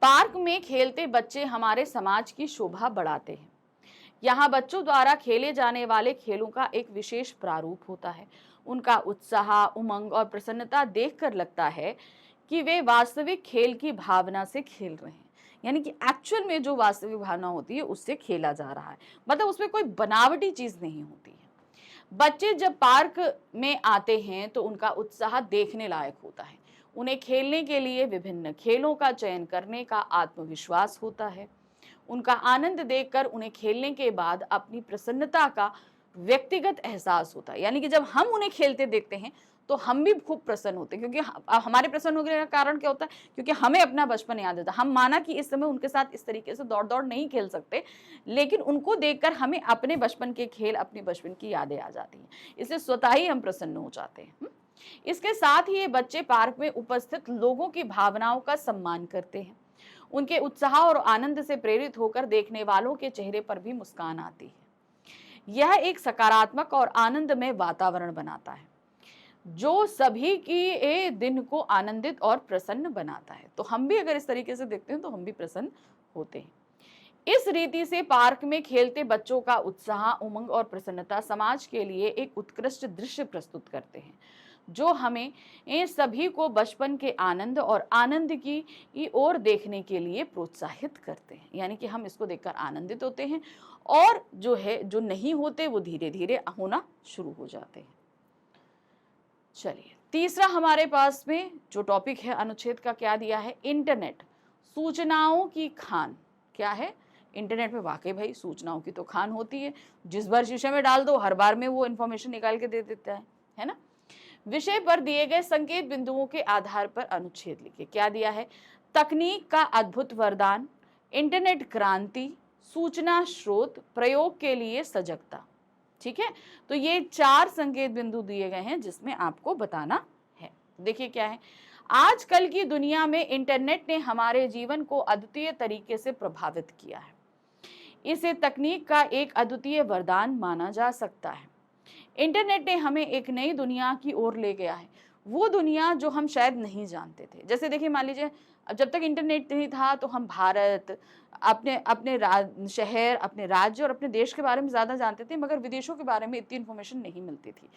पार्क में खेलते बच्चे हमारे समाज की शोभा बढ़ाते हैं। यहाँ बच्चों द्वारा खेले जाने वाले खेलों का एक विशेष प्रारूप होता है। उनका उत्साह, उमंग और प्रसन्नता देखकर लगता है कि वे वास्तविक खेल की भावना से खेल रहे हैं, यानी कि एक्चुअल में जो वास्तविक भावना होती है उससे खेला जा रहा है, मतलब उसमें कोई बनावटी चीज नहीं होती है। बच्चे जब पार्क में आते हैं तो उनका उत्साह देखने लायक होता है। उन्हें खेलने के लिए विभिन्न खेलों का चयन करने का आत्मविश्वास होता है। उनका आनंद देखकर उन्हें खेलने के बाद अपनी प्रसन्नता का व्यक्तिगत एहसास होता है, यानी कि जब हम उन्हें खेलते देखते हैं तो हम भी खूब प्रसन्न होते हैं, क्योंकि हमारे प्रसन्न होने का कारण क्या होता है, क्योंकि हमें अपना बचपन याद आता है। हम माना कि इस समय उनके साथ इस तरीके से दौड़ दौड़ नहीं खेल सकते, लेकिन उनको देखकर हमें अपने बचपन के खेल, अपने बचपन की यादें आ जाती हैं, इसलिए स्वतः ही हम प्रसन्न हो जाते हैं। इसके साथ ही ये बच्चे पार्क में उपस्थित लोगों की भावनाओं का सम्मान करते हैं। उनके उत्साह और आनंद से प्रेरित होकर देखने वालों के चेहरे पर भी मुस्कान आती है। यह एक सकारात्मक और आनंदमय वातावरण बनाता है जो सभी की दिन को आनंदित और प्रसन्न बनाता है। तो हम भी अगर इस तरीके से देखते हैं तो हम भी प्रसन्न होते हैं। इस रीति से पार्क में खेलते बच्चों का उत्साह, उमंग और प्रसन्नता समाज के लिए एक उत्कृष्ट दृश्य प्रस्तुत करते हैं, जो हमें इन सभी को बचपन के आनंद और आनंद की ओर देखने के लिए प्रोत्साहित करते हैं। यानी कि हम इसको देखकर आनंदित होते हैं और जो नहीं होते वो धीरे धीरे होना शुरू हो जाते हैं। चलिए, तीसरा हमारे पास में जो टॉपिक है अनुच्छेद का क्या दिया है, इंटरनेट सूचनाओं की खान। क्या है, इंटरनेट में वाकई भाई सूचनाओं की तो खान होती है, जिस बार शीशे में डाल दो हर बार में वो इंफॉर्मेशन निकाल के दे देता है ना। विषय पर दिए गए संकेत बिंदुओं के आधार पर अनुच्छेद लिखिए। क्या दिया है, तकनीक का अद्भुत वरदान, इंटरनेट क्रांति, सूचना स्रोत, प्रयोग के लिए सजगता। ठीक है, तो ये 4 संकेत बिंदु दिए गए हैं जिसमें आपको बताना है। देखिए क्या है, आजकल की दुनिया में इंटरनेट ने हमारे जीवन को अद्वितीय तरीके से प्रभावित किया है। इसे तकनीक का एक अद्वितीय वरदान माना जा सकता है। इंटरनेट ने हमें एक नई दुनिया की ओर ले गया है, वो दुनिया जो हम शायद नहीं जानते थे। जैसे देखिए, मान लीजिए जब तक इंटरनेट नहीं था तो हम भारत, अपने अपने शहर, अपने राज्य और अपने देश के बारे में ज़्यादा जानते थे, मगर विदेशों के बारे में इतनी इन्फॉर्मेशन नहीं मिलती थी।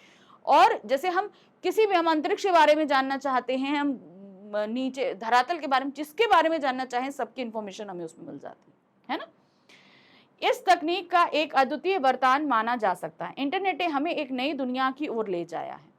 और जैसे हम किसी भी, हम अंतरिक्ष के बारे में जानना चाहते हैं, हम नीचे धरातल के बारे में, जिसके बारे में जानना चाहें सबकी इन्फॉर्मेशन हमें उसमें मिल जाती है ना। इस तकनीक का एक अद्वितीय वरदान माना जा सकता है। इंटरनेट ने हमें एक नई दुनिया की ओर ले जाया है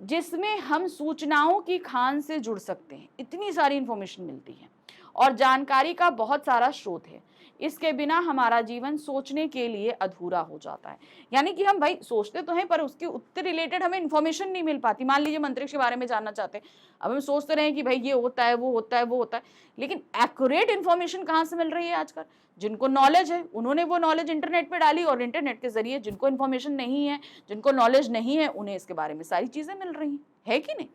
जिसमें हम सूचनाओं की खान से जुड़ सकते हैं। इतनी सारी इंफॉर्मेशन मिलती है और जानकारी का बहुत सारा स्रोत है। इसके बिना हमारा जीवन सोचने के लिए अधूरा हो जाता है। यानी कि हम भाई सोचते तो हैं पर उसके रिलेटेड हमें इन्फॉर्मेशन नहीं मिल पाती। मान लीजिए हम अंतरिक्ष के बारे में जानना चाहते हैं, अब हम सोचते रहे कि भाई ये होता है, वो होता है, वो होता है, लेकिन एक्यूरेट इन्फॉर्मेशन कहाँ से मिल रही है आजकल। जिनको नॉलेज है उन्होंने वो नॉलेज इंटरनेट पे डाली और इंटरनेट के जरिए जिनको इन्फॉर्मेशन नहीं है, जिनको नॉलेज नहीं है, उन्हें इसके बारे में सारी चीजें मिल रही है कि नहीं।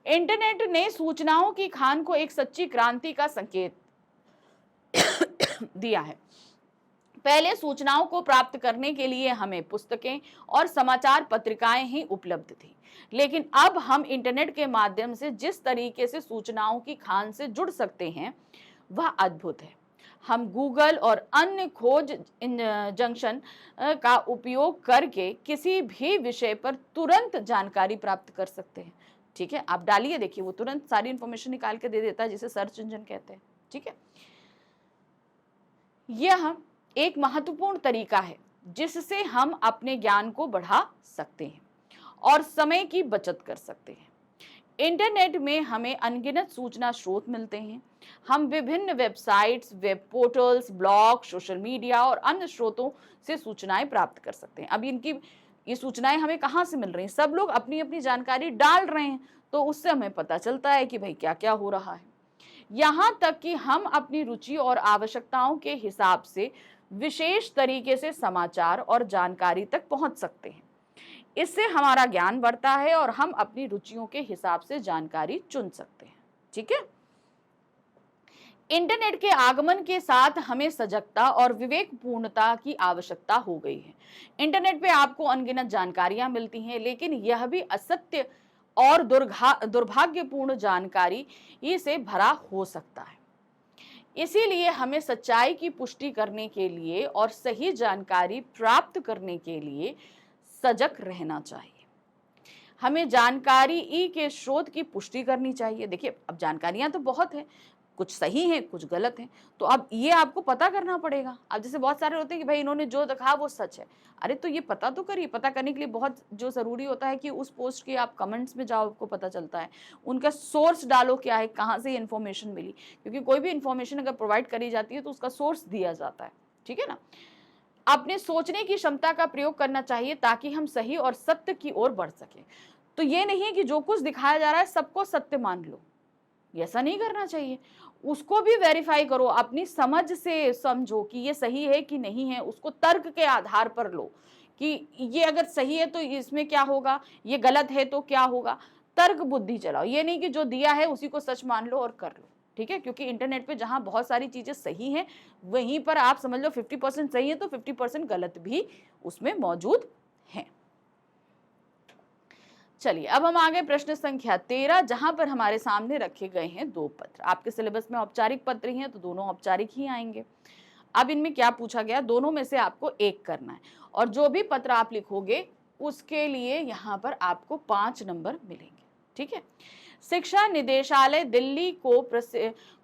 इंटरनेट ने सूचनाओं की खान को एक सच्ची क्रांति का संकेत दिया है। पहले सूचनाओं को प्राप्त करने के लिए हमें पुस्तकें और समाचार पत्रिकाएं ही उपलब्ध थी, लेकिन अब हम इंटरनेट के माध्यम से जिस तरीके से सूचनाओं की खान से जुड़ सकते हैं वह अद्भुत है। हम गूगल और अन्य खोज जंक्शन का उपयोग करके किसी भी विषय पर तुरंत जानकारी प्राप्त कर सकते हैं। ठीक है, आप डालिए, देखिए वो तुरंत सारी इंफॉर्मेशन निकाल के दे देता है, जिसे सर्च इंजन कहते हैं। ठीक है, यह एक महत्वपूर्ण तरीका है जिससे हम अपने ज्ञान को बढ़ा सकते हैं और समय की बचत कर सकते हैं। इंटरनेट में हमें अनगिनत सूचना स्रोत मिलते हैं। हम विभिन्न websites, web portals, blog, social media और अन्य स्रोतों से सूचनाएं प्राप्त कर सकते हैं। अब ये सूचनाएं हमें कहाँ से मिल रही हैं? सब लोग अपनी अपनी जानकारी डाल रहे हैं, तो उससे हमें पता चलता है कि भाई क्या क्या हो रहा है। यहाँ तक कि हम अपनी रुचि और आवश्यकताओं के हिसाब से विशेष तरीके से समाचार और जानकारी तक पहुँच सकते हैं। इससे हमारा ज्ञान बढ़ता है और हम अपनी रुचियों के हिसाब से जानकारी चुन सकते हैं। ठीक है। इंटरनेट के आगमन के साथ हमें सजगता और विवेकपूर्णता की आवश्यकता हो गई है। इंटरनेट पे आपको अनगिनत जानकारियां मिलती हैं, लेकिन यह भी असत्य और दुर्भाग्यपूर्ण जानकारी से भरा हो सकता है। इसीलिए हमें सच्चाई की पुष्टि करने के लिए और सही जानकारी प्राप्त करने के लिए सजग रहना चाहिए। हमें जानकारी के स्रोत की पुष्टि करनी चाहिए। देखिए, अब जानकारियां तो बहुत है, कुछ सही है कुछ गलत है, तो अब ये आपको पता करना पड़ेगा। अब जैसे बहुत सारे होते हैं कि भाई इन्होंने जो दिखा वो सच है। अरे तो ये पता तो करिए। पता करने के लिए बहुत जो ज़रूरी होता है कि उस पोस्ट के आप कमेंट्स में जाओ, आपको पता चलता है। उनका सोर्स डालो, क्या है, कहाँ से इन्फॉर्मेशन मिली, क्योंकि कोई भी इन्फॉर्मेशन अगर प्रोवाइड करी जाती है तो उसका सोर्स दिया जाता है। ठीक है ना। अपने सोचने की क्षमता का प्रयोग करना चाहिए ताकि हम सही और सत्य की ओर बढ़ सकें। तो ये नहीं है कि जो कुछ दिखाया जा रहा है सबको सत्य मान लो, ऐसा नहीं करना चाहिए। उसको भी वेरीफाई करो, अपनी समझ से समझो कि ये सही है कि नहीं है। उसको तर्क के आधार पर लो कि ये अगर सही है तो इसमें क्या होगा, ये गलत है तो क्या होगा। तर्क बुद्धि चलाओ, ये नहीं कि जो दिया है उसी को सच मान लो और कर लो। ठीक है। क्योंकि इंटरनेट पे जहां बहुत सारी चीजें सही हैं, वहीं पर आप समझ लो 50% सही है तो 50% गलत भी उसमें मौजूद है। चलिए, अब हम आगे प्रश्न संख्या 13, जहां पर हमारे सामने रखे गए हैं दो पत्र। आपके सिलेबस में औपचारिक पत्र ही हैं तो दोनों औपचारिक ही आएंगे। अब इनमें क्या पूछा गया, दोनों में से आपको एक करना है और जो भी पत्र आप लिखोगे उसके लिए यहाँ पर आपको 5 नंबर मिलेंगे। ठीक है। शिक्षा निदेशालय दिल्ली को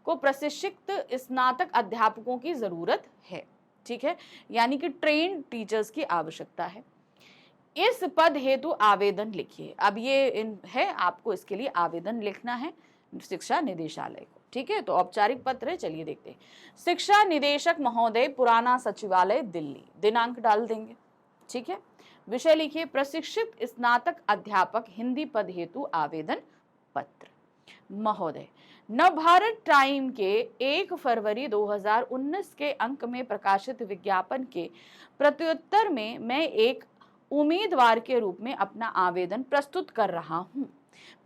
प्रशिक्षित स्नातक अध्यापकों की जरूरत है। ठीक है। यानी कि ट्रेन टीचर्स की आवश्यकता है। इस पद हेतु आवेदन लिखिए। अब ये है, आपको इसके लिए आवेदन लिखना है शिक्षा निदेशालय को। ठीक है। तो औपचारिक पत्र है, चलिए देखते हैं। शिक्षा निदेशक महोदय, पुराना सचिवालय, दिल्ली। दिनांक डाल देंगे। ठीक है। विषय लिखिए प्रशिक्षित स्नातक अध्यापक, हिंदी पद हेतु आवेदन पत्र। महोदय, नवभारत टाइम के 1 फरवरी 2019 के अंक में प्रकाशित विज्ञापन के प्रत्युत्तर में मैं एक उम्मीदवार के रूप में अपना आवेदन प्रस्तुत कर रहा हूं।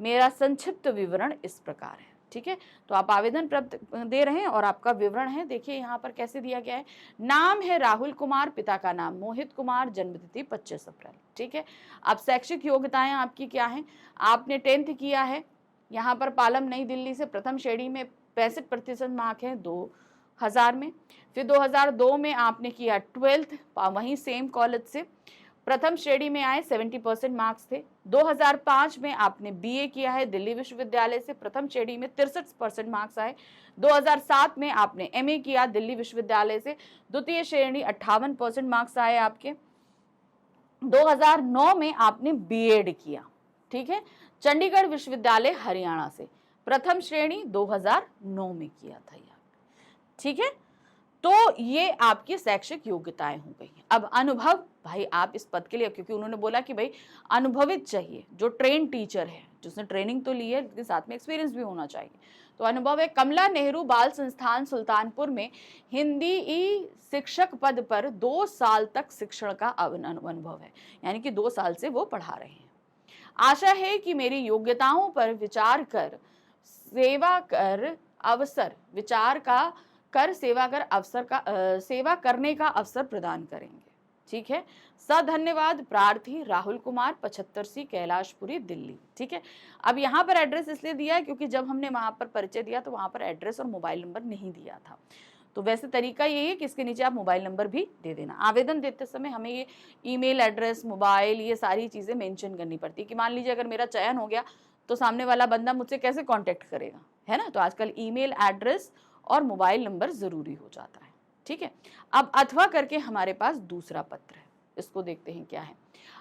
मेरा संक्षिप्त विवरण इस प्रकार है। ठीक है। तो आप आवेदन दे रहे हैं और आपका विवरण है। देखिए यहाँ पर कैसे दिया गया है। नाम है राहुल कुमार, पिता का नाम मोहित कुमार, जन्मतिथि 25 अप्रैल। ठीक है। अब शैक्षिक योग्यताएं आपकी क्या है। आपने 10th किया है यहाँ पर पालम नई दिल्ली से, प्रथम श्रेणी में 65% मार्क है 2000 में। फिर 2002 में आपने किया 12th वहीं सेम कॉलेज से, प्रथम श्रेणी में आए, 70% मार्क्स थे। 2005 में आपने बीए किया है दिल्ली विश्वविद्यालय से, प्रथम श्रेणी में 63% मार्क्स आए। 2007 में आपने एमए किया दिल्ली विश्वविद्यालय से, द्वितीय श्रेणी 58% मार्क्स आए आपके। 2009 में आपने बीएड किया। ठीक है। चंडीगढ़ विश्वविद्यालय हरियाणा से, प्रथम श्रेणी 2009 में किया था यार। ठीक है। तो ये आपकी शैक्षिक योग्यताएं हो गई। अब अनुभव, भाई आप इस पद के लिए, क्योंकि उन्होंने बोला कि भाई अनुभवित चाहिए, जो ट्रेन टीचर है, जिसने ट्रेनिंग तो ली है, उसके साथ में एक्सपीरियंस भी होना चाहिए। तो अनुभव है। कमला नेहरू बाल संस्थान सुल्तानपुर में हिंदी शिक्षक पद पर 2 साल तक शिक्षण का अनुभव है, यानी कि 2 साल से वो पढ़ा रहे हैं। आशा है कि मेरी योग्यताओं पर विचार कर सेवा करने का अवसर प्रदान करेंगे। ठीक है। धन्यवाद, प्रार्थी राहुल कुमार, 75C कैलाशपुरी, दिल्ली। ठीक है। अब यहाँ पर एड्रेस इसलिए दिया है क्योंकि जब हमने वहां पर परिचय दिया तो वहां पर एड्रेस और मोबाइल नंबर नहीं दिया था। तो वैसे तरीका यही है कि इसके नीचे आप मोबाइल नंबर भी दे देना। आवेदन देते समय हमें ये ईमेल एड्रेस, मोबाइल, ये सारी चीज़ें मेंशन करनी पड़ती है कि मान लीजिए अगर मेरा चयन हो गया तो सामने वाला बंदा मुझसे कैसे कांटेक्ट करेगा, है ना। तो आजकल ईमेल एड्रेस और मोबाइल नंबर ज़रूरी हो जाता है। ठीक है। अब अथवा करके हमारे पास दूसरा पत्र है, इसको देखते हैं क्या है।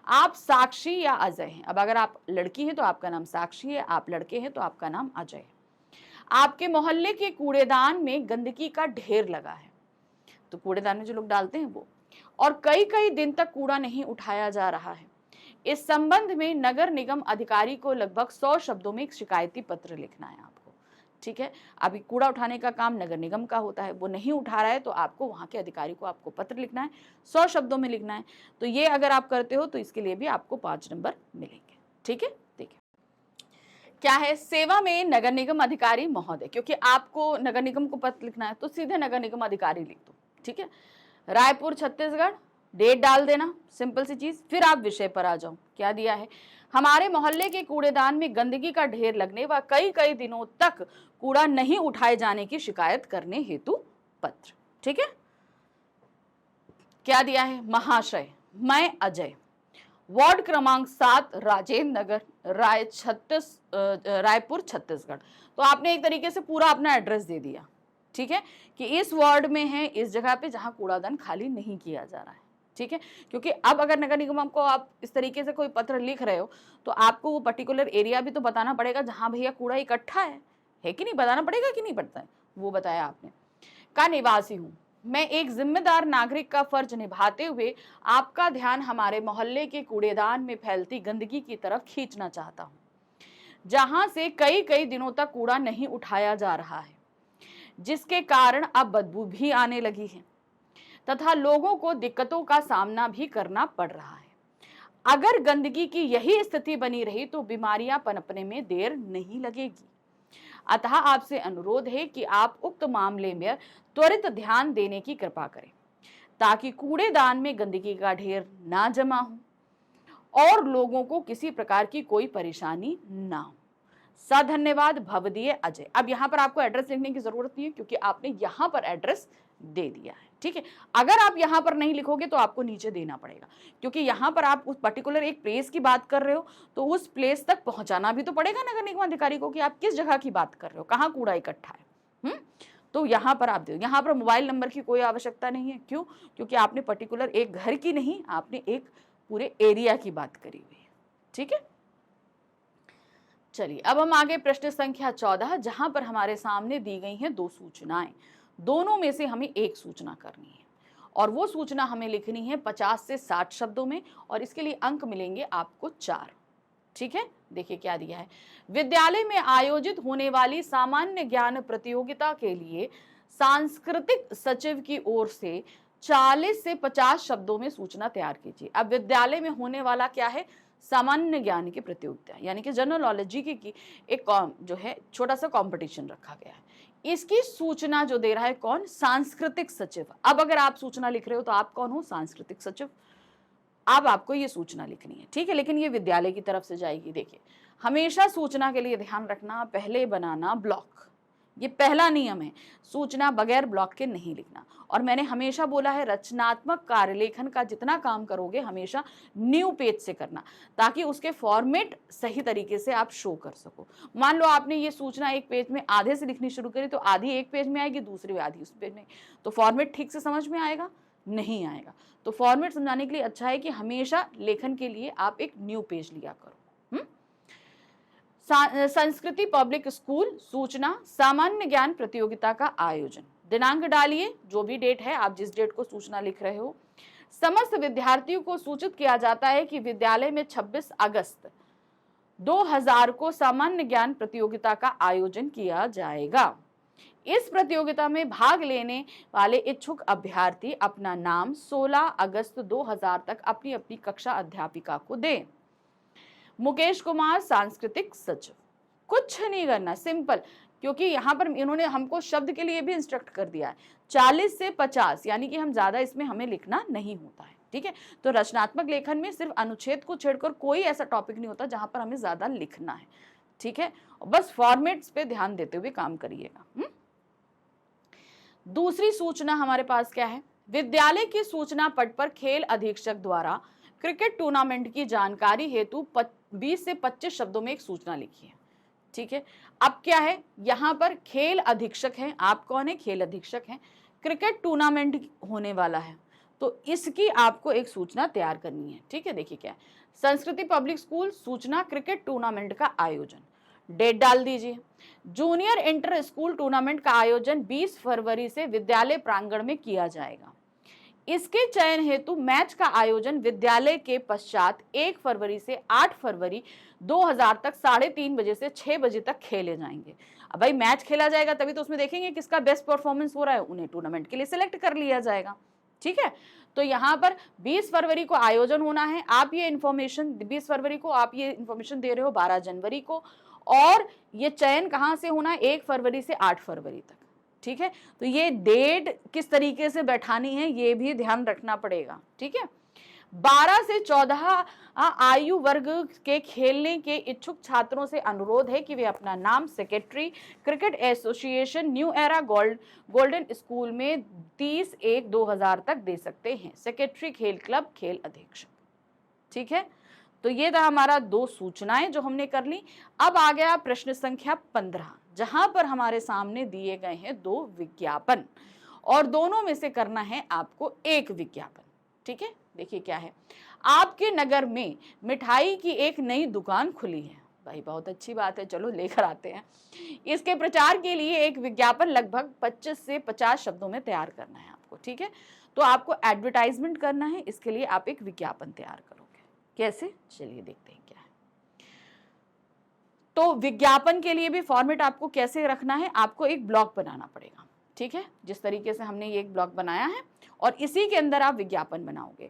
आप साक्षी या अजय हैं। अब अगर आप लड़की हैं तो आपका नाम साक्षी है, आप लड़के हैं तो आपका नाम अजय है। आपके मोहल्ले के कूड़ेदान में गंदगी का ढेर लगा है, तो कूड़ेदान में जो लोग डालते हैं वो, और कई कई दिन तक कूड़ा नहीं उठाया जा रहा है। इस संबंध में नगर निगम अधिकारी को लगभग 100 शब्दों में एक शिकायती पत्र लिखना है आपको। ठीक है। अभी कूड़ा उठाने का काम नगर निगम का होता है, वो नहीं उठा रहा है तो आपको वहाँ के अधिकारी को आपको पत्र लिखना है, 100 शब्दों में लिखना है। तो ये अगर आप करते हो तो इसके लिए भी आपको 5 नंबर मिलेंगे, ठीक है। देखिए क्या है, सेवा में नगर निगम अधिकारी महोदय, क्योंकि आपको नगर निगम को पत्र लिखना है तो सीधे नगर निगम अधिकारी लिख दो, ठीक है। रायपुर छत्तीसगढ़, डेट डाल देना, सिंपल सी चीज। फिर आप विषय पर आ जाओ, क्या दिया है, हमारे मोहल्ले के कूड़ेदान में गंदगी का ढेर लगने व कई कई दिनों तक कूड़ा नहीं उठाए जाने की शिकायत करने हेतु पत्र, ठीक है। क्या दिया है, महाशय मैं अजय, वार्ड क्रमांक 7, राजेंद्र नगर, रायपुर छत्तीसगढ़। तो आपने एक तरीके से पूरा अपना एड्रेस दे दिया, ठीक है, कि इस वार्ड में है, इस जगह पे जहां कूड़ादान खाली नहीं किया जा रहा है, ठीक है। क्योंकि अब अगर नगर निगम को आप इस तरीके से कोई पत्र लिख रहे हो तो आपको वो पर्टिकुलर एरिया भी तो बताना पड़ेगा जहां भैया कूड़ा इकट्ठा है कि नहीं, बताना पड़ेगा कि नहीं पड़ता है, वो बताया आपने। का निवासी हूं मैं, एक जिम्मेदार नागरिक का फर्ज निभाते हुए आपका ध्यान हमारे मोहल्ले के कूड़ेदान में फैलती गंदगी की तरफ खींचना चाहता हूं, जहां से कई कई दिनों तक कूड़ा नहीं उठाया जा रहा है, जिसके कारण अब बदबू भी आने लगी है तथा लोगों को दिक्कतों का सामना भी करना पड़ रहा है। अगर गंदगी की यही स्थिति बनी रही तो बीमारियां पनपने में देर नहीं लगेगी। अतः आपसे अनुरोध है कि आप उक्त मामले में त्वरित ध्यान देने की कृपा करें, ताकि कूड़ेदान में गंदगी का ढेर ना जमा हो और लोगों को किसी प्रकार की कोई परेशानी ना हो। धन्यवाद, भवदीय अजय। अब यहाँ पर आपको एड्रेस लिखने की जरूरत नहीं है क्योंकि आपने यहाँ पर एड्रेस दे दिया है, ठीक है। अगर आप यहाँ पर नहीं लिखोगे तो आपको नीचे देना पड़ेगा, क्योंकि यहाँ पर आप उस पर्टिकुलर एक प्लेस की बात कर रहे हो तो उस प्लेस तक पहुंचाना भी तो पड़ेगा नगर निगम अधिकारी को कि आप किस जगह की बात कर रहे हो, कहाँ कूड़ा इकट्ठा है। तो यहाँ पर आप दो, यहाँ पर मोबाइल नंबर की कोई आवश्यकता नहीं है। क्यों? क्योंकि आपने पर्टिकुलर एक घर की नहीं, आपने एक पूरे एरिया की बात करी हुई है, ठीक है। चलिए अब हम आगे प्रश्न संख्या 14, जहां पर हमारे सामने दी गई हैं 2 सूचनाएं, दोनों में से हमें एक सूचना करनी है और वो सूचना हमें लिखनी है 50 से 60 शब्दों में और इसके लिए अंक मिलेंगे आपको 4, ठीक है। देखिए क्या दिया है, विद्यालय में आयोजित होने वाली सामान्य ज्ञान प्रतियोगिता के लिए सांस्कृतिक सचिव की ओर से 40 से 50 शब्दों में सूचना तैयार कीजिए। अब विद्यालय में होने वाला क्या है, सामान्य ज्ञान की प्रतियोगिता, यानी कि जनरल नॉलेज की एक जो है छोटा सा कंपटीशन रखा गया है। इसकी सूचना जो दे रहा है कौन, सांस्कृतिक सचिव। अब अगर आप सूचना लिख रहे हो तो आप कौन हो, सांस्कृतिक सचिव। अब आपको ये सूचना लिखनी है, ठीक है, लेकिन ये विद्यालय की तरफ से जाएगी। देखिए हमेशा सूचना के लिए ध्यान रखना, पहले बनाना ब्लॉक, ये पहला नियम है, सूचना बगैर ब्लॉक के नहीं लिखना। और मैंने हमेशा बोला है रचनात्मक कार्यलेखन का जितना काम करोगे हमेशा न्यू पेज से करना, ताकि उसके फॉर्मेट सही तरीके से आप शो कर सको। मान लो आपने ये सूचना एक पेज में आधे से लिखनी शुरू करी तो आधी एक पेज में आएगी, दूसरी आधी उस पेज में, तो फॉर्मेट ठीक से समझ में आएगा, नहीं आएगा। तो फॉर्मेट समझाने के लिए अच्छा है कि हमेशा लेखन के लिए आप एक न्यू पेज लिया करो। संस्कृति पब्लिक स्कूल सूचना सामान्य ज्ञान प्रतियोगिता का आयोजन, दिनांक डालिए, जो भी डेट है, आप जिस डेट को सूचना लिख रहे हो। समस्त विद्यार्थियों को सूचित किया जाता है कि विद्यालय में 26 अगस्त 2000 को सामान्य ज्ञान प्रतियोगिता का आयोजन किया जाएगा। इस प्रतियोगिता में भाग लेने वाले इच्छुक अभ्यर्थी अपना नाम 16 अगस्त 2000 तक अपनी अपनी कक्षा अध्यापिका को दें। मुकेश कुमार, सांस्कृतिक सचिव। कुछ नहीं करना, सिंपल, क्योंकि यहाँ पर इन्होंने हमको शब्द के लिए भी इंस्ट्रक्ट कर दिया है 40 से 50, यानी कि हम ज्यादा इसमें हमें लिखना नहीं होता है, ठीक है। तो रचनात्मक लेखन में सिर्फ अनुच्छेद को छेड़कर कोई ऐसा टॉपिक नहीं होता जहां पर हमें ज्यादा लिखना है, ठीक है। बस फॉर्मेट्स पे ध्यान देते हुए काम करिएगा। दूसरी सूचना हमारे पास क्या है, विद्यालय की सूचना पट पर खेल अधीक्षक द्वारा क्रिकेट टूर्नामेंट की जानकारी हेतु 20 से 25 शब्दों में एक सूचना लिखी है, ठीक है। अब क्या है, यहाँ पर खेल अधीक्षक हैं, आप कौन है, खेल अधीक्षक हैं, क्रिकेट टूर्नामेंट होने वाला है तो इसकी आपको एक सूचना तैयार करनी है, ठीक है। देखिए क्या है, संस्कृति पब्लिक स्कूल सूचना क्रिकेट टूर्नामेंट का आयोजन, डेट डाल दीजिए। जूनियर इंटर स्कूल टूर्नामेंट का आयोजन 20 फरवरी से विद्यालय प्रांगण में किया जाएगा। इसके चयन हेतु मैच का आयोजन विद्यालय के पश्चात 1 फरवरी से 8 फरवरी 2000 तक 3:30 बजे से 6 बजे तक खेले जाएंगे। अब भाई मैच खेला जाएगा तभी तो उसमें देखेंगे किसका बेस्ट परफॉर्मेंस हो रहा है, उन्हें टूर्नामेंट के लिए सिलेक्ट कर लिया जाएगा। ठीक है, तो यहाँ पर 20 फरवरी को आयोजन होना है। आप ये इन्फॉर्मेशन 20 फरवरी को आप ये इन्फॉर्मेशन दे रहे हो 12 जनवरी को, और ये चयन कहाँ से होना है, 1 फरवरी से 8 फरवरी तक। ठीक है, तो ये डेट किस तरीके से बैठानी है ये भी ध्यान रखना पड़ेगा। ठीक है, 12 से 14 आयु वर्ग के खेलने के इच्छुक छात्रों से अनुरोध है कि वे अपना नाम secretary cricket association new era golden school में 30/1/2000 तक दे सकते हैं। सेक्रेटरी खेल क्लब खेल अधीक्षक। ठीक है, तो ये था हमारा 2 सूचनाएं जो हमने कर ली। अब आ गया प्रश्न संख्या 15, जहां पर हमारे सामने दिए गए हैं 2 विज्ञापन और दोनों में से करना है आपको एक विज्ञापन। ठीक है, देखिए क्या है, आपके नगर में मिठाई की एक नई दुकान खुली है। भाई बहुत अच्छी बात है, चलो लेकर आते हैं। इसके प्रचार के लिए एक विज्ञापन लगभग 25 से 50 शब्दों में तैयार करना है आपको। ठीक है, तो आपको एडवर्टाइजमेंट करना है, इसके लिए आप एक विज्ञापन तैयार करोगे। कैसे, चलिए देखते हैं क्या है। तो विज्ञापन के लिए भी फॉर्मेट आपको कैसे रखना है, आपको एक ब्लॉग बनाना पड़ेगा। ठीक है, जिस तरीके से हमने ये एक ब्लॉग बनाया है और इसी के अंदर आप विज्ञापन बनाओगे।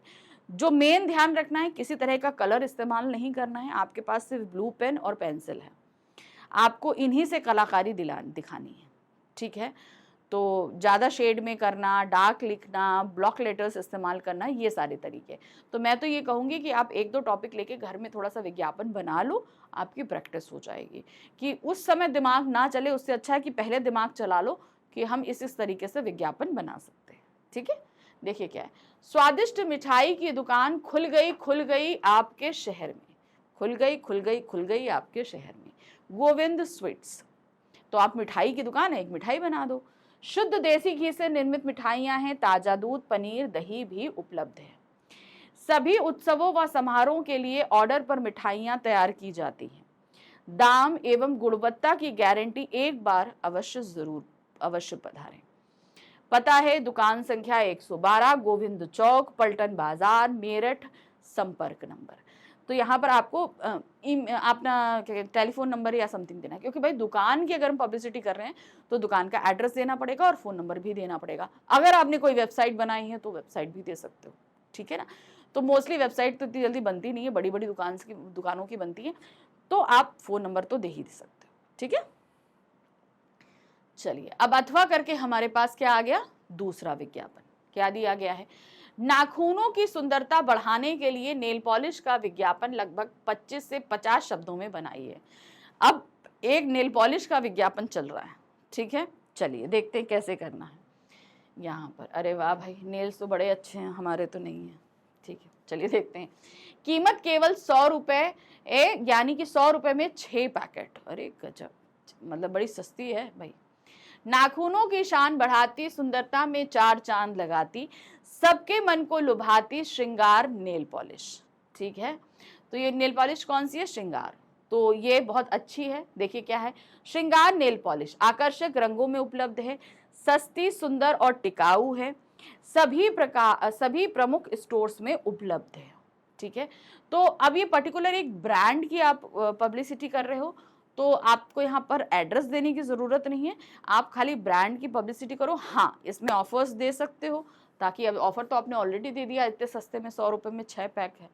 जो मेन ध्यान रखना है, किसी तरह का कलर इस्तेमाल नहीं करना है, आपके पास सिर्फ ब्लू पेन और पेंसिल है, आपको इन्हीं से कलाकारी दिखानी है। ठीक है, तो ज़्यादा शेड में करना, डार्क लिखना, ब्लॉक लेटर्स इस्तेमाल करना, ये सारे तरीके। तो मैं तो ये कहूँगी कि आप 1-2 टॉपिक लेके घर में थोड़ा सा विज्ञापन बना लो, आपकी प्रैक्टिस हो जाएगी। कि उस समय दिमाग ना चले, उससे अच्छा है कि पहले दिमाग चला लो कि हम इस तरीके से विज्ञापन बना सकते हैं। ठीक है, देखिए क्या है, स्वादिष्ट मिठाई की दुकान खुल गई आपके शहर में, खुल गई आपके शहर में, गोविंद स्वीट्स। तो आप मिठाई की दुकान है, एक मिठाई बना दो। शुद्ध देसी घी से निर्मित मिठाइयां हैं, ताजा दूध, पनीर, दही भी उपलब्ध है। सभी उत्सवों व समारोह के लिए ऑर्डर पर मिठाइयां तैयार की जाती हैं। दाम एवं गुणवत्ता की गारंटी, एक बार अवश्य पधारें। पता है दुकान संख्या 112 गोविंद चौक, पलटन बाजार, मेरठ। संपर्क नंबर, तो यहाँ पर आपको अपना टेलीफोन नंबर या समथिंग देना है, क्योंकि भाई दुकान की अगर हम पब्लिसिटी कर रहे हैं तो दुकान का एड्रेस देना पड़ेगा और फ़ोन नंबर भी देना पड़ेगा। अगर आपने कोई वेबसाइट बनाई है तो वेबसाइट भी दे सकते हो। ठीक है ना, तो मोस्टली वेबसाइट तो इतनी जल्दी बनती नहीं है, बड़ी बड़ी दुकानों की बनती है, तो आप फ़ोन नंबर तो दे ही दे सकते हो। ठीक है, चलिए अब अथवा करके हमारे पास क्या आ गया, दूसरा विज्ञापन। क्या दिया गया है, नाखूनों की सुंदरता बढ़ाने के लिए नेल पॉलिश का विज्ञापन लगभग 25 से 50 शब्दों में बनाइए। अब एक नेल पॉलिश का विज्ञापन चल रहा है। ठीक है, चलिए देखते हैं कैसे करना है। यहाँ पर अरे वाह भाई, नेल्स तो बड़े अच्छे हैं, हमारे तो नहीं है। ठीक है, चलिए देखते हैं। कीमत केवल 100 रुपये, यानी कि 100 रुपये में 6 पैकेट। अरे गजब, मतलब बड़ी सस्ती है भाई। नाखूनों की शान बढ़ाती, सुंदरता में 4 चांद लगाती, सबके मन को लुभाती श्रृंगार नेल पॉलिश। ठीक है, तो ये नेल पॉलिश कौन सी है, श्रृंगार। तो ये बहुत अच्छी है। देखिए क्या है, श्रृंगार नेल पॉलिश आकर्षक रंगों में उपलब्ध है, सस्ती, सुंदर और टिकाऊ है, सभी प्रमुख स्टोर्स में उपलब्ध है। ठीक है, तो अब ये पर्टिकुलर एक ब्रांड की आप पब्लिसिटी कर रहे हो, तो आपको यहाँ पर एड्रेस देने की ज़रूरत नहीं है, आप खाली ब्रांड की पब्लिसिटी करो। हाँ, इसमें ऑफर्स दे सकते हो, ताकि अब ऑफर तो आपने ऑलरेडी दे दिया, इतने सस्ते में 100 रुपये में 6 पैक है,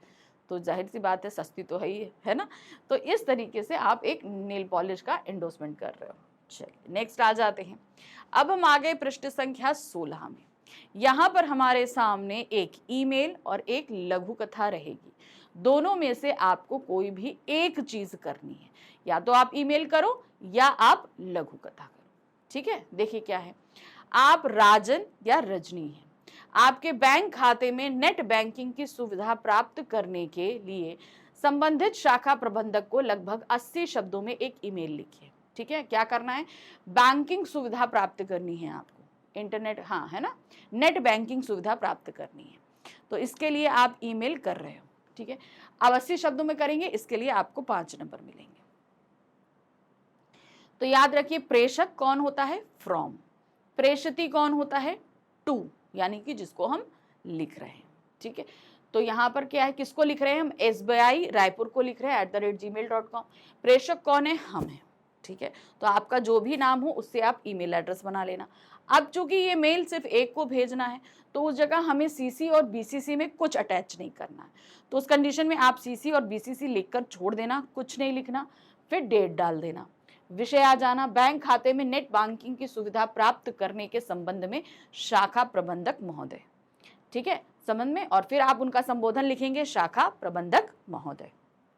तो जाहिर सी बात है सस्ती तो है ही है ना। तो इस तरीके से आप एक नेल पॉलिश का एंडोर्समेंट कर रहे हो। चलिए नेक्स्ट आ जाते हैं। अब हम आ गए पृष्ठ संख्या 16 में। यहाँ पर हमारे सामने एक ईमेल और एक लघु कथा रहेगी। दोनों में से आपको कोई भी एक चीज करनी है, या तो आप ईमेल करो या आप लघु कथा करो। ठीक है, देखिए क्या है, आप राजन या रजनी हैं। आपके बैंक खाते में नेट बैंकिंग की सुविधा प्राप्त करने के लिए संबंधित शाखा प्रबंधक को लगभग 80 शब्दों में एक ईमेल लिखिए। ठीक है, क्या करना है, बैंकिंग सुविधा प्राप्त करनी है आपको, इंटरनेट, हाँ है ना, नेट बैंकिंग सुविधा प्राप्त करनी है, तो इसके लिए आप ईमेल कर रहे हो। ठीक है, अब 80 शब्दों में करेंगे, इसके लिए आपको 5 नंबर मिलेंगे। तो याद रखिए, प्रेषक कौन होता है, फ्रॉम, प्रेषिती कौन होता है, टू, यानी कि जिसको हम लिख रहे हैं। ठीक है, तो यहाँ पर क्या है, किसको लिख रहे हैं हम, SBI रायपुर को लिख रहे हैं @gmail.com। प्रेषक कौन है, हम हैं। ठीक है। तो आपका जो भी नाम हो उससे आप ईमेल एड्रेस बना लेना। अब चूंकि ये मेल सिर्फ एक को भेजना है तो उस जगह हमें सीसी और बीसीसी में कुछ अटैच नहीं करना है। तो उस कंडीशन में आप सीसी और बीसीसी लिखकर छोड़ देना, कुछ नहीं लिखना, फिर डेट डाल देना। विषय आ जाना बैंक खाते में नेट बैंकिंग की सुविधा प्राप्त करने के संबंध में शाखा प्रबंधक महोदय, ठीक है, संबंध में, और फिर आप उनका संबोधन लिखेंगे शाखा प्रबंधक महोदय,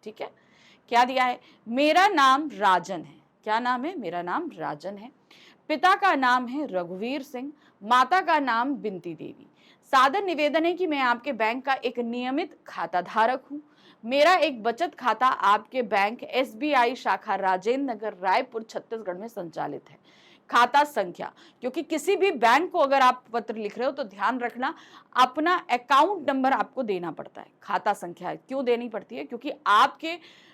ठीक है। क्या दिया है? मेरा नाम राजन है। क्या नाम है? मेरा नाम राजन है। पिता का नाम है रघुवीर सिंह, माता का नाम बिनती देवी। सादर निवेदन है कि मैं आपके बैंक का एक नियमित खाता धारक हूँ। मेरा एक बचत खाता आपके बैंक SBI शाखा राजेंद्र नगर रायपुर छत्तीसगढ़ में संचालित है। खाता संख्या, क्योंकि किसी भी बैंक को अगर आप पत्र लिख रहे हो तो ध्यान रखना अपना अकाउंट नंबर आपको देना पड़ता है। खाता संख्या क्यों देनी पड़ती है? क्योंकि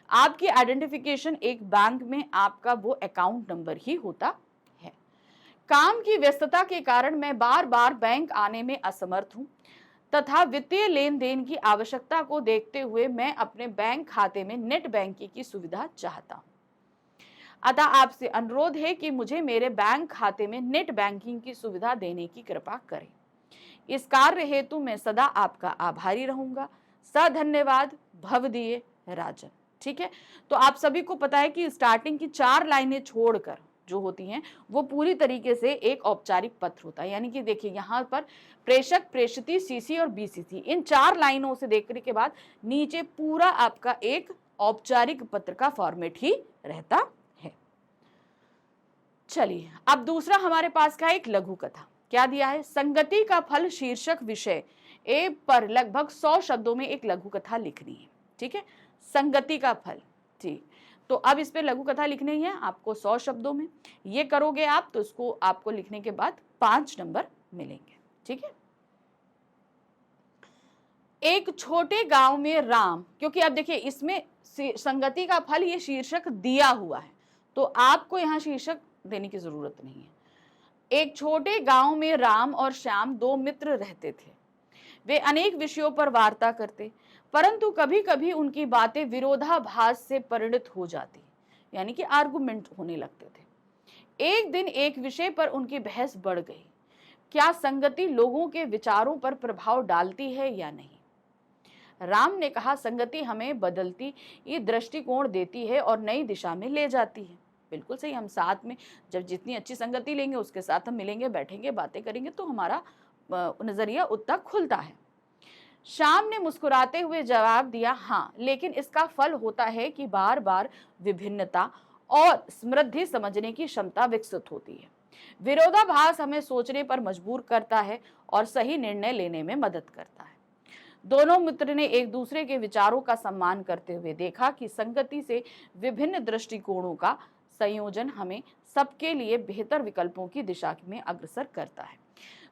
आपकी आइडेंटिफिकेशन एक बैंक में आपका वो अकाउंट नंबर ही होता है। काम की व्यस्तता के कारण मैं बार बार बैंक आने में असमर्थ हूं तथा वित्तीय लेन देन की आवश्यकता को देखते हुए मैं अपने बैंक खाते में नेट बैंकिंग की सुविधा चाहता हूं। अतः आपसे अनुरोध है कि मुझे मेरे बैंक खाते में नेट बैंकिंग की सुविधा देने की कृपा करें। इस कार्य हेतु मैं सदा आपका आभारी रहूंगा। धन्यवाद भवदीय राजन। ठीक है, तो आप सभी को पता है कि स्टार्टिंग की 4 लाइनें छोड़कर जो होती हैं वो पूरी तरीके से एक औपचारिक पत्र होता है। यानी कि देखिए यहाँ पर प्रेषक, प्रेषिती, सीसी और बीसीसी, इन 4 लाइनों से देखने के बाद नीचे पूरा आपका एक औपचारिक पत्र का फॉर्मेट ही रहता है। चलिए अब दूसरा हमारे पास का एक लघु कथा। क्या दिया है? संगति का फल शीर्षक विषय ए पर लगभग 100 शब्दों में एक लघु कथा लिखनी है। ठीक है, संगति का फल। ठीक, तो अब इस पे लघु कथा लिखनी है आपको 100 शब्दों में। ये करोगे आप तो इसको आपको लिखने के बाद 5 नंबर मिलेंगे। ठीक है, एक छोटे गांव में राम, क्योंकि अब देखिए इसमें संगति का फल ये शीर्षक दिया हुआ है तो आपको यहां शीर्षक देने की जरूरत नहीं है। एक छोटे गांव में राम और श्याम 2 मित्र रहते थे। वे अनेक विषयों पर वार्ता करते, परंतु कभी कभी उनकी बातें विरोधाभास से परिणत हो जाती, यानी कि आर्गुमेंट होने लगते थे। एक दिन एक विषय पर उनकी बहस बढ़ गई, क्या संगति लोगों के विचारों पर प्रभाव डालती है या नहीं। राम ने कहा, संगति हमें बदलती ये दृष्टिकोण देती है और नई दिशा में ले जाती है। बिल्कुल सही, हम साथ में जब जितनी अच्छी संगति लेंगे उसके साथ हम मिलेंगे, बैठेंगे, बातें करेंगे तो हमारा नजरिया उतना खुलता है। श्याम ने मुस्कुराते हुए जवाब दिया, हाँ, लेकिन इसका फल होता है कि बार बार विभिन्नता और समृद्धि समझने की क्षमता विकसित होती है। विरोधाभास हमें सोचने पर मजबूर करता है और सही निर्णय लेने में मदद करता है। दोनों मित्र ने एक दूसरे के विचारों का सम्मान करते हुए देखा कि संगति से विभिन्न दृष्टिकोणों का संयोजन हमें सबके लिए बेहतर विकल्पों की दिशा में अग्रसर करता है।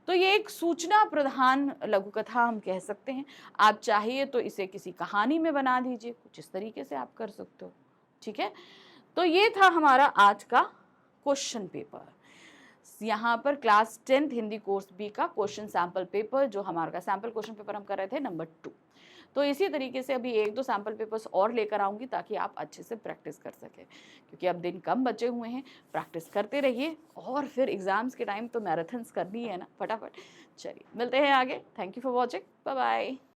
तो ये एक सूचना प्रधान लघु कथा हम कह सकते हैं। आप चाहिए तो इसे किसी कहानी में बना दीजिए, कुछ इस तरीके से आप कर सकते हो। ठीक है, तो ये था हमारा आज का क्वेश्चन पेपर। यहाँ पर class 10th Hindi course B का क्वेश्चन सैंपल पेपर, जो हमारा सैंपल क्वेश्चन पेपर हम कर रहे थे नंबर 2। तो इसी तरीके से अभी 1-2 सैंपल पेपर्स और लेकर आऊंगी ताकि आप अच्छे से प्रैक्टिस कर सकें, क्योंकि अब दिन कम बचे हुए हैं। प्रैक्टिस करते रहिए और फिर एग्जाम्स के टाइम तो मैराथन्स करनी है ना, फटाफट। चलिए मिलते हैं आगे। Thank you for watching, bye bye.